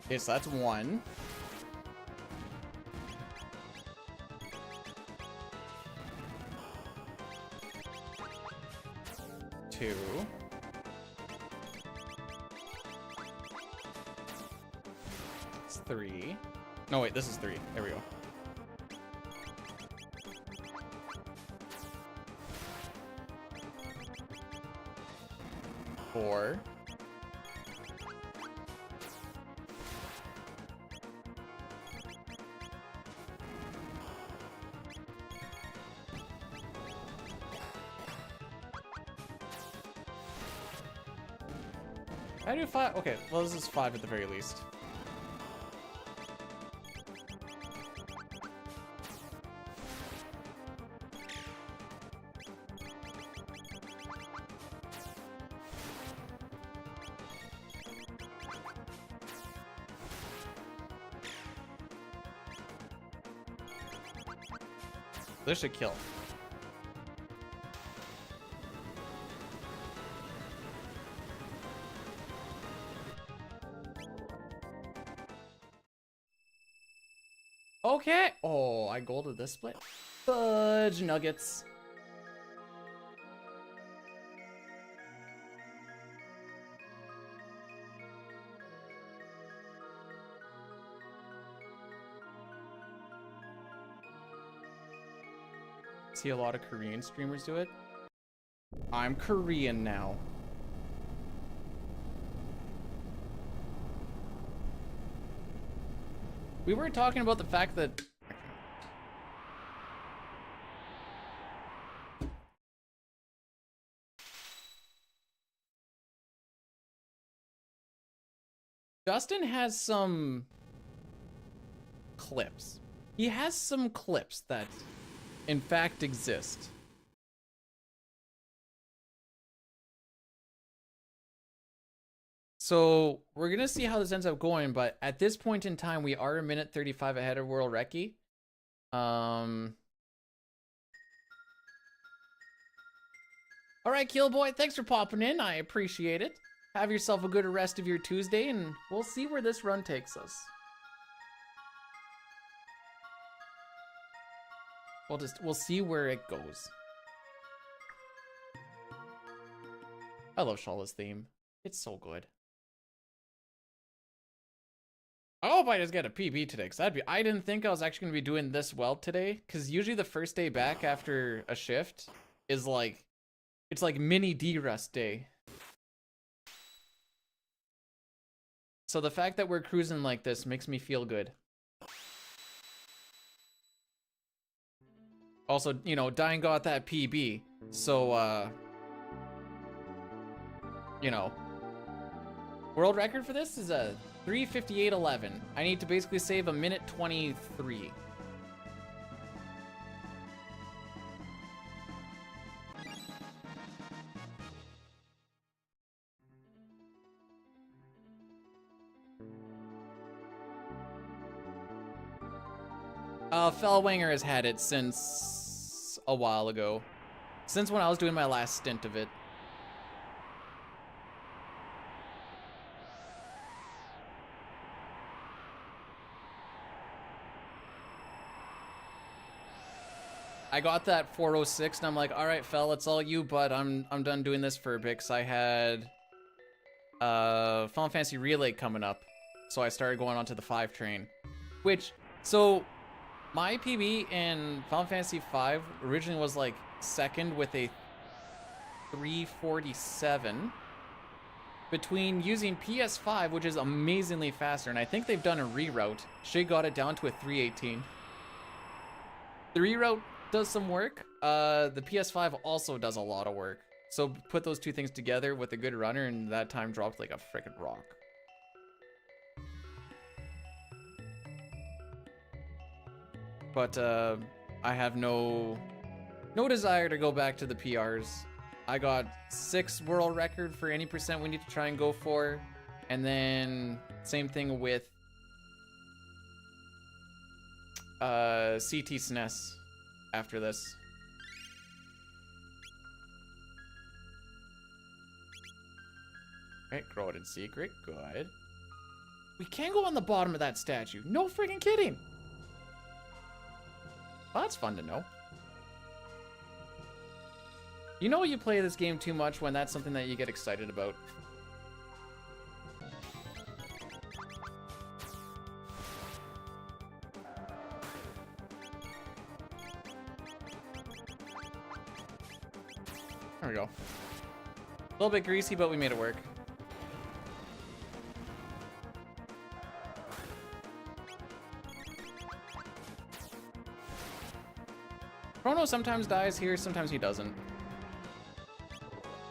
Okay, so that's one. Two. It's three. No, wait, this is three. There we go. Four. I do five. Okay, well, this is five at the very least. This should kill. Okay. Oh, I golded this split. Fudge nuggets. See a lot of Korean streamers do it. I'm Korean now. We were talking about the fact that Justin has some clips. He has some clips that in fact exist. So we're gonna see how this ends up going, but at this point in time, we are a minute 35 ahead of World Recce. All right, Killboy, thanks for popping in. I appreciate it. Have yourself a good rest of your Tuesday, and we'll see where this run takes us. We'll see where it goes. I love Shala's theme. It's so good. I hope I just get a PB today, because I didn't think I was actually going to be doing this well today, because usually the first day back after a shift is like, it's like mini D-Rust day. So the fact that we're cruising like this makes me feel good. Also, you know, Dying got that PB, so, you know, world record for this is a 3:58:11. I need to basically save a minute 23. Fhelwanger has had it since a while ago. Since when I was doing my last stint of it. I got that 406 and I'm like, all right, Fel, it's all you, but I'm done doing this for a bit, 'cause I had Final Fantasy Relay coming up, so I started going onto the 5 train. Which, so my PB in Final Fantasy 5 originally was like second with a 347. Between using PS5, which is amazingly faster, and I think they've done a reroute, Shay got it down to a 318. The reroute does some work. The PS5 also does a lot of work. So put those two things together with a good runner, and that time dropped like a freaking rock. But I have no desire to go back to the PRs. I got 6 world record for any percent we need to try and go for. And then same thing with CT SNES after this. Right, grow it in secret, good. We can go on the bottom of that statue, no freaking kidding. Well, that's fun to know. You know you play this game too much when that's something that you get excited about. There we go. A little bit greasy, but we made it work. Chrono sometimes dies here, sometimes he doesn't.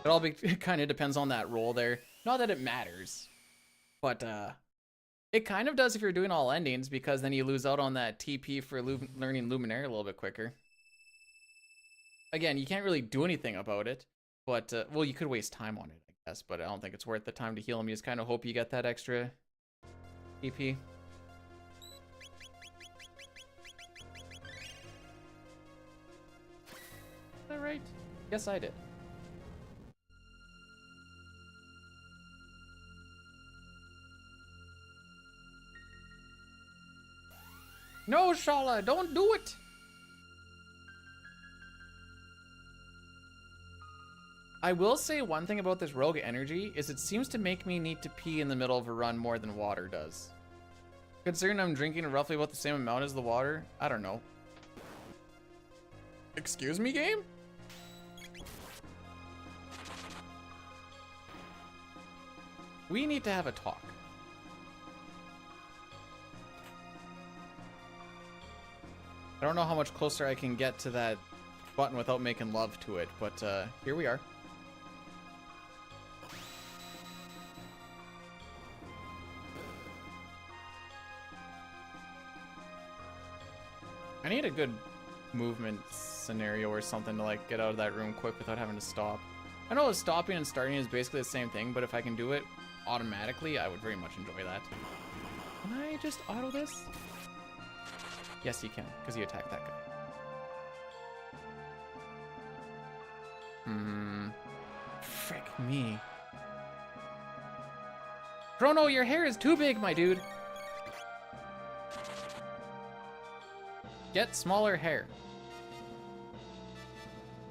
It all kind of depends on that roll there. Not that it matters, but it kind of does if you're doing all endings, because then you lose out on that TP for learning Luminaire a little bit quicker. Again, you can't really do anything about it, but well, you could waste time on it, I guess, but I don't think it's worth the time to heal him. You just kind of hope you get that extra TP. Is that right? Yes, I did. No, Shala, don't do it! I will say one thing about this rogue energy is it seems to make me need to pee in the middle of a run more than water does. Considering I'm drinking roughly about the same amount as the water, I don't know. Excuse me, game? We need to have a talk. I don't know how much closer I can get to that button without making love to it, but here we are. I need a good movement scenario or something to like get out of that room quick without having to stop. I know stopping and starting is basically the same thing, but if I can do it automatically, I would very much enjoy that. Can I just auto this? Yes, you can, because you attacked that guy. Frick me. Chrono, your hair is too big, my dude. Get smaller hair.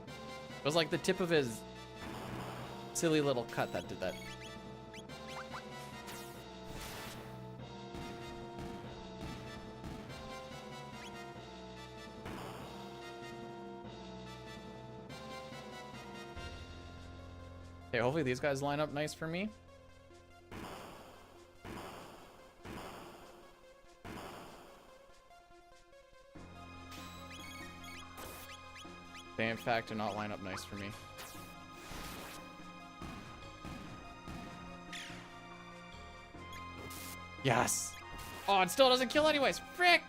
It was like the tip of his silly little cut that did that. Okay, hopefully these guys line up nice for me. They in fact do not line up nice for me. Yes! Oh, it still doesn't kill anyways! Frick!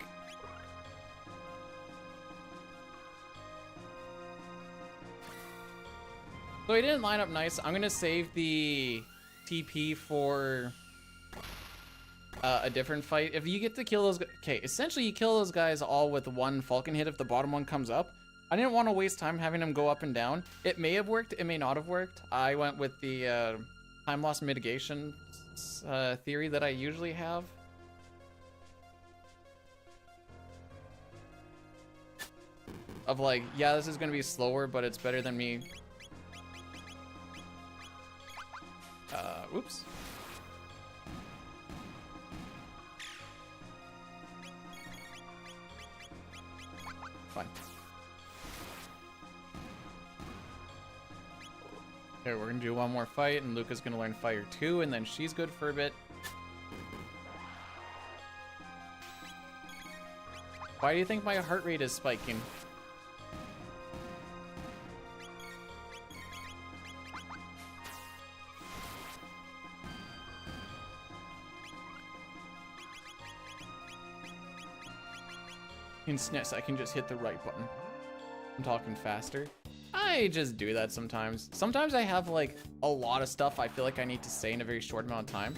So he didn't line up nice. I'm gonna save the TP for a different fight. If you get to kill those, okay, essentially you kill those guys all with one Falcon hit if the bottom one comes up. I didn't want to waste time having them go up and down. It may have worked, it may not have worked. I went with the time loss mitigation theory that I usually have. Of like, yeah, this is gonna be slower, but it's better than me not. Oops. Fine. Okay, we're gonna do one more fight, and Luca's gonna learn Fire 2, and then she's good for a bit. Why do you think my heart rate is spiking? In SNES, I can just hit the right button. I'm talking faster. I just do that sometimes. Sometimes I have like a lot of stuff I feel like I need to say in a very short amount of time.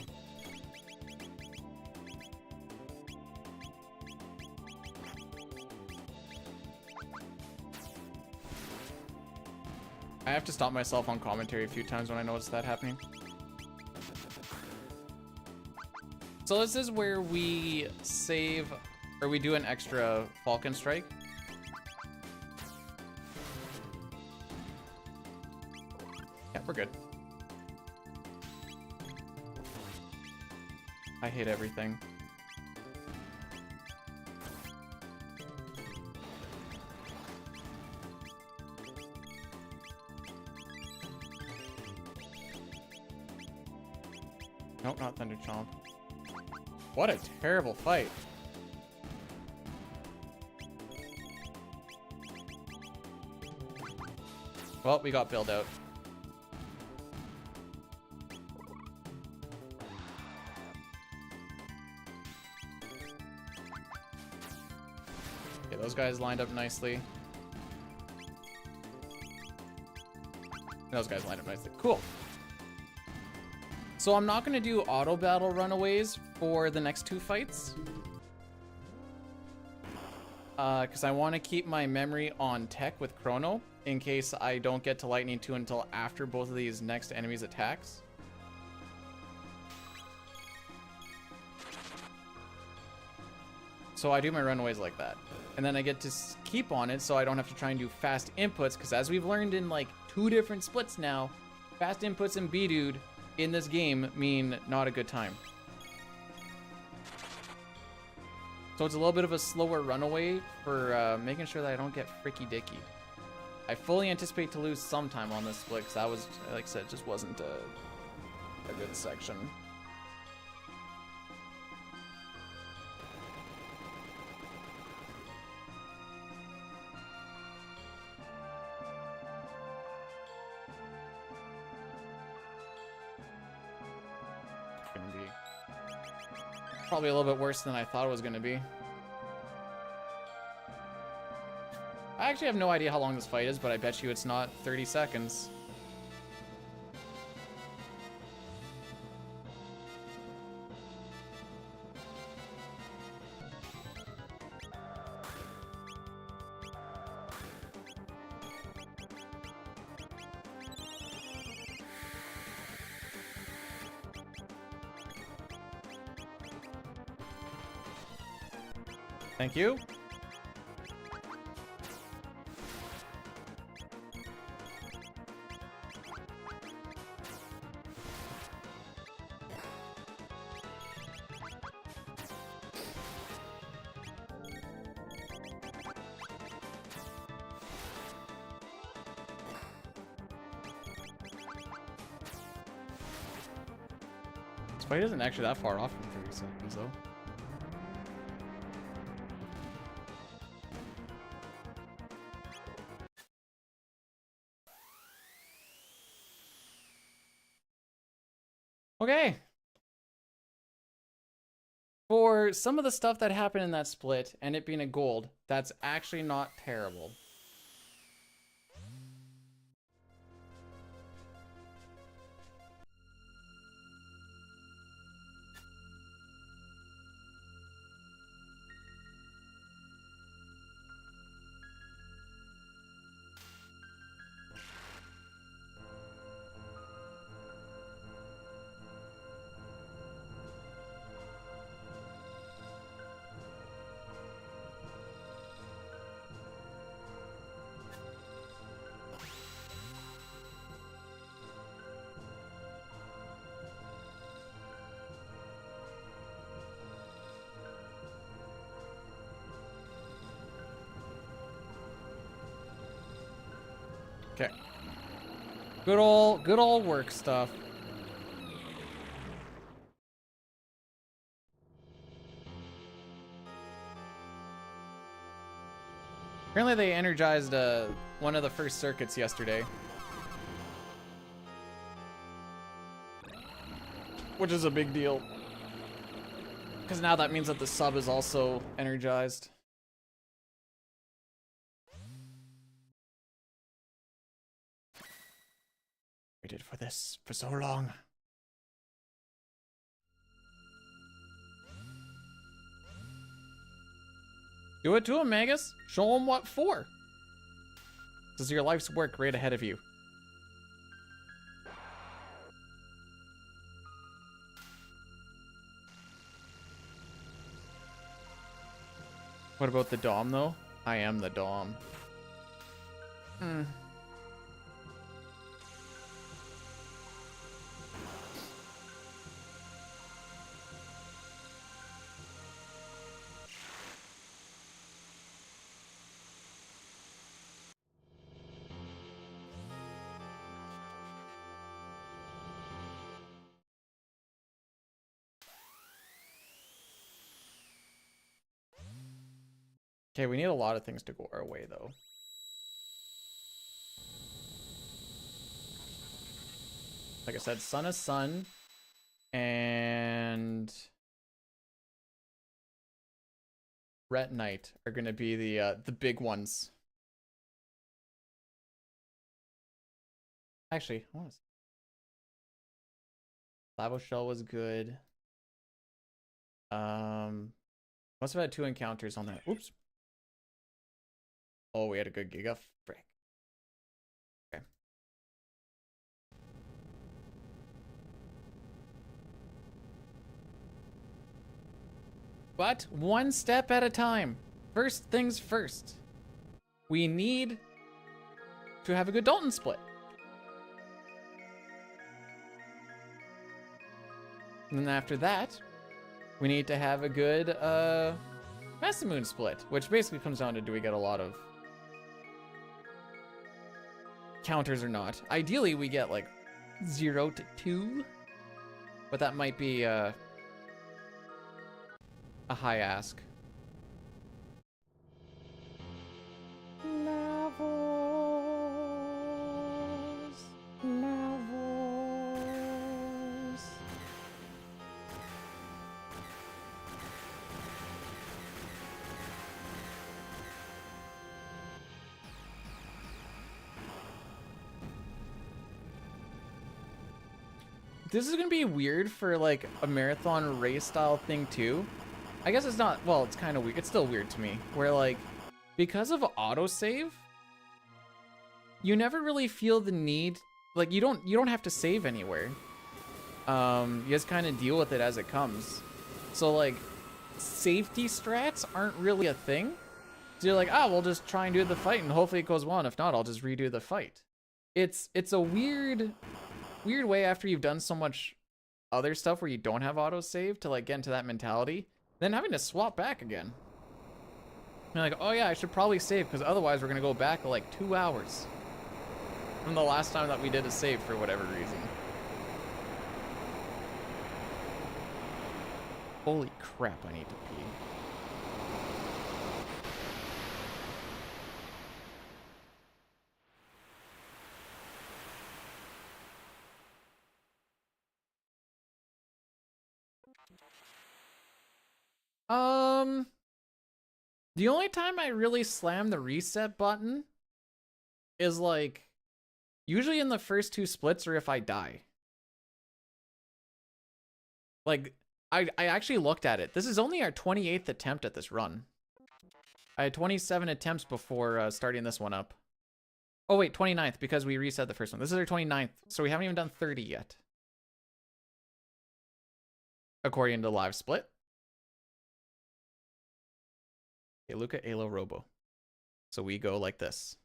I have to stop myself on commentary a few times when I notice that happening. So this is where we save, or we do an extra Falcon Strike. Yeah, we're good. I hate everything. Nope, not Thunder Chomp. What a terrible fight. Well, we got bailed out. Okay, those guys lined up nicely. Those guys lined up nicely. Cool. So I'm not going to do auto battle runaways for the next two fights. Because I want to keep my memory on tech with Chrono in case I don't get to Lightning 2 until after both of these next enemies' attacks. So I do my runaways like that. And then I get to keep on it so I don't have to try and do fast inputs, because as we've learned in like 2 different splits now, fast inputs and B-Dude in this game mean not a good time. So it's a little bit of a slower runaway for making sure that I don't get fricky dicky. I fully anticipate to lose sometime on this split, because that was, like I said, just wasn't a good section. Gonna be probably a little bit worse than I thought it was gonna be. I actually have no idea how long this fight is, but I bet you it's not 30 seconds. Thank you. This fight isn't actually that far off from 30 seconds, though. Okay. For some of the stuff that happened in that split, and it being a gold, that's actually not terrible. Okay. Good old work stuff. Apparently they energized one of the first circuits yesterday. Which is a big deal. Because now that means that the sub is also energized. Waited for this for so long. Do it to him, Magus. Show him what for. This is your life's work right ahead of you. What about the Dom, though? I am the Dom. Okay, we need a lot of things to go our way, though. Like I said, Son of Sun and Ret Knight are going to be the big ones. Actually, what was Lavo Shell was good. Must have had 2 encounters on that. Oops. Oh, we had a good Giga. Frick. Okay. But one step at a time. First things first. We need to have a good Dalton split. And then after that, we need to have a good Masamune split, which basically comes down to, do we get a lot of counters or not? Ideally, we get like 0 to 2, but that might be a high ask. This is gonna be weird for like a marathon race style thing too. I guess it's not, well, it's kind of weird. It's still weird to me, where like, because of autosave, you never really feel the need, like you don't have to save anywhere. You just kind of deal with it as it comes. So like, safety strats aren't really a thing. So you're like, we'll just try and do the fight and hopefully it goes well, and if not, I'll just redo the fight. It's a weird way after you've done so much other stuff where you don't have autosave to like get into that mentality, then having to swap back again. You're like, oh yeah, I should probably save because otherwise we're gonna go back like 2 hours from the last time that we did a save for whatever reason. Holy crap, I need to pee. The only time I really slam the reset button is like usually in the first 2 splits or if I die. Like I actually looked at it. This is only our 28th attempt at this run. I had 27 attempts before starting this one up. Oh wait, 29th because we reset the first one. This is our 29th, so we haven't even done 30 yet. According to live split. Okay, Luca, Alo, Robo. So we go like this.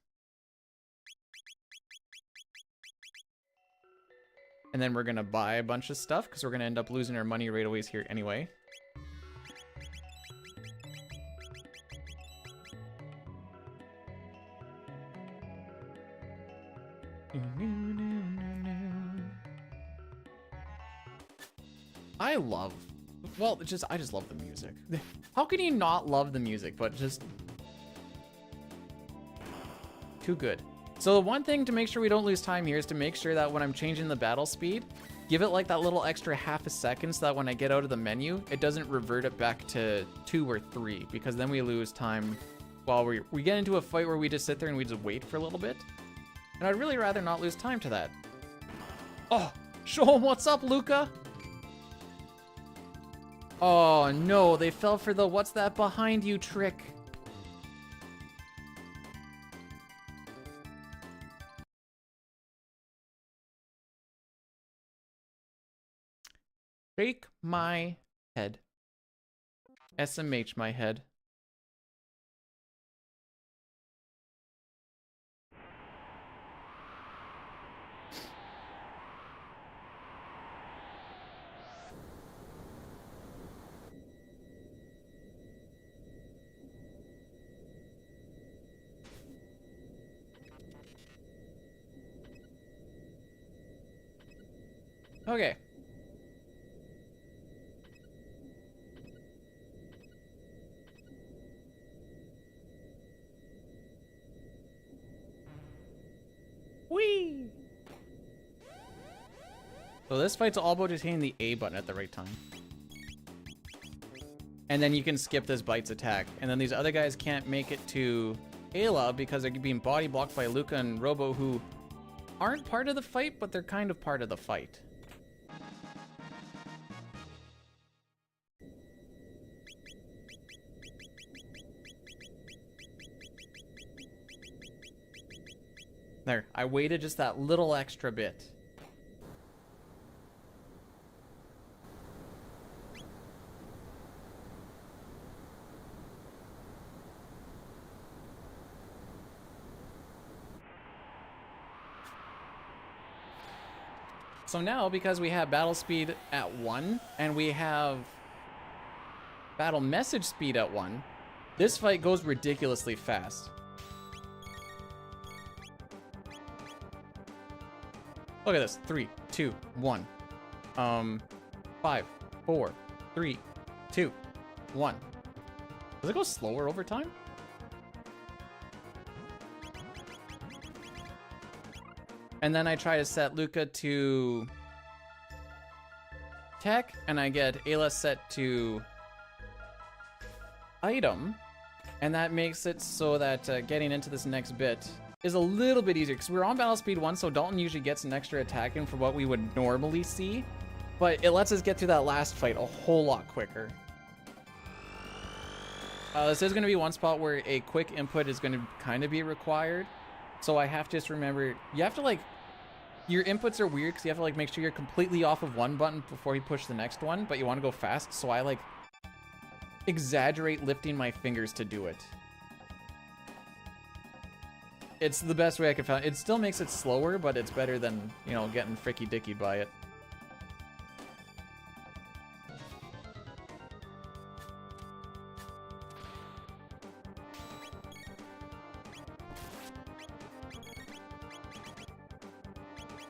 And then we're gonna buy a bunch of stuff because we're gonna end up losing our money right away here anyway. I love, well, I just love the music. How can you not love the music, but just too good. So the one thing to make sure we don't lose time here is to make sure that when I'm changing the battle speed, give it like that little extra half a second so that when I get out of the menu, it doesn't revert it back to 2 or 3, because then we lose time while we get into a fight where we just sit there and we just wait for a little bit. And I'd really rather not lose time to that. Oh, show him what's up, Luca. Oh no, they fell for the what's that behind you trick. Shake my head. SMH my head. Okay. Whee! So this fight's all about just hitting the A button at the right time. And then you can skip this Bite's attack. And then these other guys can't make it to Ayla because they're being body blocked by Luca and Robo, who aren't part of the fight, but they're kind of part of the fight. There, I waited just that little extra bit. So now, because we have battle speed at 1, and we have battle message speed at 1, this fight goes ridiculously fast. Look at this. 3, 2, 1. 5, 4, 3, 2, 1. Does it go slower over time? And then I try to set Luca to tech, and I get Ayla set to item, and that makes it so that getting into this next bit is a little bit easier, because we're on battle speed 1, so Dalton usually gets an extra attack in for what we would normally see, but it lets us get through that last fight a whole lot quicker. This is going to be one spot where a quick input is going to kind of be required, so I have to just remember, you have to like, your inputs are weird because you have to like make sure you're completely off of one button before you push the next one, but you want to go fast, so I like exaggerate lifting my fingers to do it. It's the best way I could find. It still makes it slower, but it's better than, you know, getting fricky dicky by it.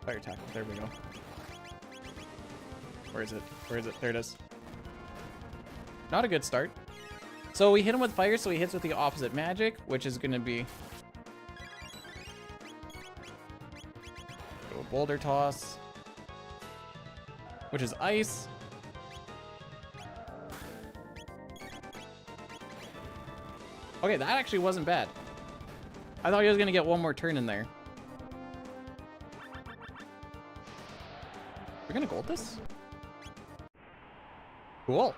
Fire tackle. There we go. Where is it? Where is it? There it is. Not a good start. So we hit him with fire, so he hits with the opposite magic, which is going to be a boulder toss, which is ice. Okay, that actually wasn't bad. I thought he was going to get one more turn in there. We're going to gold this? Cool.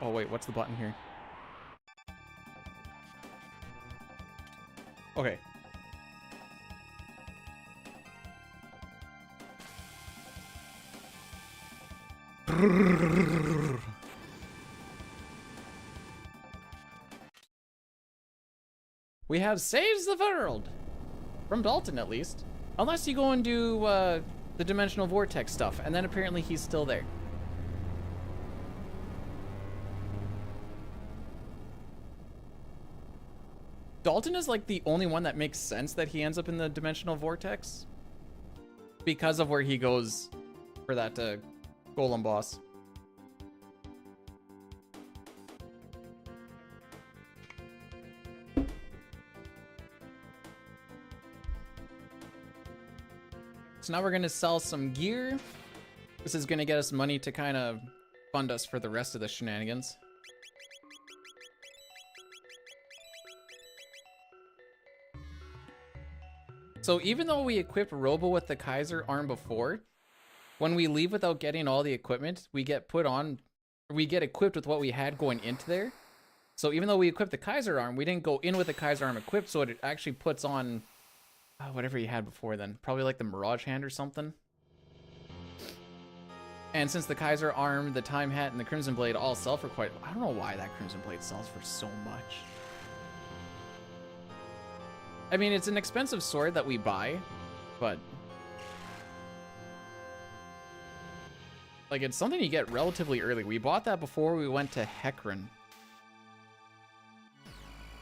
Oh, wait, what's the button here? Okay. We have saves the world! From Dalton, at least. Unless you go and do the dimensional vortex stuff, and then apparently he's still there. Dalton is like the only one that makes sense that he ends up in the dimensional vortex. because of where he goes for that golem boss. So now we're going to sell some gear. This is going to get us money to kind of fund us for the rest of the shenanigans. So even though we equipped Robo with the Kaiser arm before, when we leave without getting all the equipment, we get equipped with what we had going into there. So even though we equipped the Kaiser arm, we didn't go in with the Kaiser arm equipped, so it actually puts on whatever you had before then. Probably like the Mirage Hand or something. And since the Kaiser arm, the Time Hat, and the Crimson Blade all sell for quite... I don't know why that Crimson Blade sells for so much. I mean, it's an expensive sword that we buy, but... like, it's something you get relatively early. We bought that before we went to Hecarim.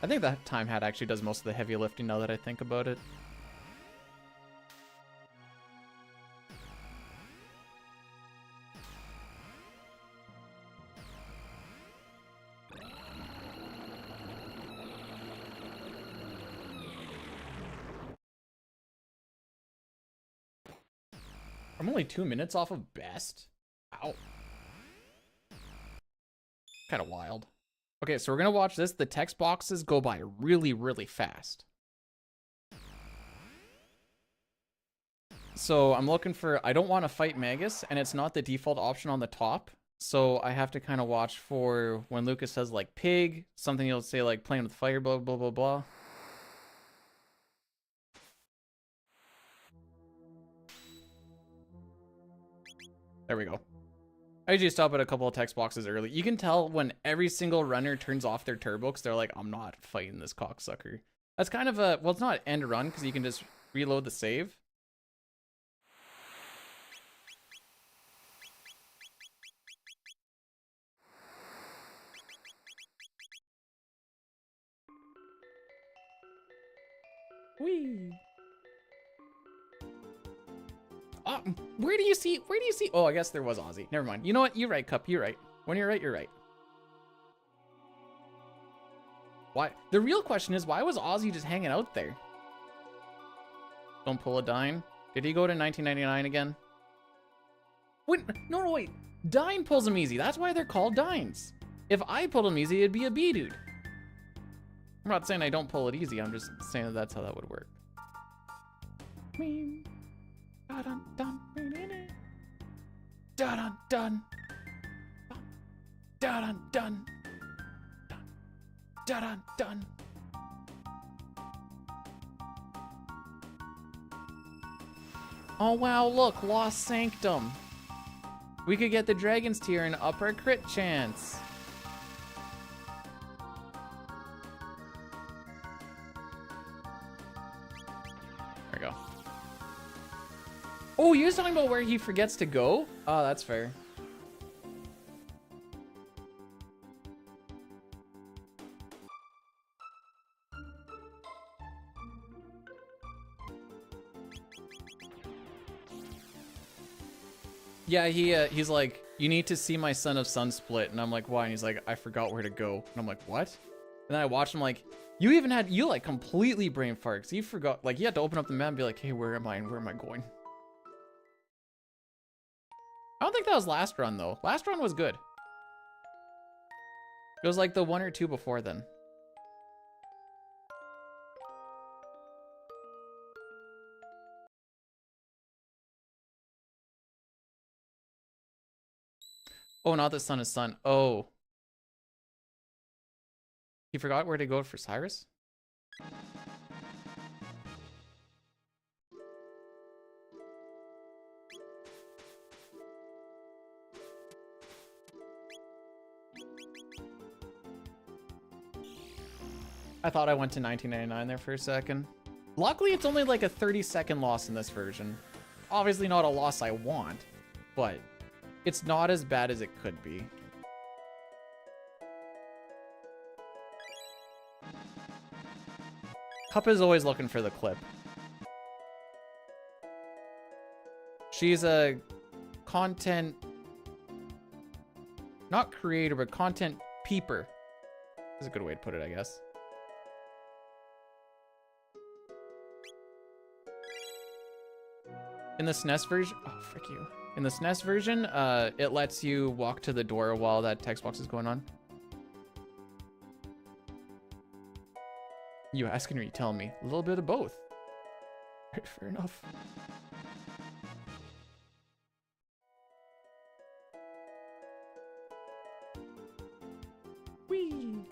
I think that Time Hat actually does most of the heavy lifting now that I think about it. I'm only 2 minutes off of best. Ow. Kind of wild. Okay, so we're gonna watch this. The text boxes go by really, really fast. So I'm looking for, I don't want to fight Magus, and it's not the default option on the top. So I have to kind of watch for when Lucas says like pig, something he'll say like playing with fire, blah, blah, blah, blah. There we go. I usually stop at a couple of text boxes early. You can tell when every single runner turns off their turbo because they're like, I'm not fighting this cocksucker. That's kind of a, well, it's not end run because you can just reload the save. Whee! Where do you see? Oh, I guess there was Ozzy. Never mind. You know what? You're right, Cup. You're right. When you're right, you're right. Why? The real question is, why was Ozzy just hanging out there? Don't pull a dine. Did he go to 1999 again? Wait, no, wait. Dine pulls him easy. That's why they're called dines. If I pulled him easy, it'd be a B dude. I'm not saying I don't pull it easy. I'm just saying that that's how that would work. Dun dun dun dun dun dun dun dun. Oh wow, look, Lost Sanctum. We could get the Dragon's Tear and up our crit chance. There we go. Oh, you're talking about where he forgets to go? Oh, that's fair. Yeah, he's like, you need to see my Son of Sun split. And I'm like, why? And he's like, I forgot where to go. And I'm like, what? And then I watched him like, you like completely brain fart. Cause you forgot, like you had to open up the map and be like, hey, where am I and where am I going? I don't think that was last run though. Last run was good. It was like the 1 or 2 before then. Oh, not the Son of Sun. Oh. He forgot where to go for Cyrus? I thought I went to 1999 there for a second. Luckily, it's only like a 30-second loss in this version. Obviously not a loss I want, but it's not as bad as it could be. Cup is always looking for the clip. She's a content, not creator, but content peeper. Is a good way to put it, I guess. In the SNES version, oh, frick you. In the SNES version, it lets you walk to the door while that text box is going on. You asking or you telling me? A little bit of both. Right, fair enough. Whee!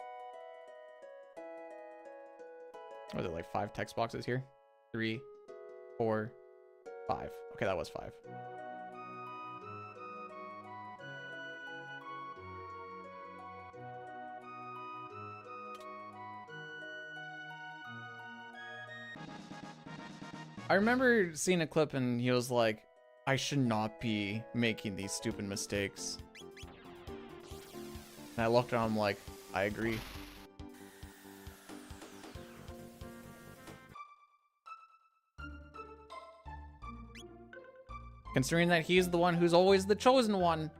What are there, like 5 text boxes here? 3, 4, 5. Okay, that was 5. I remember seeing a clip and he was like, I should not be making these stupid mistakes. And I looked at him like, I agree. Considering that he's the one who's always the chosen one.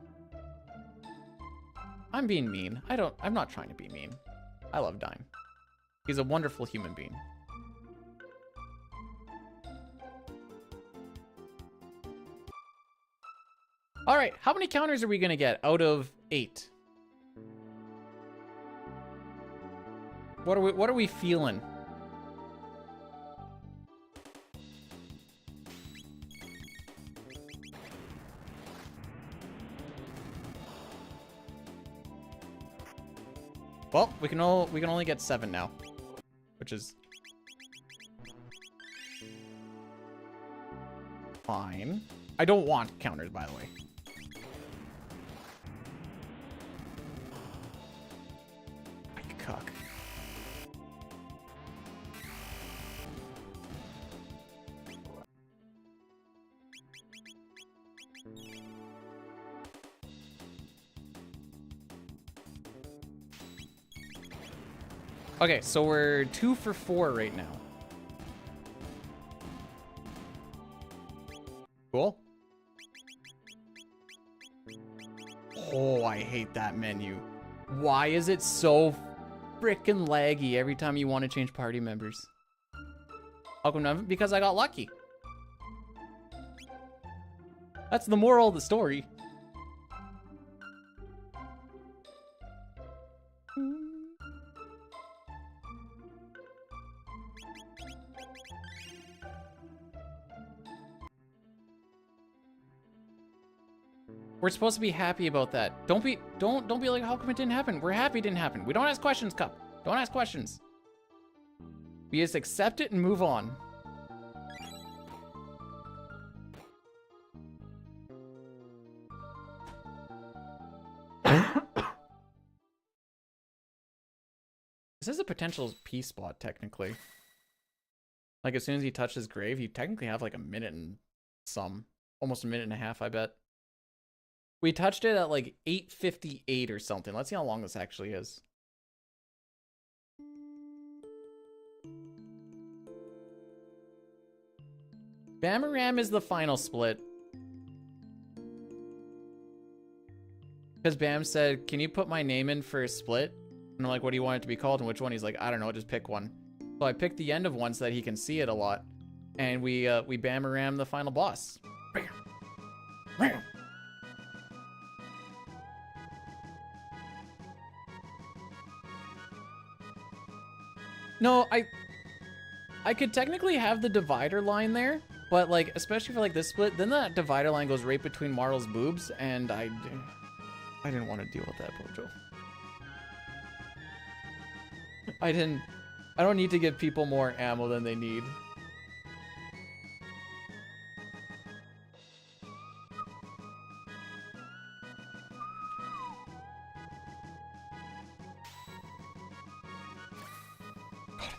I'm being mean. I'm not trying to be mean. I love Dime. He's a wonderful human being. All right, how many counters are we gonna get out of 8? What are we feeling? Well, we can only get 7 now, which is fine. I don't want counters, by the way. Cuck. Okay, so we're 2 for 4 right now. Cool. Oh, I hate that menu. Why is it so freaking laggy every time you want to change party members? How come not? Because I got lucky. That's the moral of the story. We're supposed to be happy about that. Don't be like, how come it didn't happen? We're happy it didn't happen. We don't ask questions, Cup. Don't ask questions. We just accept it and move on. This is a potential P spot, technically. Like, as soon as he touches his grave, you technically have like a minute and some. Almost a minute and a half, I bet. We touched it at like 8:58 or something. Let's see how long this actually is. Bamaram is the final split. Because Bam said, can you put my name in for a split? And I'm like, what do you want it to be called? And which one? He's like, I don't know, just pick one. So I picked the end of one so that he can see it a lot. And we Bamaram the final boss. No, I could technically have the divider line there, but like, especially for like this split, then that divider line goes right between Marl's boobs, and I didn't want to deal with that, Pojo. I don't need to give people more ammo than they need.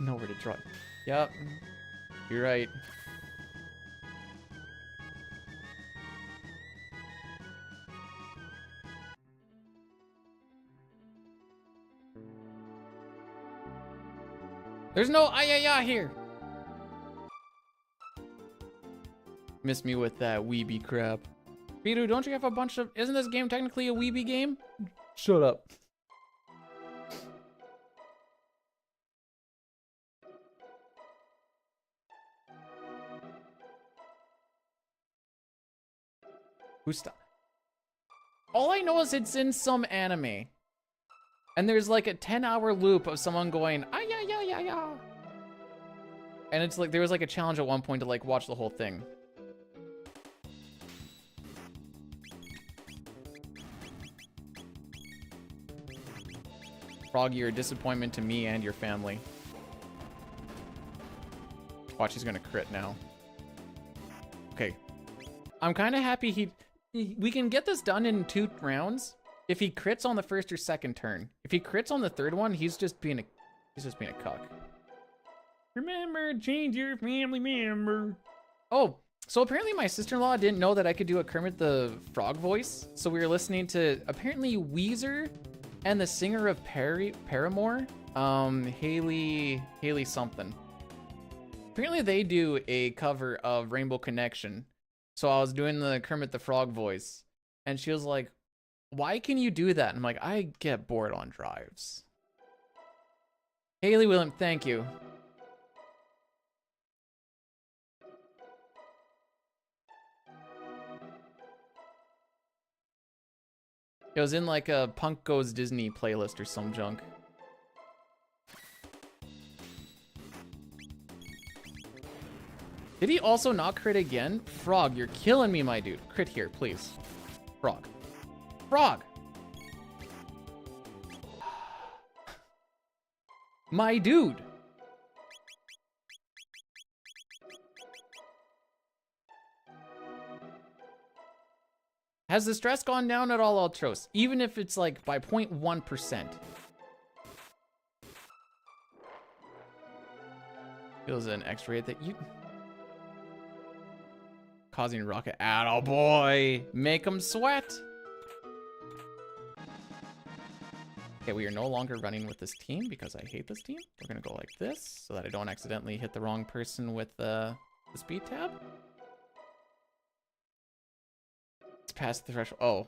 Know where to draw. Yep. You're right. There's no ayaya here. Miss me with that weeby crap. Bidu, don't you have a bunch of... Isn't this game technically a weeby game? Shut up. Who's stop? All I know is it's in some anime. And there's like a 10-hour loop of someone going, ah, yeah, yeah, yeah, yeah. And it's like, there was like a challenge at one point to like watch the whole thing. Froggy, you're a disappointment to me and your family. Watch, he's gonna crit now. Okay. I'm kind of happy we can get this done in 2 rounds if he crits on the first or second turn. If he crits on the third one, he's just being a cuck. Remember, change your family member. Oh, so apparently my sister-in-law didn't know that I could do a Kermit the Frog voice. So we were listening to apparently Weezer and the singer of Paramore, Haley something. Apparently they do a cover of Rainbow Connection. So I was doing the Kermit the Frog voice, and she was like, why can you do that? And I'm like, I get bored on drives. Haley William, thank you. It was in like a Punk Goes Disney playlist or some junk. Did he also not crit again? Frog, you're killing me, my dude. Crit here, please. Frog. Frog! My dude! Has the stress gone down at all, Ultros? Even if it's like by 0.1%. Feels an X-ray that you... Causing rocket. Attaboy! Make him sweat! Okay, we are no longer running with this team because I hate this team. We're gonna go like this so that I don't accidentally hit the wrong person with the speed tab. It's past the threshold. Oh.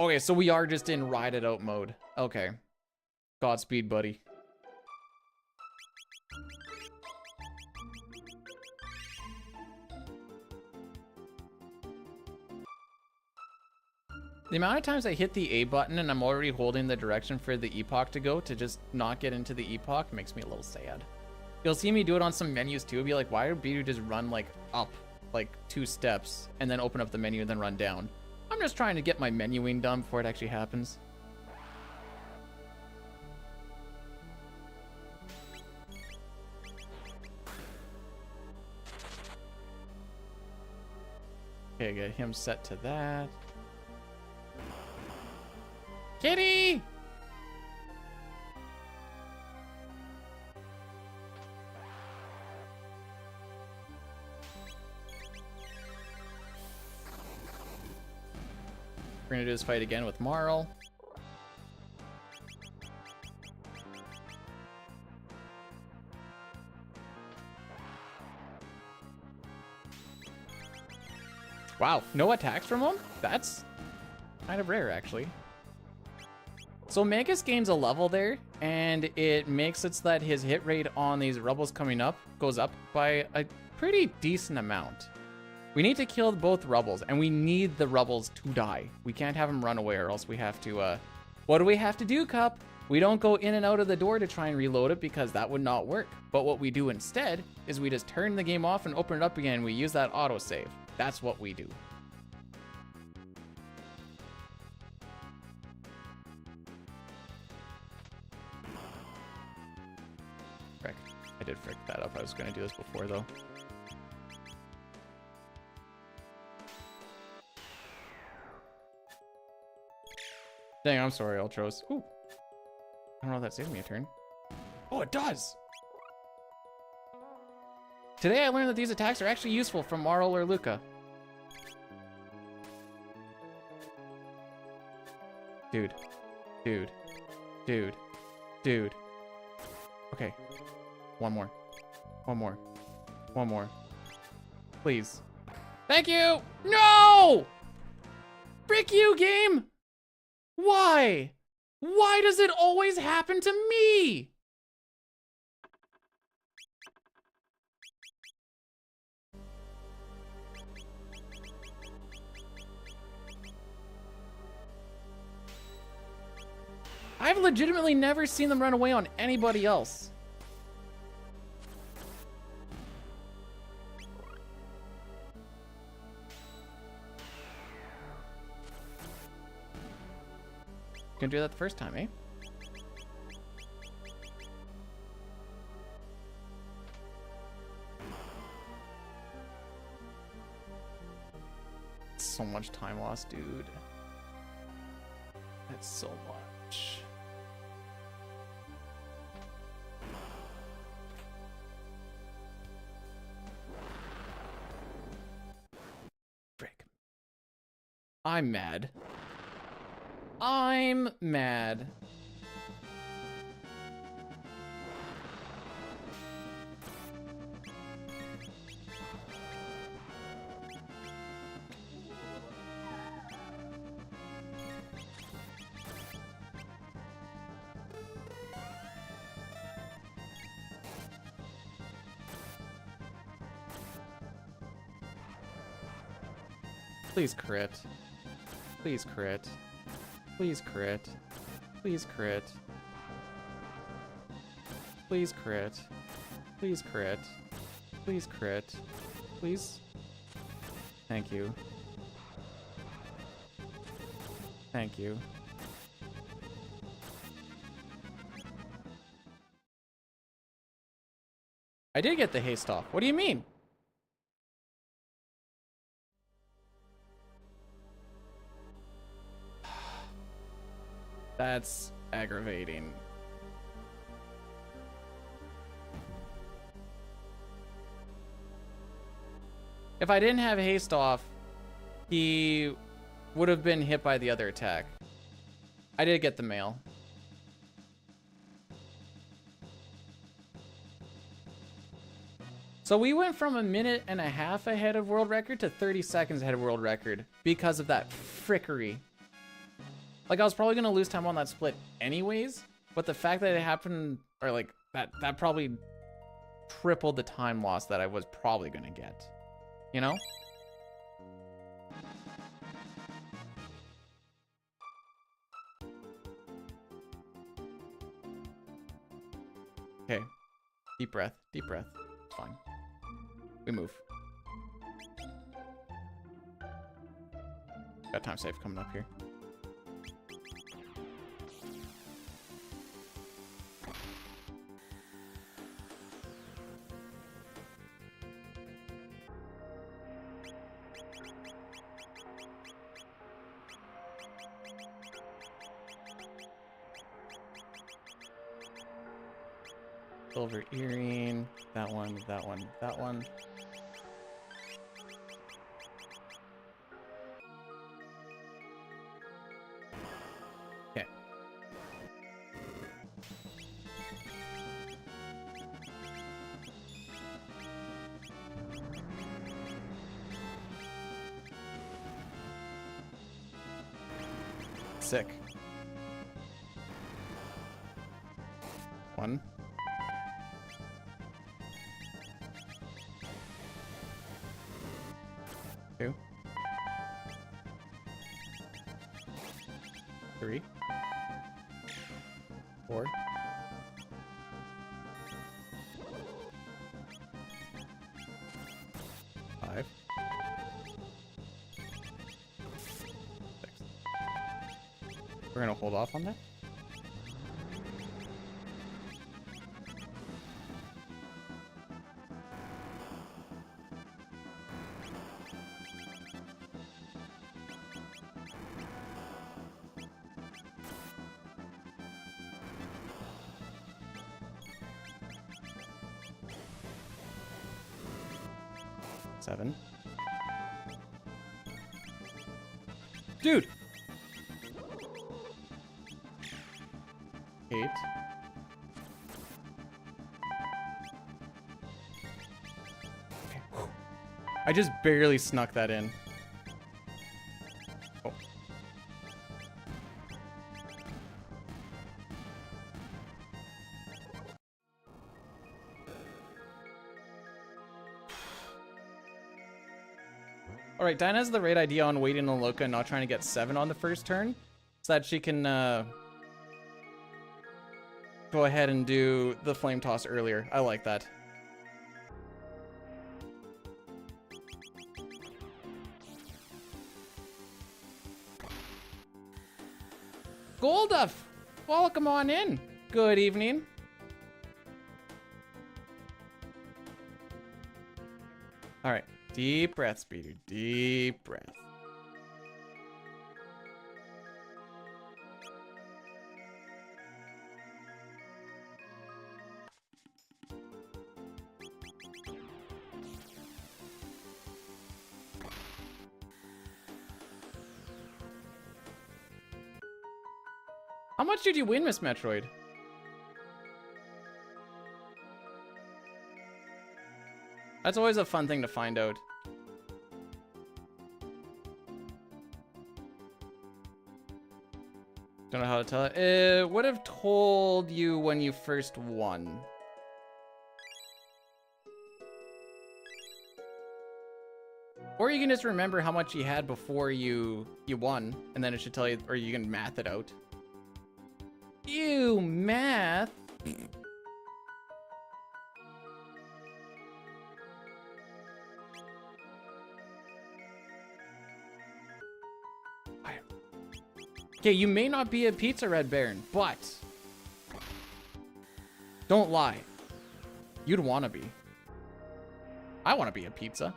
Okay, so we are just in ride it out mode. Okay. Godspeed, buddy. The amount of times I hit the A button and I'm already holding the direction for the epoch to go to just not get into the epoch makes me a little sad. You'll see me do it on some menus too. Be like, why would Bidu just run like up like 2 steps and then open up the menu and then run down? I'm just trying to get my menuing done before it actually happens. Okay, get him set to that. Kitty! We're gonna do this fight again with Marl. Wow, no attacks from him? That's kind of rare, actually. So Magus gains a level there, and it makes it so that his hit rate on these rebels coming up goes up by a pretty decent amount. We need to kill both rebels, and we need the rebels to die. We can't have them run away, or else we have to, what do we have to do, Cup? We don't go in and out of the door to try and reload it, because that would not work. But what we do instead is we just turn the game off and open it up again, and we use that autosave. That's what we do. Frick. I did frick that up. I was going to do this before, though. Dang, I'm sorry, Ultros. Ooh. I don't know if that saves me a turn. Oh, it does! Today I learned that these attacks are actually useful from Marl or Luca. Dude. Dude. Dude. Dude. Okay. One more. One more. One more. Please. Thank you. No! Frick you, game. Why? Why does it always happen to me? I've legitimately never seen them run away on anybody else. Gonna do that the first time, eh? So much time lost, dude. That's so much. Frick. I'm mad. I'm mad. Please crit. Please crit. Please crit. Please crit. Please crit. Please crit. Please crit. Please. Thank you. Thank you. I did get the haste off. What do you mean? That's aggravating. If I didn't have haste off, he would have been hit by the other attack. I did get the mail. So we went from 1.5 minutes ahead of world record to 30 seconds ahead of world record because of that frickery. Like, I was probably gonna lose time on that split anyways, but the fact that it happened, or like, that probably tripled the time loss that I was probably gonna get. You know? Okay. Deep breath, deep breath. It's fine. We move. Got time save coming up here. Silver earring, that one, that one, that one. Okay. Sick. One. Two. Three. Four. Five. Six. We're gonna hold off on that. Seven. Dude! 8. Okay. I just barely snuck that in. Oh. All right, Dinah has the right idea on waiting on Loka and not trying to get 7 on the first turn, so that she can go ahead and do the flame toss earlier. I like that. Golduff, welcome on in. Good evening. All right, deep breath, Speeder. Deep breath. How much did you win, Miss Metroid? That's always a fun thing to find out. Don't know how to tell it. It would have told you when you first won. Or you can just remember how much you had before you won, and then it should tell you, or you can math it out. Ew, math. Okay, you may not be a pizza, Red Baron, but don't lie. You'd want to be. I want to be a pizza.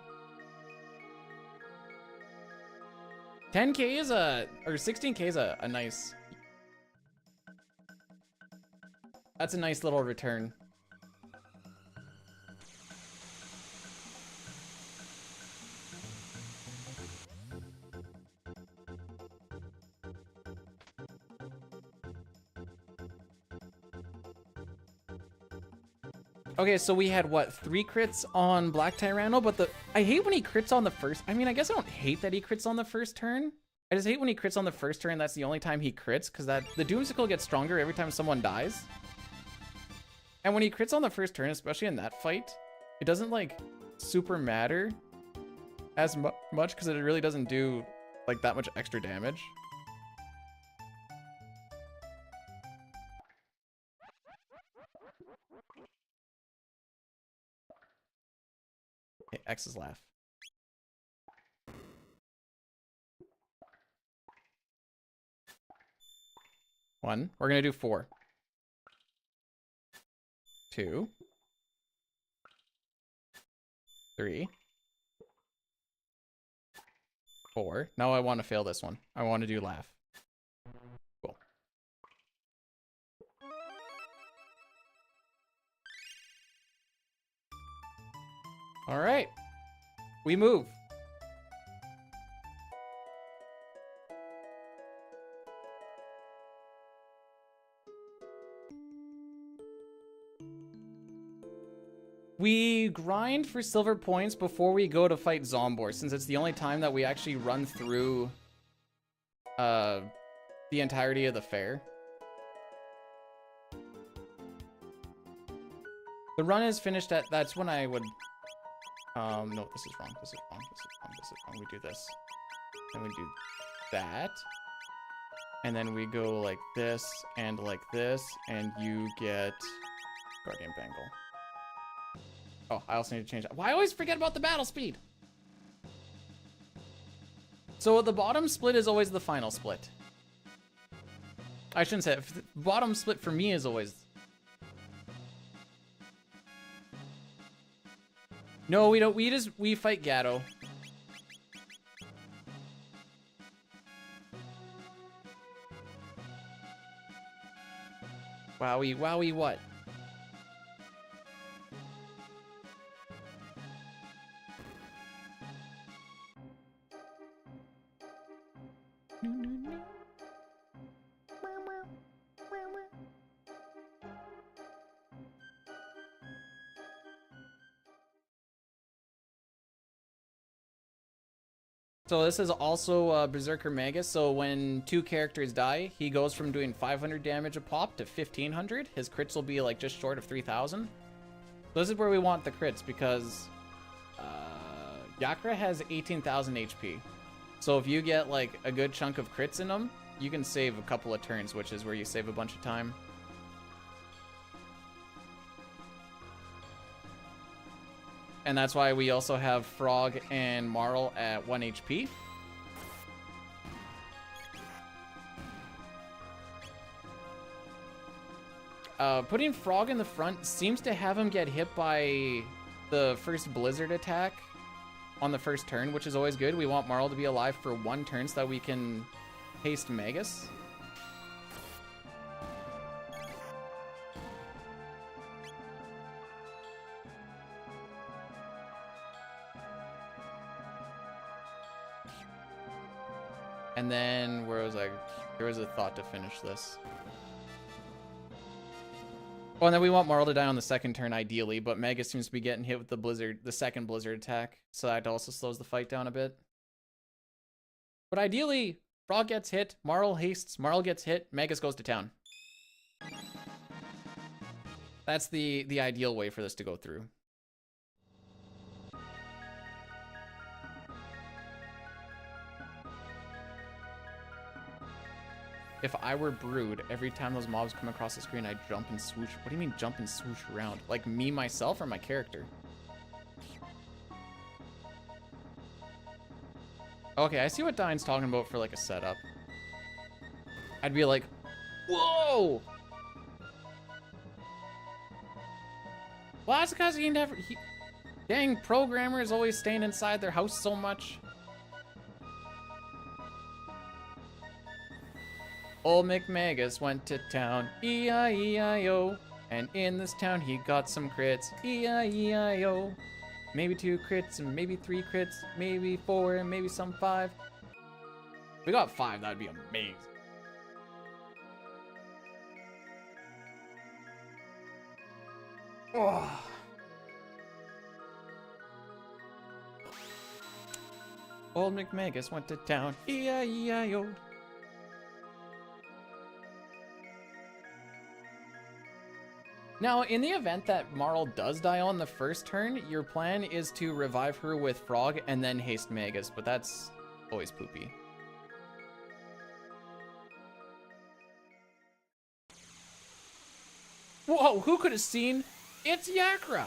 10K is or 16K is a nice. That's a nice little return. Okay, so we had what, 3 crits on Black Tyranno, but I hate when he crits on the first. I mean, I guess I don't hate that he crits on the first turn. I just hate when he crits on the first turn. That's the only time he crits, because the Doomsicle gets stronger every time someone dies. And when he crits on the first turn, especially in that fight, it doesn't like super matter as much because it really doesn't do like that much extra damage. Okay, X's laugh. 1. We're gonna do 4. 2. 3. 4. Now I want to fail this one. I want to do laugh. Cool. All right. We move. We grind for silver points before we go to fight Zombor, since it's the only time that we actually run through the entirety of the fair. The run is finished at, that's when I would, no, this is wrong, this is wrong, this is wrong, this is wrong. We do this, and we do that, and then we go like this, and you get Guardian Bangle. Oh, I also need to change that. Why I always forget about the battle speed? So the bottom split is always the final split. I shouldn't say it. The bottom split for me is always... No, we don't. We fight Gatto. Wowie, what? So this is also Berserker Magus. So when 2 characters die, he goes from doing 500 damage a pop to 1500. His crits will be like just short of 3000. So this is where we want the crits because Yakra has 18,000 HP. So if you get like a good chunk of crits in them, you can save a couple of turns, which is where you save a bunch of time. And that's why we also have Frog and Marl at 1 HP. Putting Frog in the front seems to have him get hit by the first Blizzard attack on the first turn, which is always good. We want Marl to be alive for 1 turn so that we can haste Magus. And then, where was I? There was a thought to finish this. Oh, and then we want Marl to die on the second turn, ideally, but Magus seems to be getting hit with the Blizzard, the second Blizzard attack, so that also slows the fight down a bit. But ideally, Frog gets hit, Marl hastes, Marl gets hit, Magus goes to town. That's the ideal way for this to go through. If I were Brood, every time those mobs come across the screen, I'd jump and swoosh. What do you mean jump and swoosh around? Like me, myself, or my character? Okay, I see what Dine's talking about for like a setup. I'd be like, whoa! Well, that's because he never... dang, programmers always staying inside their house so much. Old McMagus went to town, E-I-E-I-O. And in this town he got some crits, E-I-E-I-O. Maybe 2 crits, and maybe 3 crits, maybe 4, and maybe some 5. If we got 5, that'd be amazing. Oh. Old McMagus went to town, E-I-E-I-O. Now, in the event that Marl does die on the first turn, your plan is to revive her with Frog and then haste Magus, but that's always poopy. Whoa, who could have seen? It's Yakra!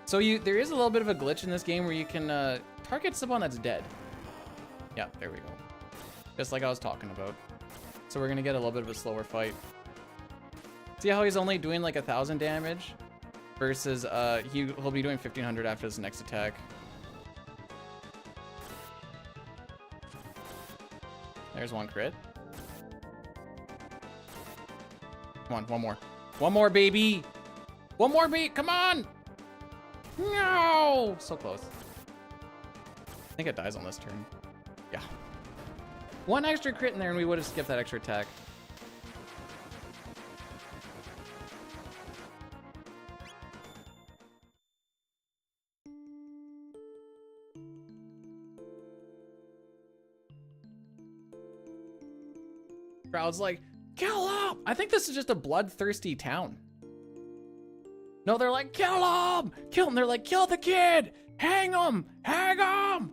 So there is a little bit of a glitch in this game where you can target someone that's dead. Yeah, there we go. Just like I was talking about. So we're gonna get a little bit of a slower fight. See how he's only doing like 1,000 damage? Versus he'll be doing 1,500 after this next attack. There's 1 crit. Come on, 1 more. 1 more, baby! 1 more beat, come on! No! So close. I think it dies on this turn. Yeah. 1 extra crit in there and we would have skipped that extra attack. Crowd's like, kill him! I think this is just a bloodthirsty town. No, they're like, kill him! Kill him! They're like, kill the kid! Hang him! Hang him!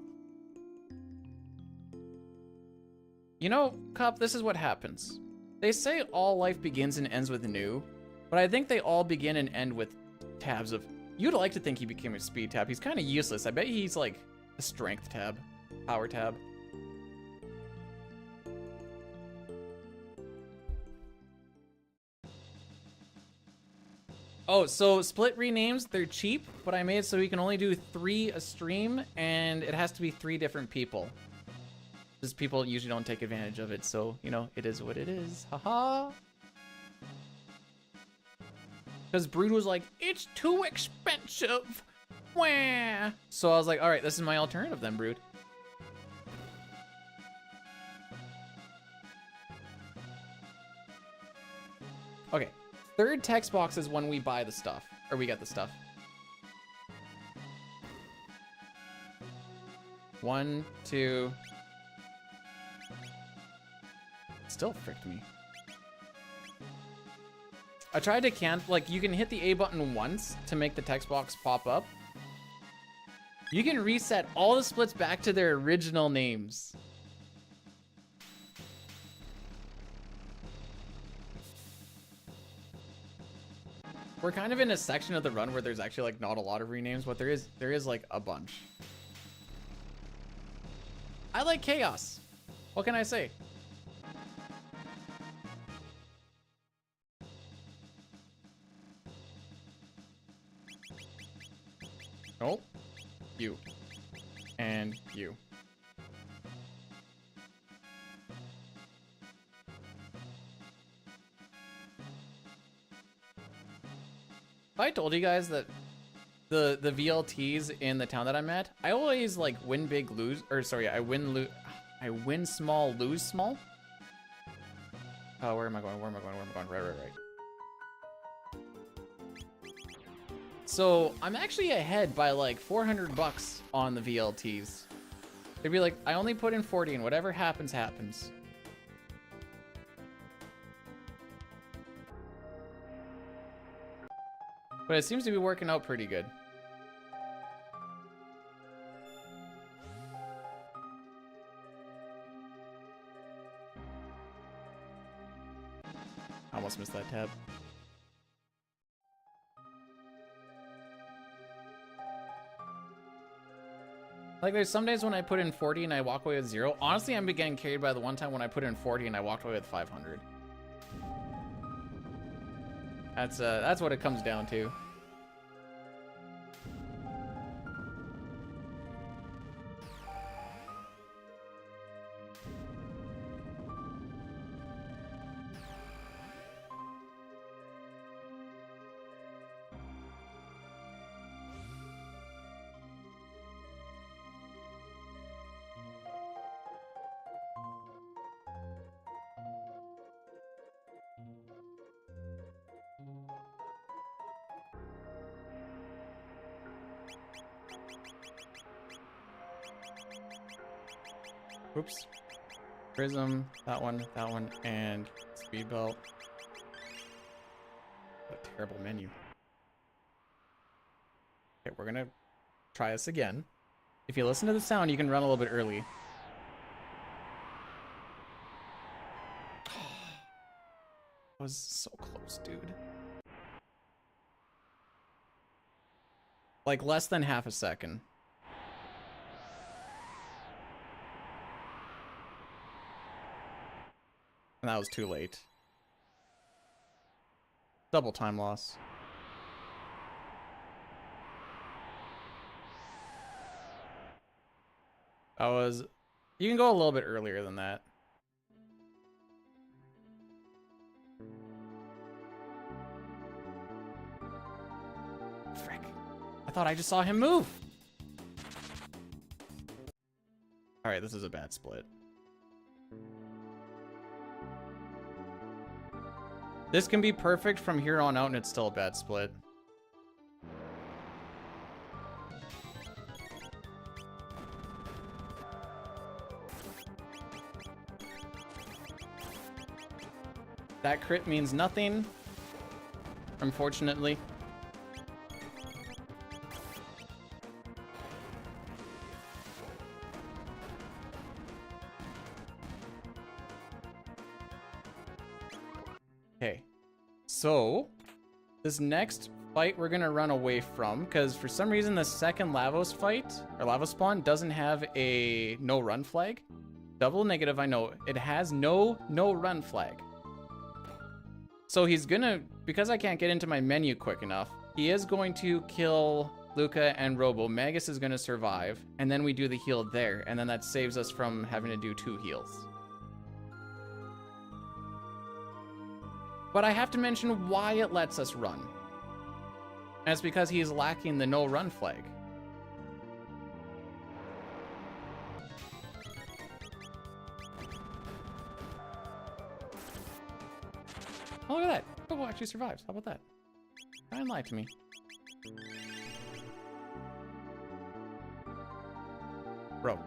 You know, Cup, this is what happens. They say all life begins and ends with new, but I think they all begin and end with tabs of... You'd like to think he became a speed tab. He's kind of useless. I bet he's like a strength tab. Power tab. Oh, so split renames, they're cheap, but I made it so we can only do 3 a stream, and it has to be 3 different people. Because people usually don't take advantage of it, so, you know, it is what it is. Haha. Because Brood was like, it's too expensive. Wah. So I was like, alright, this is my alternative then, Brood. Third text box is when we buy the stuff, or we get the stuff. 1, 2. Still fricked me. I tried to cancel, like, you can hit the A button once to make the text box pop up. You can reset all the splits back to their original names. We're kind of in a section of the run where there's actually like not a lot of renames, but there is like a bunch. I like chaos. What can I say? Oh, you and you. I told you guys that the VLTs in the town that I'm at, I always like win big, lose, or sorry, I win small, lose small. Oh, where am I going? Where am I going? Where am I going? Right. So I'm actually ahead by like 400 bucks on the VLTs. They'd be like, I only put in 40 and whatever happens, happens. But it seems to be working out pretty good. I almost missed that tab. Like, there's some days when I put in 40 and I walk away with 0. Honestly, I'm getting carried by the one time when I put in 40 and I walked away with 500. That's what it comes down to. Oops. Prism, that one, and speed belt. What a terrible menu. Okay, we're gonna try this again. If you listen to the sound, you can run a little bit early. That was so close, dude. Like less than half a second. And that was too late. Double time loss. That was... You can go a little bit earlier than that. Frick. I thought I just saw him move. Alright, this is a bad split. This can be perfect from here on out and it's still a bad split. That crit means nothing, unfortunately. Okay, so this next fight we're gonna run away from because for some reason the second Lavos fight or Lava spawn doesn't have a no run flag. Double negative, I know. It has no run flag. So he's gonna, because I can't get into my menu quick enough, he is going to kill Luca and Robo. Magus is gonna survive, and then we do the heal there, and then that saves us from having to do 2 heals. But I have to mention why it lets us run. And it's because he's lacking the no run flag. Oh, look at that. Oh, actually survives. How about that? Try and lie to me. Bro.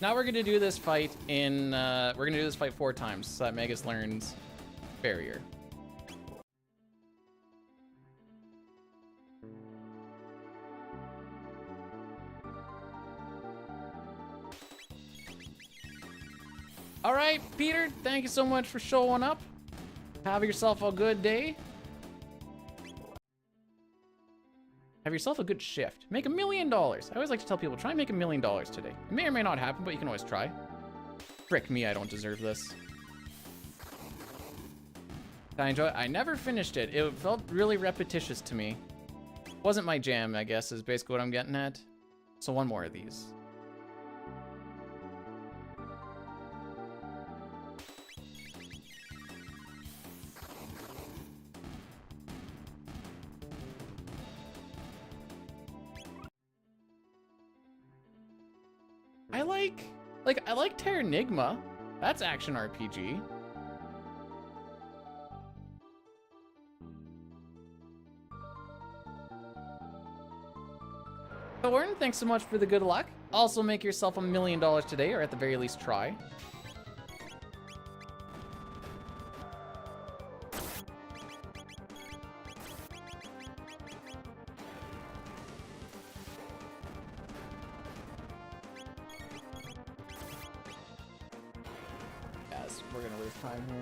Now we're gonna do this fight in, we're gonna do this fight 4 times so that Magus learns barrier. All right, Peter, thank you so much for showing up. Have yourself a good day. Have yourself a good shift. Make $1 million. I always like to tell people, try and make $1 million today. It may or may not happen, but you can always try. Frick me, I don't deserve this. Did I enjoy it? I never finished it. It felt really repetitious to me. Wasn't my jam, I guess, is basically what I'm getting at. So one more of these. I like Terranigma. That's action RPG. Thorn, thanks so much for the good luck. Also make yourself $1 million today, or at the very least try. Yes, we're gonna lose time here.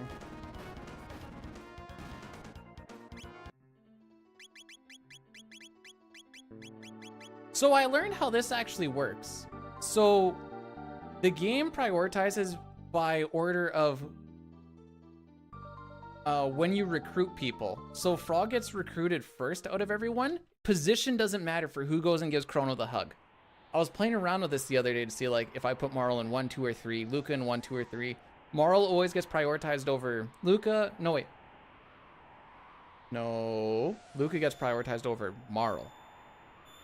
So I learned how this actually works. So the game prioritizes by order of when you recruit people. So Frog gets recruited first out of everyone. Position doesn't matter for who goes and gives Chrono the hug. I was playing around with this the other day to see like if I put Marl in 1, 2, or 3, Luca in 1, 2, or 3. Marl always gets prioritized over Luca. No, wait. No. Luca gets prioritized over Marl.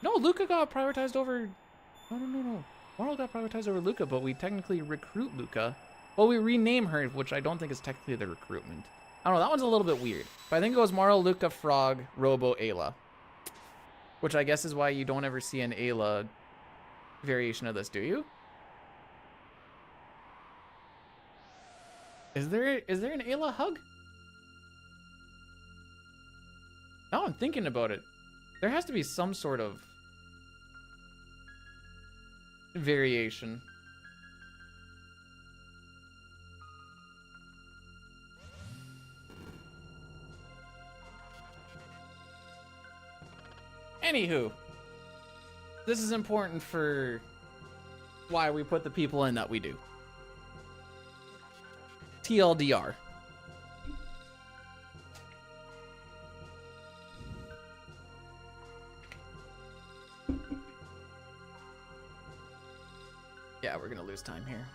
No, Luca got prioritized over... No. Marl got prioritized over Luca, but we technically recruit Luca. Well, we rename her, which I don't think is technically the recruitment. I don't know, that one's a little bit weird. But I think it goes Marl, Luca, Frog, Robo, Ayla. Which I guess is why you don't ever see an Ayla variation of this, do you? Is there an Ayla hug? Now I'm thinking about it. There has to be some sort of variation. Anywho, this is important for why we put the people in that we do. TLDR. Yeah, we're gonna lose time here.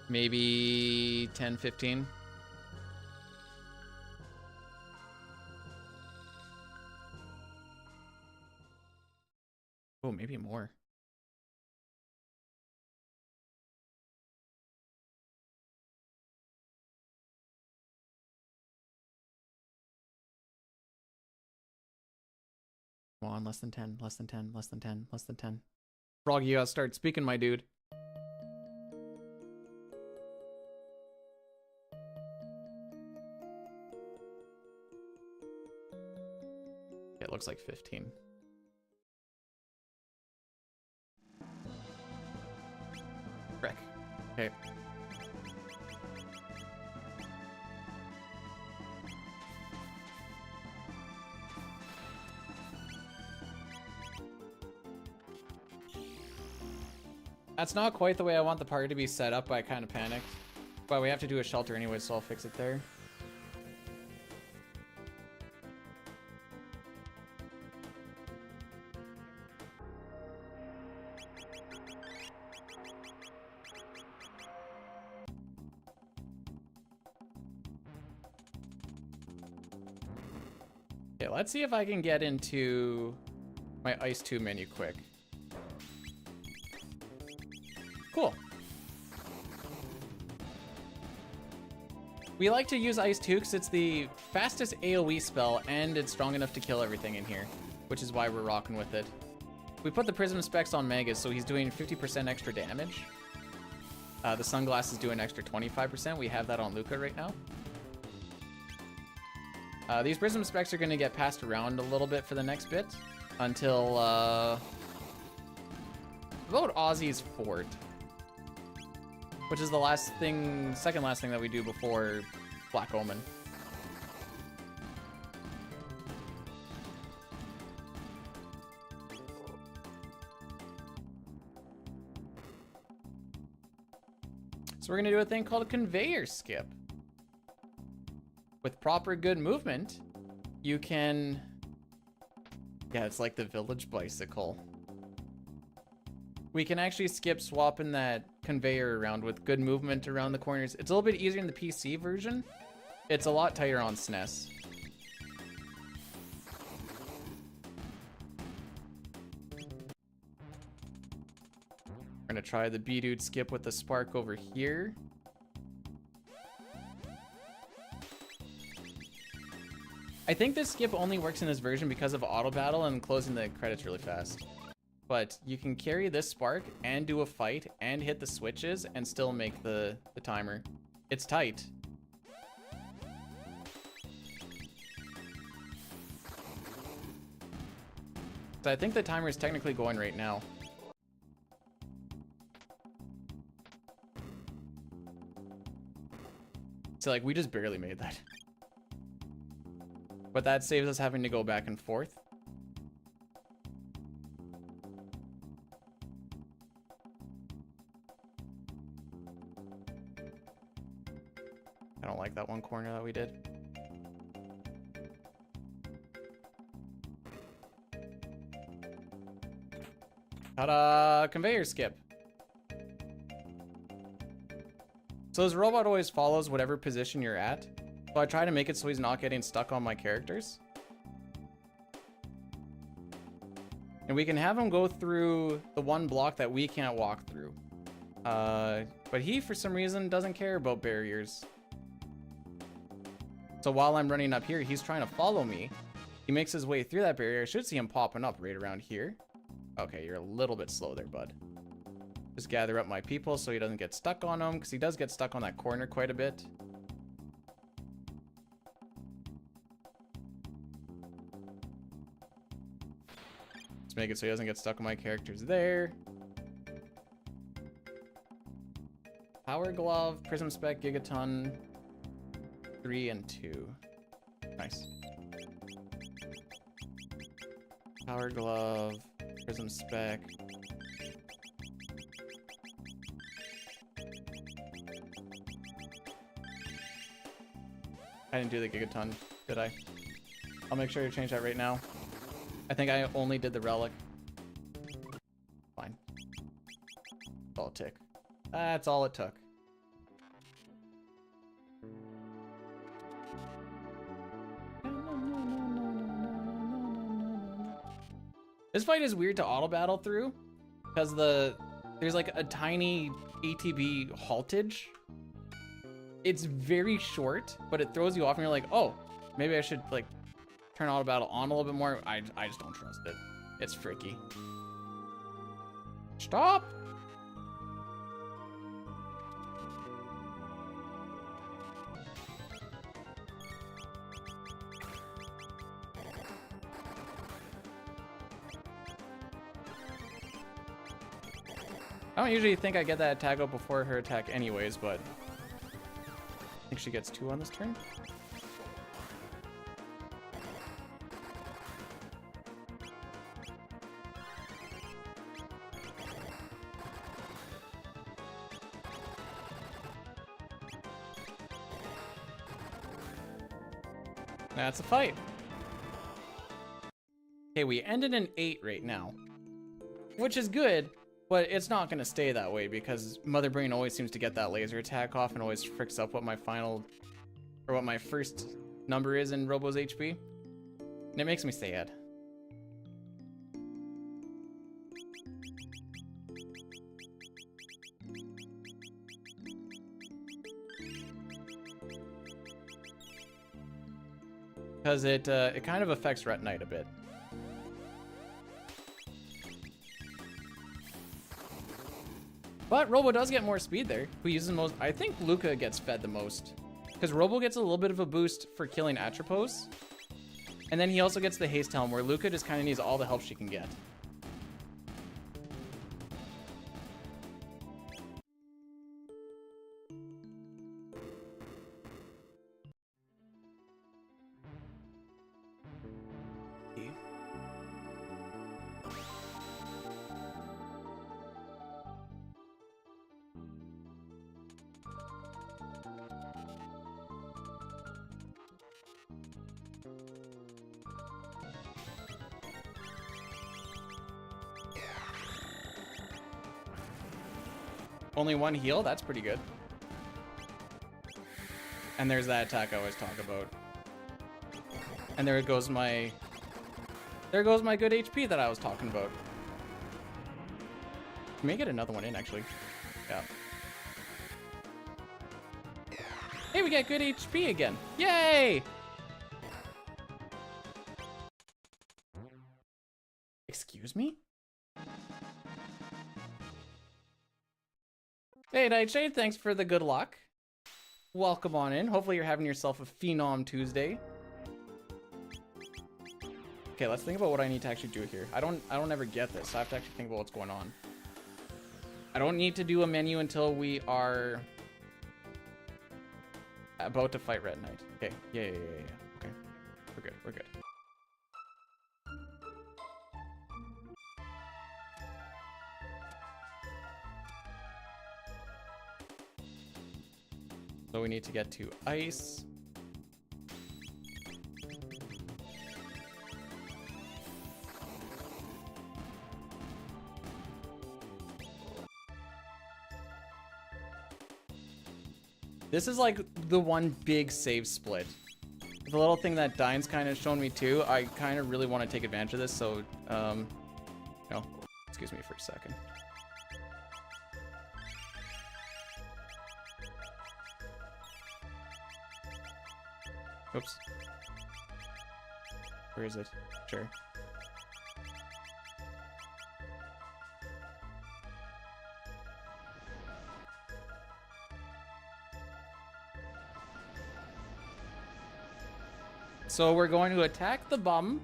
Maybe 10, 15. Oh, maybe more. Come on, less than 10, less than 10, less than 10, less than 10. Frog, you gotta start speaking, my dude. It looks like 15. Frick. Okay. That's not quite the way I want the party to be set up, but I kind of panicked. But we have to do a shelter anyway, so I'll fix it there. Okay, let's see if I can get into my Ice 2 menu quick. Cool. We like to use Ice 2 because it's the fastest AoE spell and it's strong enough to kill everything in here, which is why we're rocking with it. We put the Prism specs on Megas, so he's doing 50% extra damage. The Sunglass is doing extra 25%. We have that on Luca right now. These Prism specs are going to get passed around a little bit for the next bit until about Ozzy's Fort, which is the last thing, second last thing that we do before Black Omen. So we're gonna do a thing called a conveyor skip. With proper good movement, you can, yeah, it's like the village bicycle. We can actually skip swapping that conveyor around with good movement around the corners. It's a little bit easier in the PC version. It's a lot tighter on SNES. We're gonna try the B-Dude skip with the spark over here. I think this skip only works in this version because of auto battle and closing the credits really fast. But you can carry this spark and do a fight and hit the switches and still make the timer. It's tight. So I think the timer is technically going right now. So like we just barely made that. But that saves us having to go back and forth. I don't like that one corner that we did. Ta-da! Conveyor skip. So his robot always follows whatever position you're at. So I try to make it so he's not getting stuck on my characters. And we can have him go through the one block that we can't walk through. But he, for some reason, doesn't care about barriers. So while I'm running up here, he's trying to follow me. He makes his way through that barrier. I should see him popping up right around here. Okay, you're a little bit slow there, bud. Just gather up my people so he doesn't get stuck on them, because he does get stuck on that corner quite a bit. Let's make it so he doesn't get stuck on my characters there. Power Glove, Prism Spec, Gigaton, 3 and 2. Nice. Power Glove, Prism Spec. I didn't do the Gigaton, did I? I'll make sure to change that right now. I think I only did the relic. Fine. That's all it took. That's all it took. This fight is weird to auto battle through because there's like a tiny ATB haltage. It's very short, but it throws you off and you're like, oh, maybe I should like turn auto battle on a little bit more. I just don't trust it. It's freaky. Stop! I don't usually think I get that attack out before her attack anyways, but I think she gets 2 on this turn. That's a fight. Okay, we ended in 8 right now, which is good, but it's not going to stay that way because Mother Brain always seems to get that laser attack off and always fricks up what my final, or what my first number is in Robo's HP. And it makes me sad. because it kind of affects Ret Knight a bit. But Robo does get more speed there. Who uses the most? I think Luca gets fed the most. Because Robo gets a little bit of a boost for killing Atropos. And then he also gets the Haste Helm, where Luca just kind of needs all the help she can get. Only one heal? That's pretty good. And there's that attack I always talk about. And there goes my good HP that I was talking about. We may get another one in, actually. Yeah. Hey, we got good HP again. Yay! Excuse me? Hey, Nightshade, thanks for the good luck. Welcome on in. Hopefully you're having yourself a Phenom Tuesday. Okay, let's think about what I need to actually do here. I don't ever get this. So I have to actually think about what's going on. I don't need to do a menu until we are about to fight Red Knight. Okay, yeah. Okay, we're good, we're good. So we need to get to ice. This is like the one big save split. The little thing that Dine's kind of shown me too, I kind of really want to take advantage of this, so, no, excuse me for a second. Oops. Where is it? Sure. So we're going to attack the bum,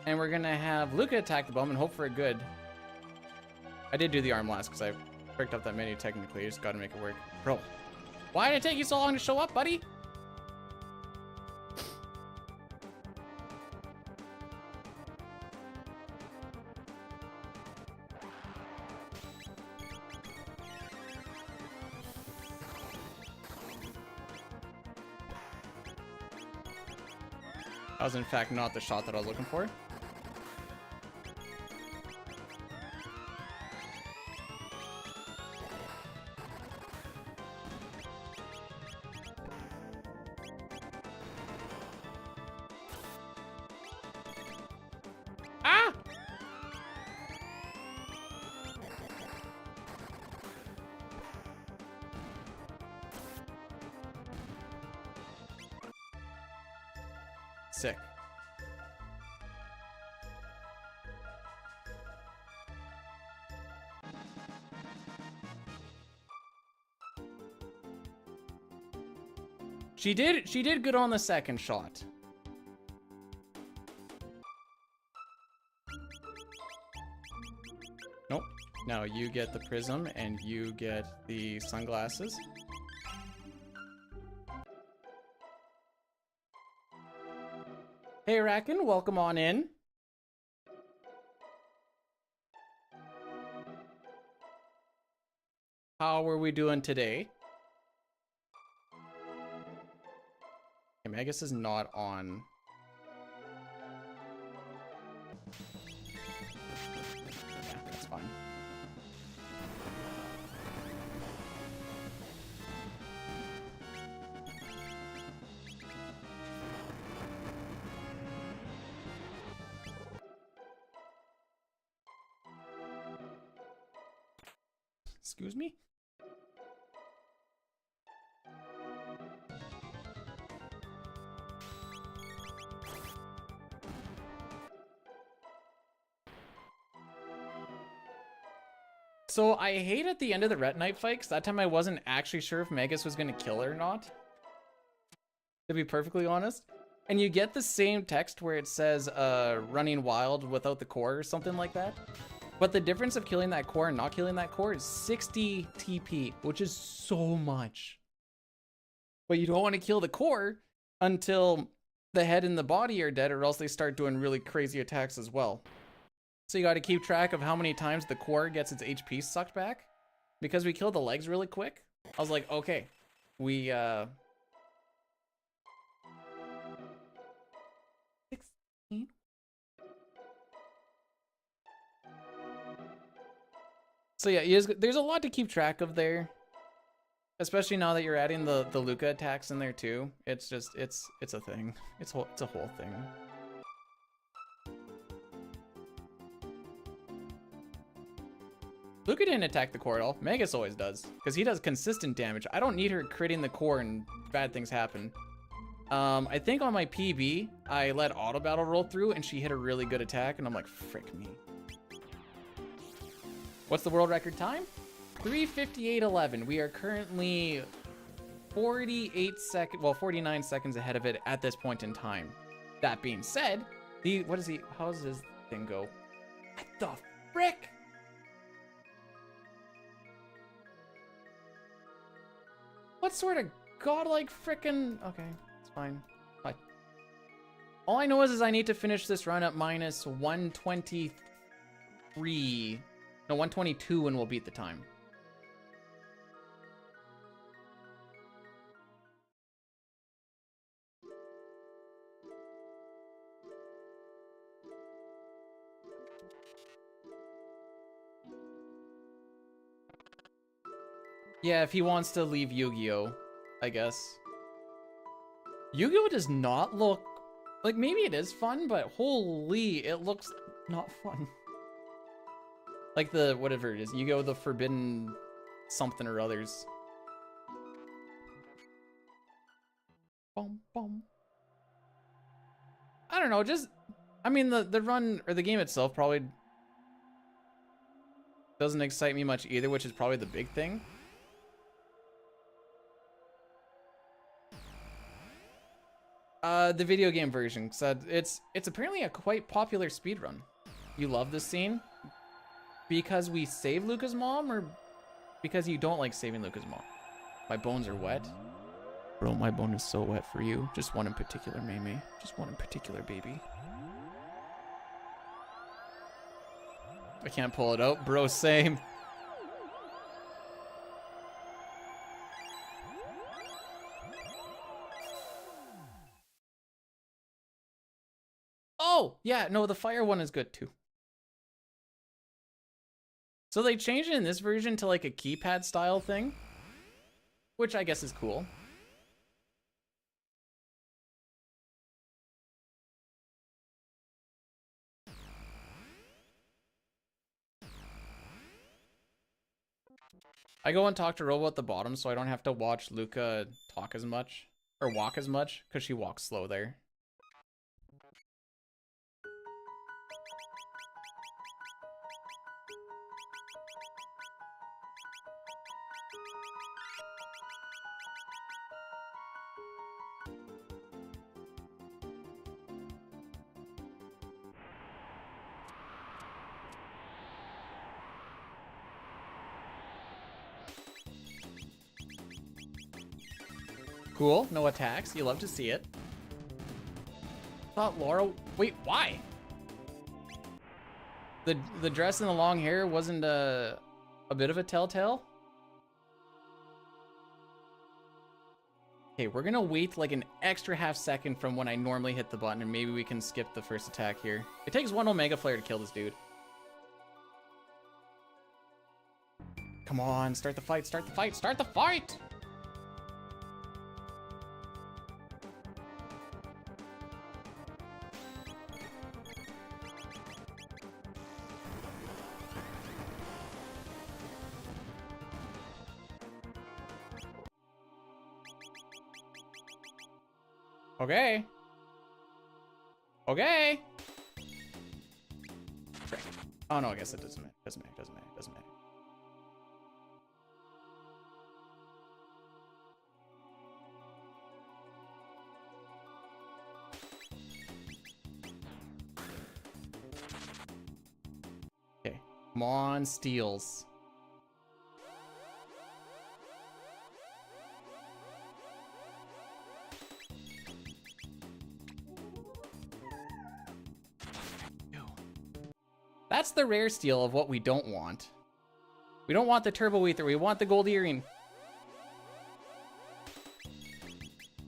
and we're gonna have Luca attack the bum and hope for a good. I did do the arm last because I picked up that menu technically. I just gotta make it work. Bro, why did it take you so long to show up, buddy? That was in fact not the shot that I was looking for. Ah! Sick. She did good on the second shot. Nope. Now you get the prism and you get the sunglasses. Hey Racken, welcome on in. How are we doing today? Okay, Magus is not on. Yeah, that's fine. Excuse me? So I hate at the end of the Ret Knight fight, because that time I wasn't actually sure if Magus was going to kill her or not. To be perfectly honest. And you get the same text where it says running wild without the core or something like that. But the difference of killing that core and not killing that core is 60 TP, which is so much. But you don't want to kill the core until the head and the body are dead, or else they start doing really crazy attacks as well. So you got to keep track of how many times the core gets its HP sucked back. Because we killed the legs really quick, I was like, okay, we 16? So yeah, there's a lot to keep track of there. Especially now that you're adding the Luca attacks in there too. It's just, it's a thing. It's a whole thing. Luca didn't attack the core at all. Magus always does, because he does consistent damage. I don't need her critting the core and bad things happen. I think on my PB, I let Auto Battle roll through and she hit a really good attack, and I'm like, frick me. What's the world record time? 3:58:11. We are currently 49 seconds ahead of it at this point in time. That being said, how does his thing go? What the frick? What sort of godlike frickin'... Okay, it's fine. But all I know is I need to finish this run at minus 123. No, 122 and we'll beat the time. Yeah, if he wants to leave Yu-Gi-Oh, I guess. Yu-Gi-Oh does not look... Like, maybe it is fun, but holy, it looks not fun. Like the, whatever it is, Yu-Gi-Oh! The Forbidden something or others. Boom, boom. I don't know, just... I mean, the run, or the game itself probably doesn't excite me much either, which is probably the big thing. The video game version said it's apparently a quite popular speedrun. You love this scene because we save Luca's mom, or because you don't like saving Luca's mom? My bones are wet. Bro, my bone is so wet for you. Just one in particular, Maymay. Just one in particular, baby. I can't pull it out, bro, same. Oh, yeah, no, the fire one is good too. So they changed it in this version to like a keypad style thing, which I guess is cool. I go and talk to Robo at the bottom so I don't have to watch Luca talk as much, or walk as much, because she walks slow there. Cool, no attacks. You love to see it. Thought Laura... Wait, why? The dress and the long hair wasn't a bit of a telltale? Okay, we're gonna wait like an extra half second from when I normally hit the button, and maybe we can skip the first attack here. It takes one Omega Flare to kill this dude. Come on, start the fight, start the fight, start the fight! Okay. Okay. Oh no, I guess it doesn't matter. Doesn't matter. Come on, steals. That's the rare steal of what we don't want. We don't want the turbo ether, we want the gold earring.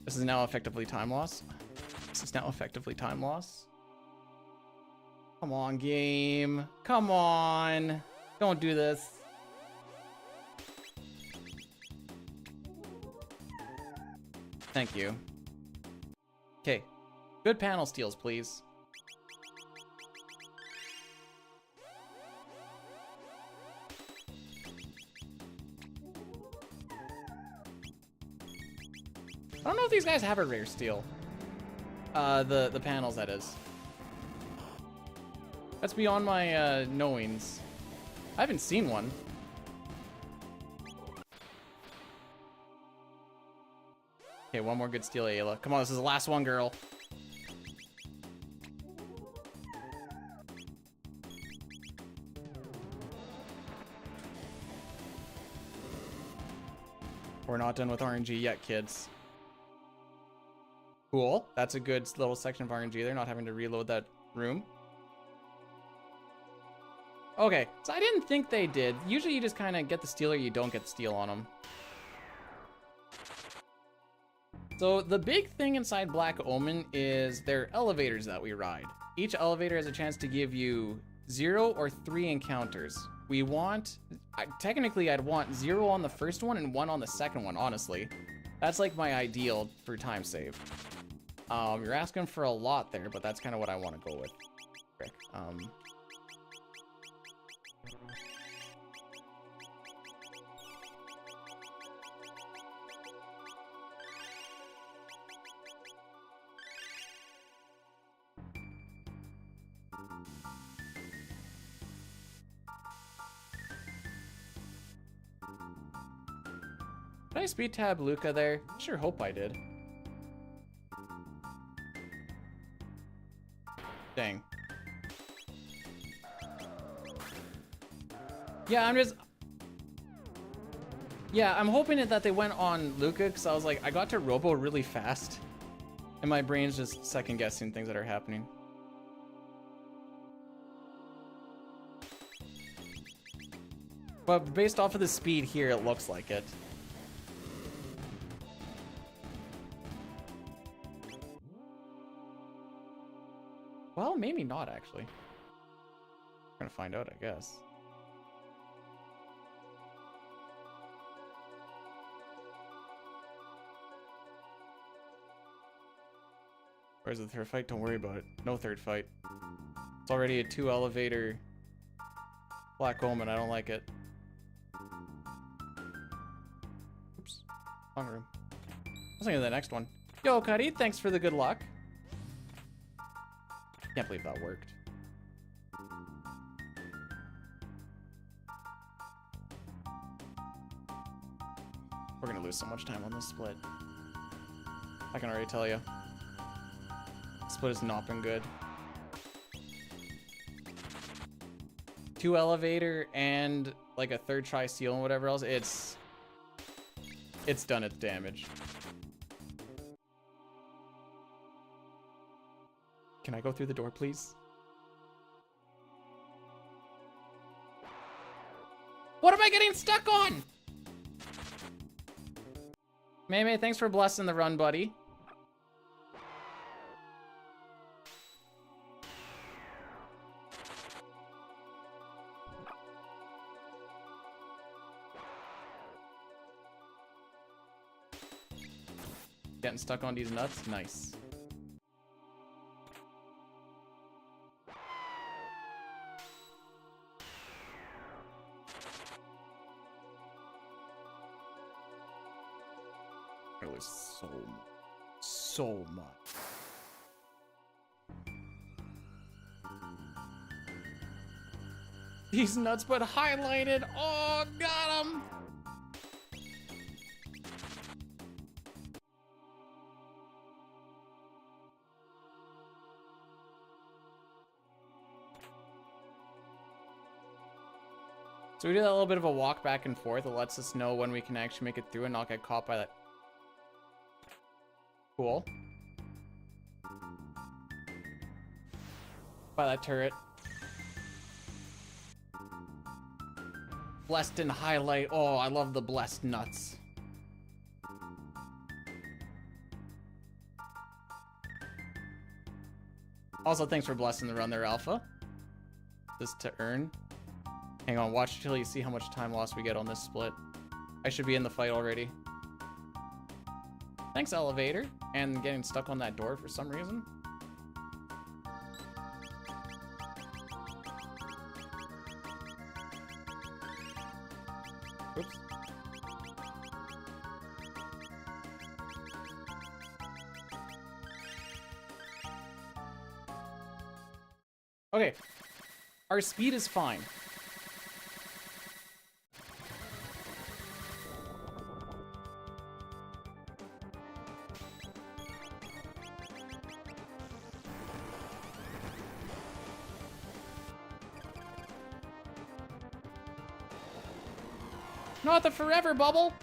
This is now effectively time loss. This is now effectively time loss. Come on, game. Come on. Don't do this. Thank you. Okay. Good panel steals, please. I don't know if these guys have a rare steal. The panels, that is. That's beyond my knowings. I haven't seen one. Okay, one more good steal, Ayla. Come on, this is the last one, girl. We're not done with RNG yet, kids. Cool. That's a good little section of RNG there, not having to reload that room. Okay, so I didn't think they did. Usually you just kind of get the steal or you don't get the steal on them. So the big thing inside Black Omen is their elevators that we ride. Each elevator has a chance to give you 0 or 3 encounters. We want, technically I'd want 0 on the first one and 1 on the second one, honestly. That's like my ideal for time save. You're asking for a lot there, but that's kind of what I want to go with. Frick. Did I speed tab Luca there? I sure hope I did. Dang. Yeah, I'm hoping that they went on Luca, because I was like, I got to Robo really fast. And my brain's just second guessing things that are happening. But based off of the speed here, it looks like it. Well, maybe not, actually. We're gonna find out, I guess. Where's the third fight? Don't worry about it. No third fight. It's already a 2 elevator Black Omen. I don't like it. Oops. Wrong room. I was thinking of the next one. Yo, Cuddy, thanks for the good luck. Can't believe that worked. We're gonna lose so much time on this split. I can already tell you. Split has not been good. 2 elevator and like a 3rd try seal and whatever else. It's done its damage. Can I go through the door, please? What am I getting stuck on? May, thanks for blessing the run, buddy. Getting stuck on these nuts? Nice. It was so much. These nuts but highlighted. Oh, got him. So we do that little bit of a walk back and forth. It lets us know when we can actually make it through and not get caught by that. Cool. By that turret. Blessed and highlight. Oh, I love the blessed nuts. Also, thanks for blessing the run there, Alpha. This to earn. Hang on, watch till you see how much time loss we get on this split. I should be in the fight already. Thanks, elevator. And getting stuck on that door for some reason. Oops. Okay. Our speed is fine. Not the forever bubble.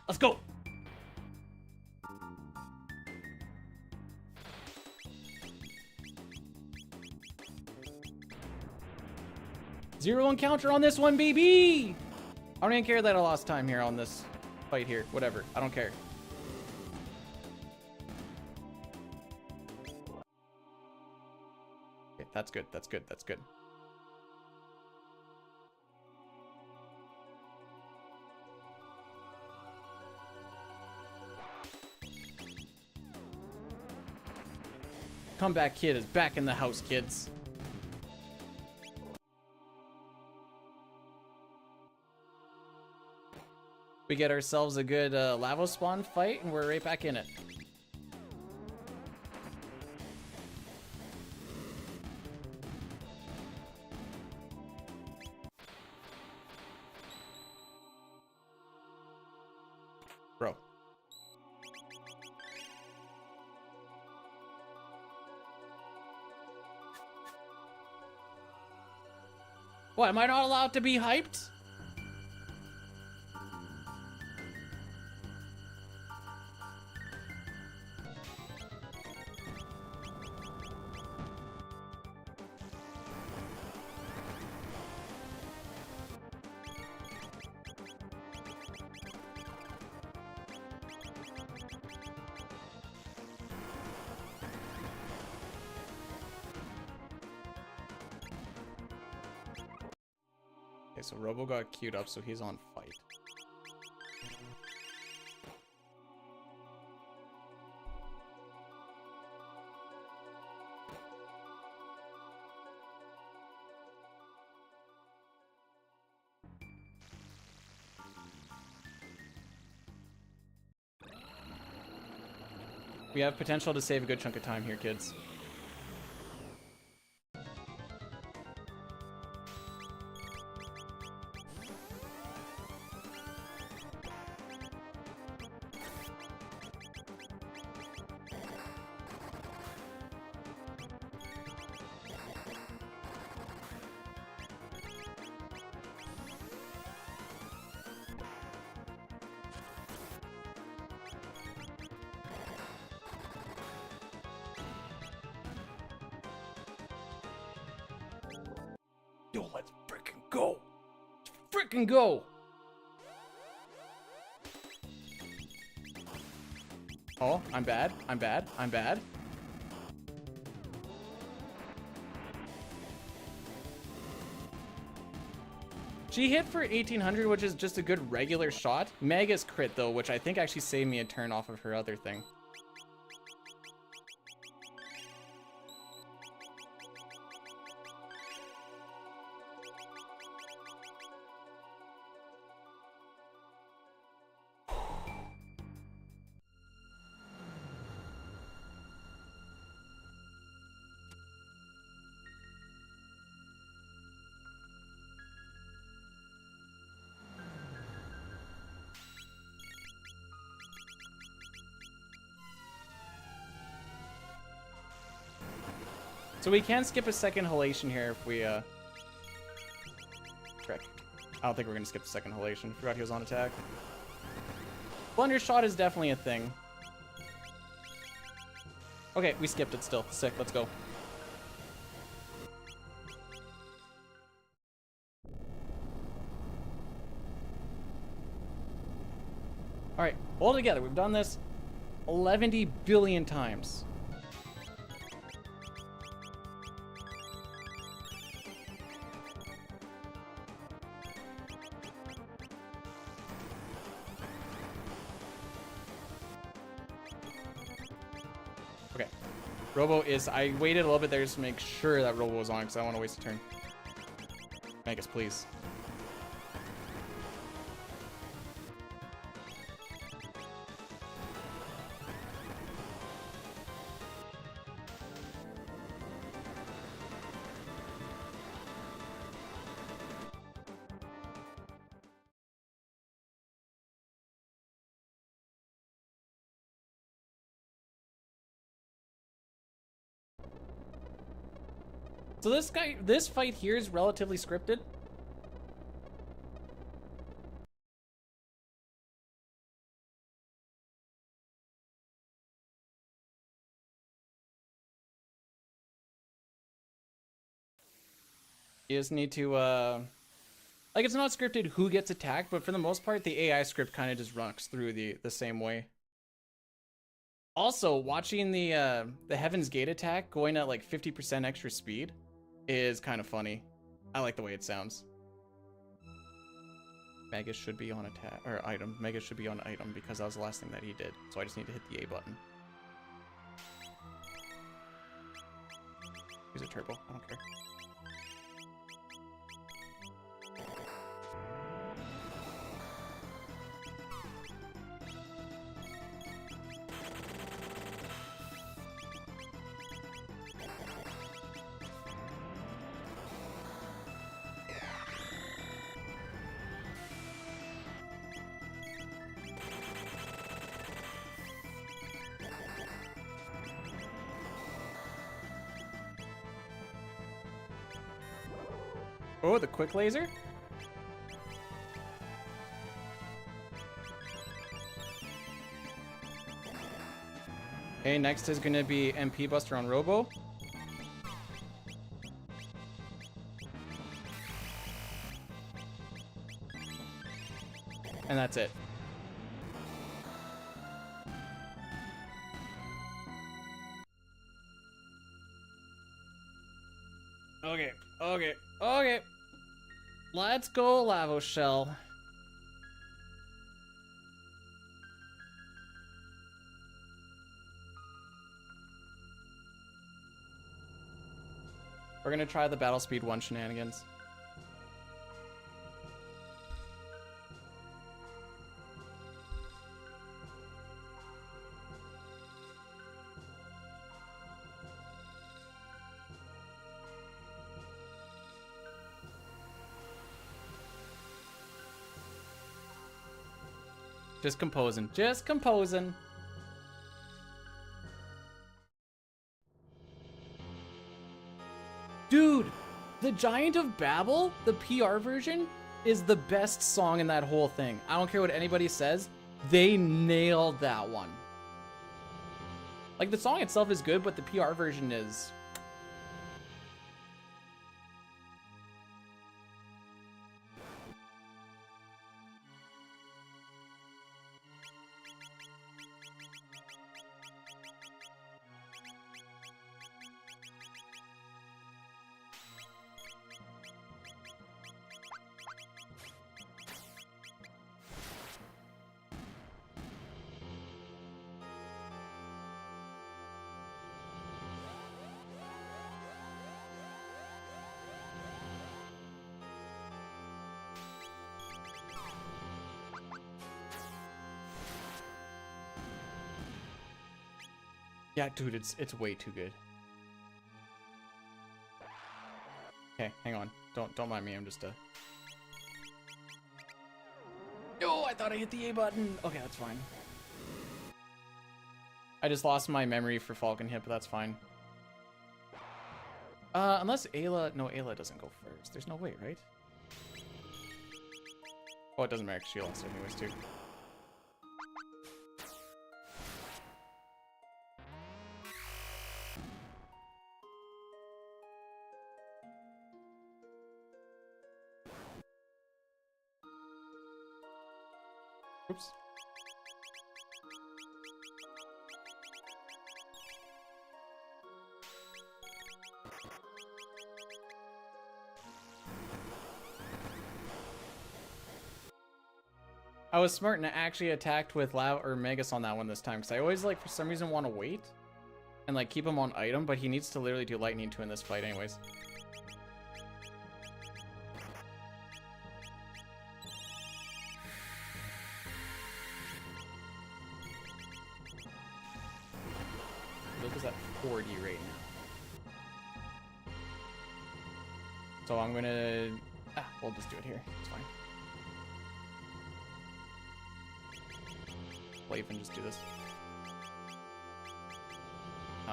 Let's go. Zero encounter on this one, baby. I don't even care that I lost time here on this fight here. Whatever. I don't care. Okay, that's good. That's good. That's good. Comeback Kid is back in the house, kids. We get ourselves a good lava spawn fight, and we're right back in it. Bro. What, am I not allowed to be hyped? Okay, so Robo got queued up, so he's on fight. We have potential to save a good chunk of time here, kids. Yo, let's frickin' go! Let's frickin' go! Oh, I'm bad. I'm bad. I'm bad. She hit for 1800, which is just a good regular shot. Mega's crit, though, which I think actually saved me a turn off of her other thing. So we can skip a second halation here if we, Frick. I don't think we're gonna skip the second halation. Forgot he was on attack. Blunder shot is definitely a thing. Okay, we skipped it still. Sick, let's go. Alright, all together, we've done this 11 billion times. Okay. Robo is... I waited a little bit there just to make sure that Robo was on because I don't want to waste a turn. Magus, please. So this fight here is relatively scripted. You just need to, like, it's not scripted who gets attacked, but for the most part, the AI script kind of just runs through the same way. Also, watching the Heaven's Gate attack going at like 50% extra speed is kind of funny. I like the way it sounds. Magus should be on attack, or item. Magus should be on item because that was the last thing that he did. So I just need to hit the A button. Use a turbo, I don't care. Oh, the quick laser? Okay, next is gonna be MP Buster on Robo. And that's it. Okay, okay, okay. Let's go, Lavo Shell. We're gonna try the Battle Speed 1 shenanigans. Just composing. Just composing. Dude, the Giant of Babel, the PR version, is the best song in that whole thing. I don't care what anybody says. They nailed that one. Like, the song itself is good, but the PR version is... Yeah, dude, it's way too good. Okay, hang on. Don't mind me. I'm just No, I thought I hit the A button. Okay, that's fine. I just lost my memory for Falcon Hip, but that's fine. Unless Ayla... No, Ayla doesn't go first. There's no way, right? Oh, it doesn't matter 'cause she lost it anyways, too. Oops. I was smart and I actually attacked with Magus on that one this time because I always like for some reason want to wait and like keep him on item, but he needs to literally do lightning 2 in this fight anyways. Look is at 40 right now. So I'm gonna we'll just do it here. It's fine. We'll even just do this. Who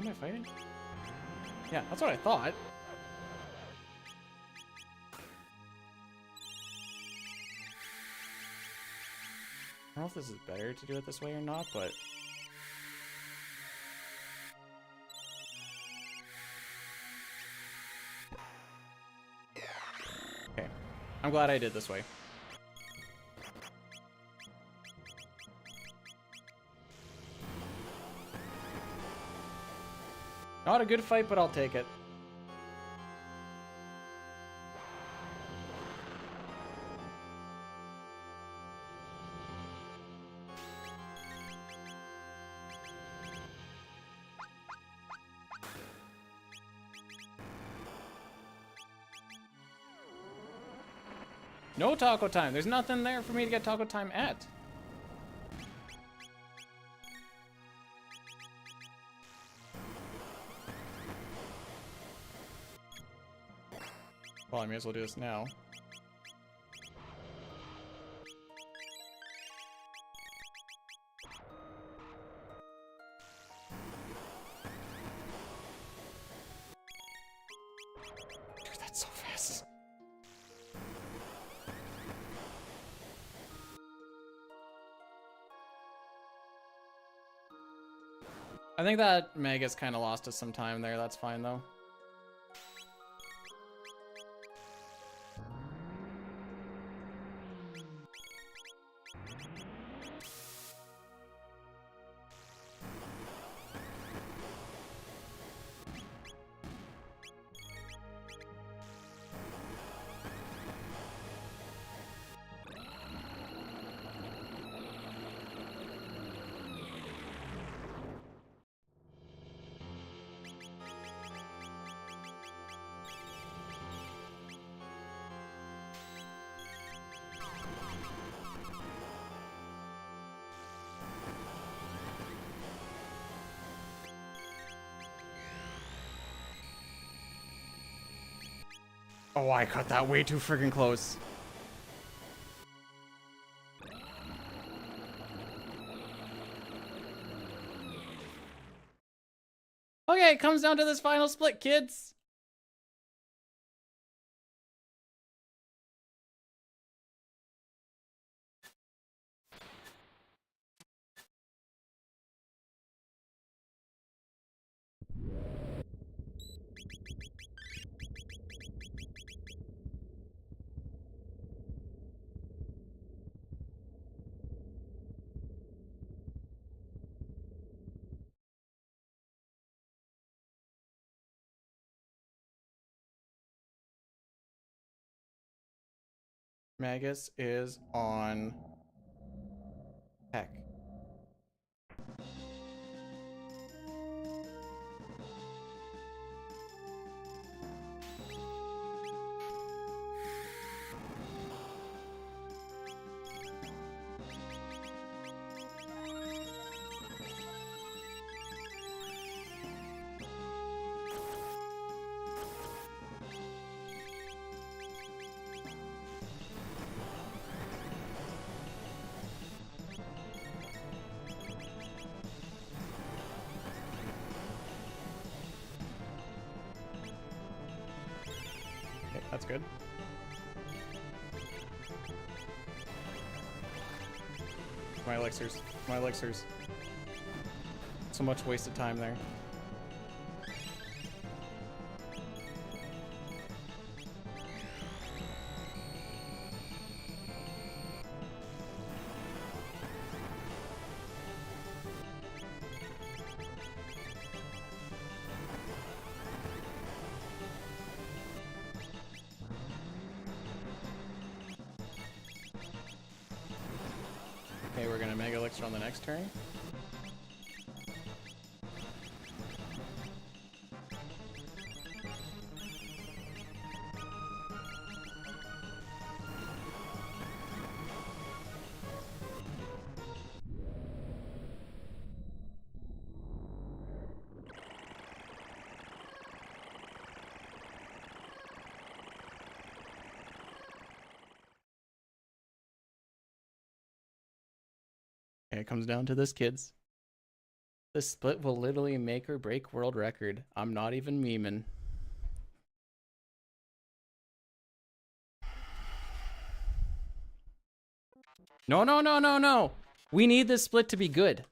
am I fighting? Yeah, that's what I thought. I don't know if this is better to do it this way or not, but... Okay. I'm glad I did this way. Not a good fight, but I'll take it. No taco time. There's nothing there for me to get taco time at. Well, I may as well do this now. Dude, that's so fast. I think that Magus kind of lost us some time there. That's fine, though. Oh, I cut that way too freaking close. Okay, it comes down to this final split, kids. Magus is on Heck. That's good. My elixirs. My elixirs. So much wasted time there. Okay, we're gonna Mega Elixir on the next turn. Okay, it comes down to this, kids. This split will literally make or break world record. I'm not even memeing. No, no, no, no, no. We need this split to be good.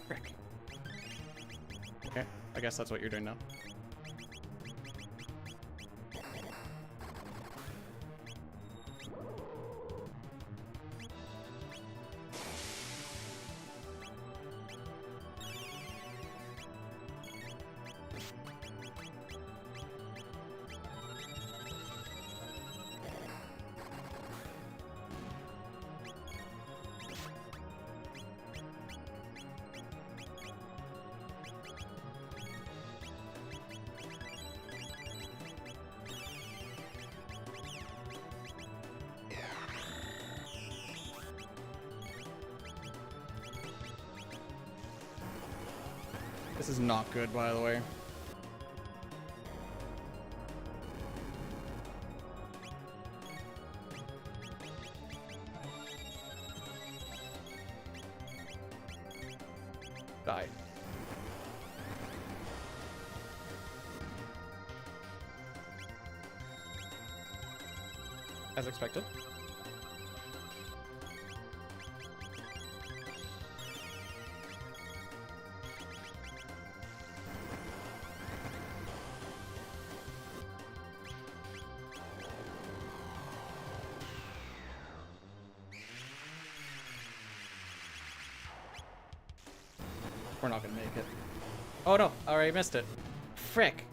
Frick. Okay, I guess that's what you're doing now. This is not good, by the way. Die. As expected. We're not gonna make it. Oh no, I already missed it. Frick.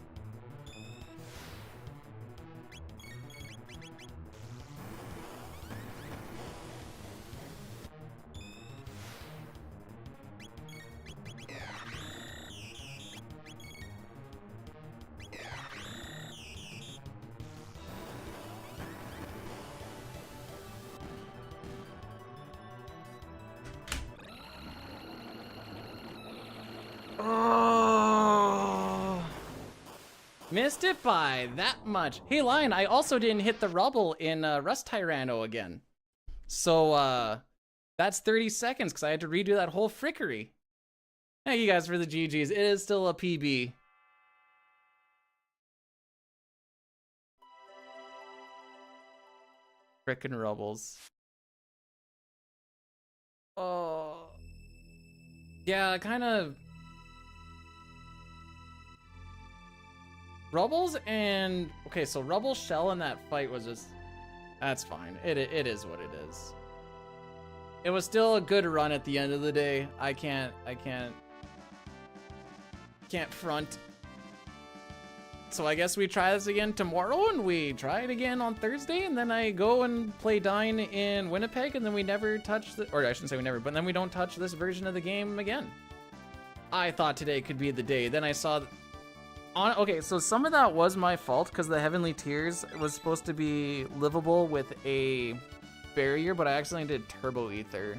Oh, missed it by that much. Hey, Lion, I also didn't hit the rubble in Rust Tyranno again. So, that's 30 seconds because I had to redo that whole frickery. Thank you guys for the GGs. It is still a PB. Frickin' rubbles. Oh. Yeah, kind of. Rubbles and... Okay, so Rubble Shell in that fight was just... That's fine. It is what it is. It was still a good run at the end of the day. I can't front. So I guess we try this again tomorrow, and we try it again on Thursday, and then I go and play Dine in Winnipeg, and then we never touch the... Or I shouldn't say we never, but then we don't touch this version of the game again. I thought today could be the day. Then I saw... Okay, so some of that was my fault, because the Heavenly Tears was supposed to be livable with a barrier, but I accidentally did Turbo Ether.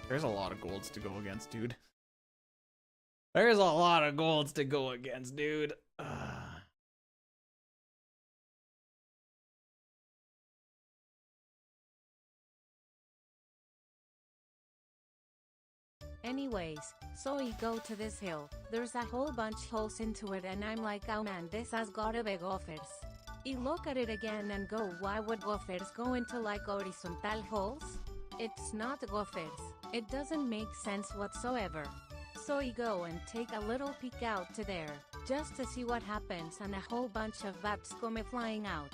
There's a lot of golds to go against, dude. There's a lot of golds to go against, dude. Anyways, so we go to this hill. There's a whole bunch holes into it and I'm like, oh man, this has gotta be gophers. You look at it again and go, why would gophers go into like horizontal holes? It's not gophers. It doesn't make sense whatsoever. So you go and take a little peek out to there, just to see what happens, and a whole bunch of bats come flying out.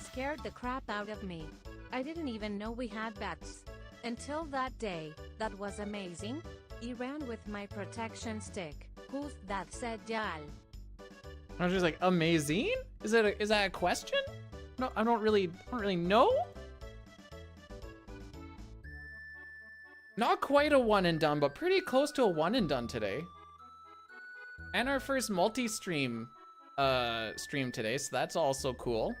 Scared the crap out of me. I didn't even know we had bats. Until that day, that was amazing. I ran with my protection stick. Who's that said y'all? I was just like, amazing? Is that a question? No, I don't really know. Not quite a one and done, but pretty close to a one and done today. And our first multi-stream stream today, so that's also cool.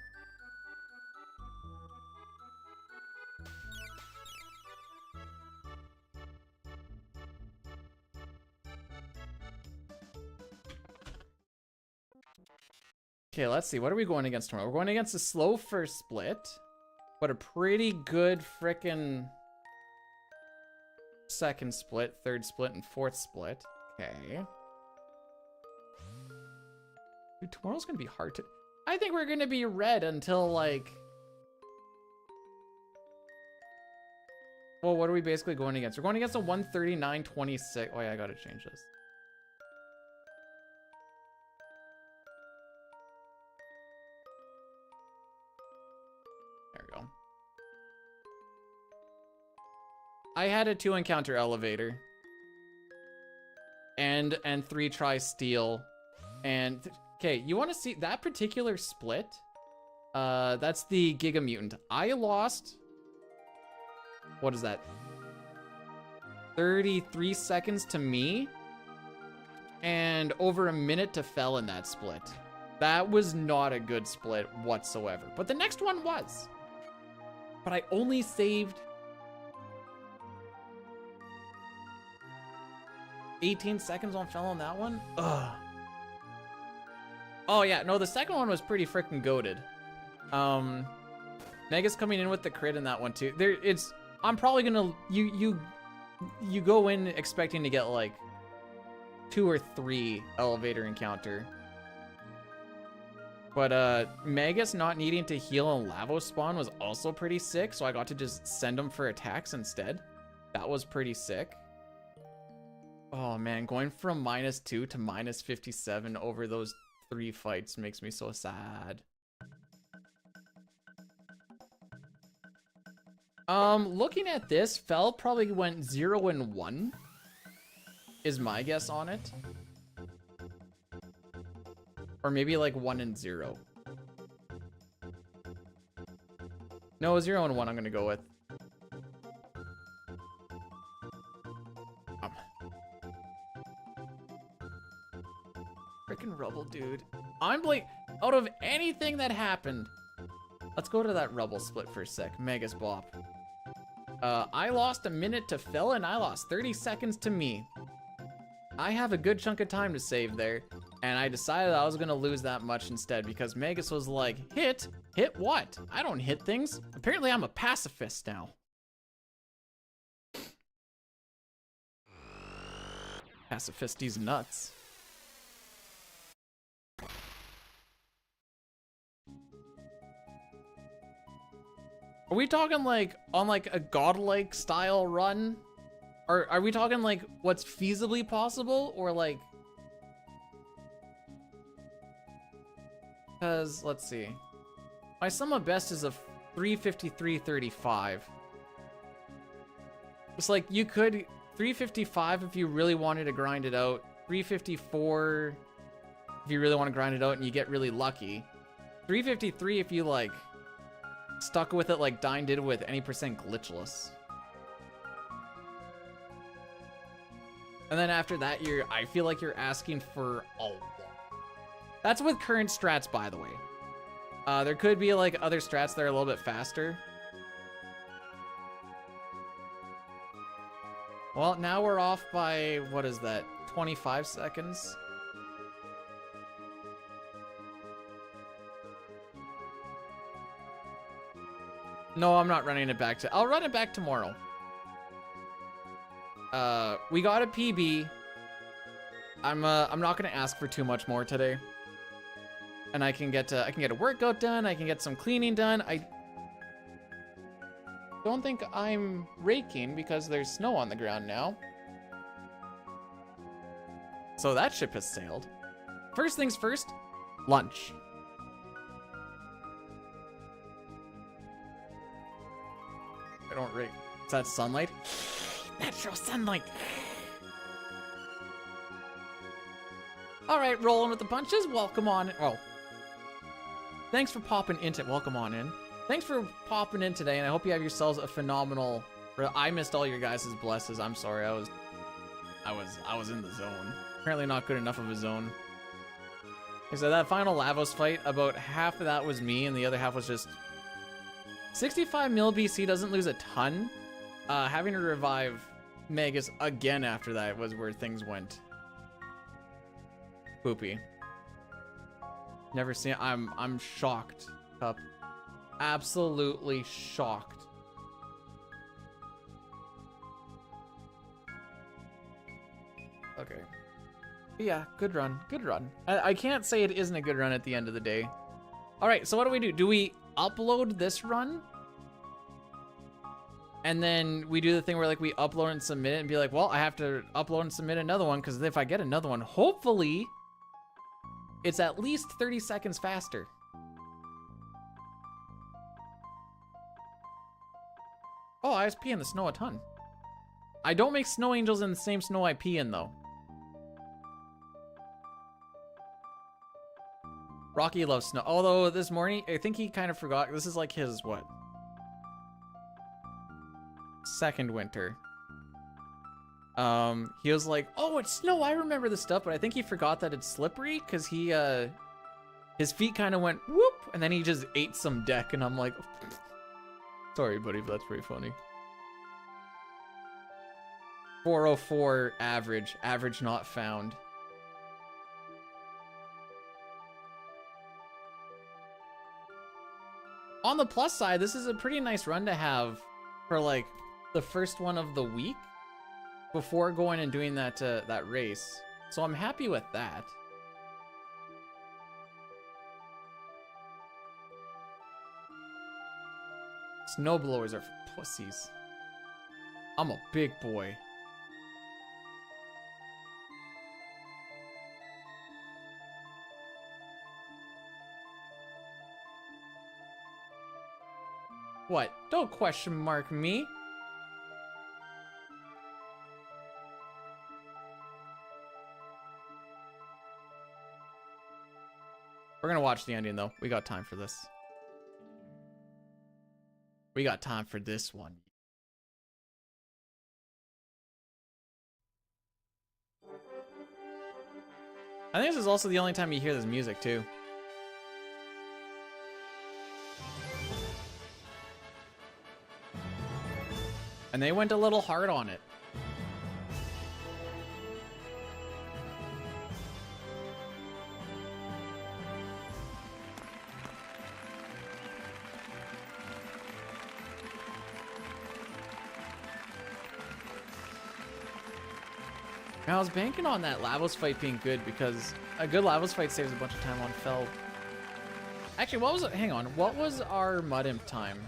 Okay, let's see. What are we going against tomorrow? We're going against a slow first split, but a pretty good frickin' second split, third split, and fourth split. Okay. Dude, tomorrow's gonna be hard to... I think we're gonna be red until, like... Well, what are we basically going against? We're going against a 139.26. Oh yeah, I gotta change this. There we go. I had a 2 encounter elevator. And 3 try steal. And okay, you want to see that particular split? That's the Giga Mutant. I lost, what is that? 33 seconds to me and over a minute to Fel in that split. That was not a good split whatsoever. But the next one was. But I only saved 18 seconds on Fel on that one? Ugh. Oh yeah, no, the second one was pretty freaking goated. Mega's coming in with the crit in that one too. I'm probably gonna, you go in expecting to get like 2 or 3 elevator encounter. But Magus not needing to heal and Lavo spawn was also pretty sick, so I got to just send him for attacks instead. That was pretty sick. Oh man, going from -2 to -57 over those 3 fights makes me so sad. Looking at this, Fel probably went 0 and 1 is my guess on it. Or maybe like 1 and 0. No, 0 and 1 I'm gonna go with. Freaking rubble, dude. I'm like, out of anything that happened. Let's go to that rubble split for a sec. Megas Bop. I lost a minute to Fel and I lost 30 seconds to me. I have a good chunk of time to save there. And I decided I was gonna lose that much instead because Megas was like, hit? Hit what? I don't hit things. Apparently I'm a pacifist now. Pacifist, he's nuts. Are we talking like on like a godlike style run? Or are we talking like what's feasibly possible or like... Because, let's see. My sum of best is a 353.35. It's like you could 355 if you really wanted to grind it out. 354 if you really want to grind it out and you get really lucky. 353 if you like stuck with it like Dine did with any percent glitchless. And then after that, I feel like you're asking for a lot. That's with current strats, by the way. There could be like other strats that are a little bit faster. Well, now we're off by, what is that? 25 seconds. No, I'm not running it back to... I'll run it back tomorrow. We got a PB. I'm not gonna ask for too much more today. And I can get a workout done. I can get some cleaning done. I don't think I'm raking because there's snow on the ground now. So that ship has sailed. First things first, lunch. I don't rake. Is that sunlight? Natural sunlight. All right, rolling with the punches. Welcome on. Oh, thanks for popping into. Welcome on in. Thanks for popping in today, and I hope you have yourselves a phenomenal. I missed all your guys' blesses. I'm sorry. I was in the zone. Apparently not good enough of a zone. So that final Lavos fight, about half of that was me, and the other half was just 65 mil BC doesn't lose a ton. Having to revive Magus again after that was where things went poopy. Never seen. I'm shocked, Cup. Absolutely shocked. Okay. Yeah, good run. Good run. I can't say it isn't a good run at the end of the day. All right, so what do? Do we upload this run? And then we do the thing where like we upload and submit it and be like, well, I have to upload and submit another one because if I get another one, hopefully it's at least 30 seconds faster. Oh, I was peeing the snow a ton. I don't make snow angels in the same snow I pee in though. Rocky loves snow. Although this morning, I think he kind of forgot. This is like his, what? Second winter. He was like, oh, it's snow. I remember this stuff. But I think he forgot that it's slippery because he, his feet kind of went whoop. And then he just ate some deck. And I'm like, sorry, buddy, but that's pretty funny. 404 average. Average not found. On the plus side, this is a pretty nice run to have for like the first one of the week before going and doing that that race. So I'm happy with that. Snowblowers are for pussies. I'm a big boy. What? Don't question mark me. We're gonna watch the ending though. We got time for this. We got time for this one. I think this is also the only time you hear this music too. And they went a little hard on it. Now, I was banking on that Lavos fight being good because a good Lavos fight saves a bunch of time on Fel. Actually, what was it? Hang on. What was our Mud Imp time?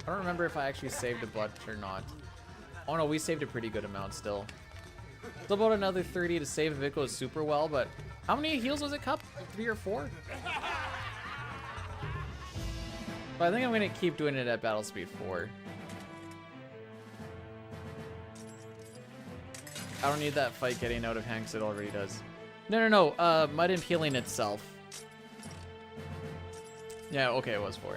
I don't remember if I actually saved a bunch or not. Oh no, we saved a pretty good amount still. Still about another 30 to save if it goes super well, but how many heals was it, Cup? 3 or 4? But I think I'm gonna keep doing it at battle speed 4. I don't need that fight getting out of hand because it already does. No. Mud Imp healing itself. Yeah, okay, it was 4.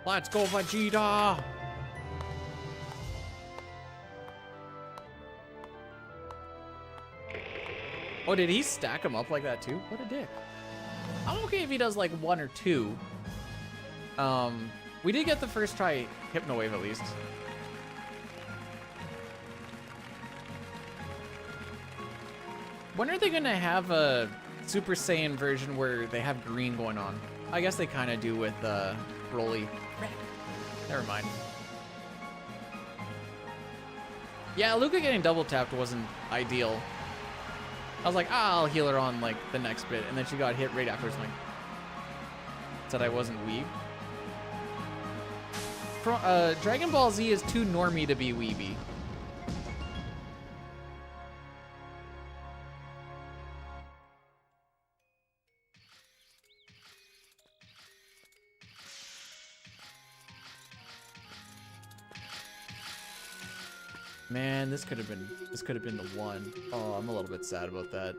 Let's go, Vegeta! Oh, did he stack them up like that too? What a dick. I'm okay if he does like 1 or 2. We did get the first try Hypno Wave at least. When are they gonna have a Super Saiyan version where they have green going on? I guess they kind of do with Broly. Never mind. Yeah, Luca getting double tapped wasn't ideal. I was like, I'll heal her on like the next bit, and then she got hit right afterwards. Like, said I wasn't weeb. Dragon Ball Z is too normie to be weeby. Man, this could have been the one. Oh, I'm a little bit sad about that.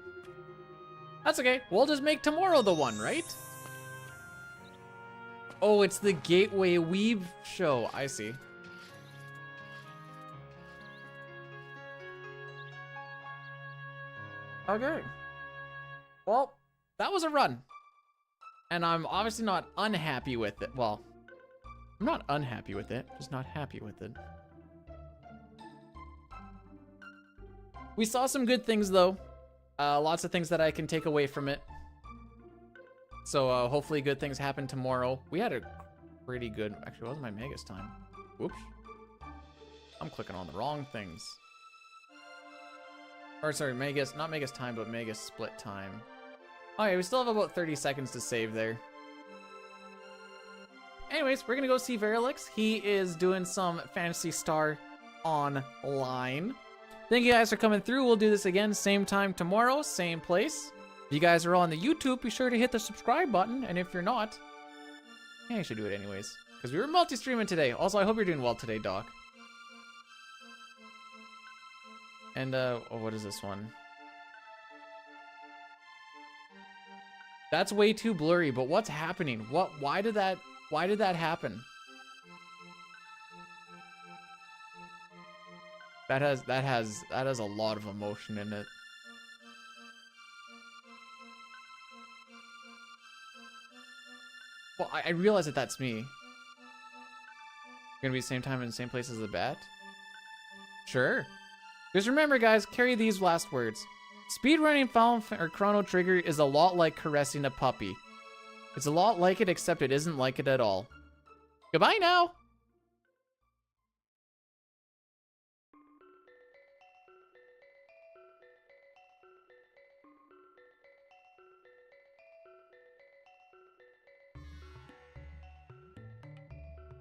That's okay. We'll just make tomorrow the one, right? Oh, it's the Gateway Weeb show. I see. Okay. Well, that was a run. And I'm obviously not unhappy with it. Well, I'm not unhappy with it, just not happy with it. We saw some good things though. Lots of things that I can take away from it. So hopefully good things happen tomorrow. We had a pretty good, actually it wasn't my Megas time. Whoops. I'm clicking on the wrong things. Or sorry, Megas, not Megas time, but Megas split time. Okay, we still have about 30 seconds to save there. Anyways, we're gonna go see Verilix. He is doing some Phantasy Star online. Thank you guys for coming through. We'll do this again, same time tomorrow, same place. If you guys are on the YouTube, be sure to hit the subscribe button. And if you're not, yeah, you should do it anyways. Because we were multi-streaming today. Also, I hope you're doing well today, Doc. And, oh, what is this one? That's way too blurry, but what's happening? Why did that happen? That has a lot of emotion in it. Well, I realize that that's me. Gonna be the same time in the same place as the bat? Sure. Just remember, guys, carry these last words. Speedrunning or Chrono Trigger is a lot like caressing a puppy. It's a lot like it, except it isn't like it at all. Goodbye now!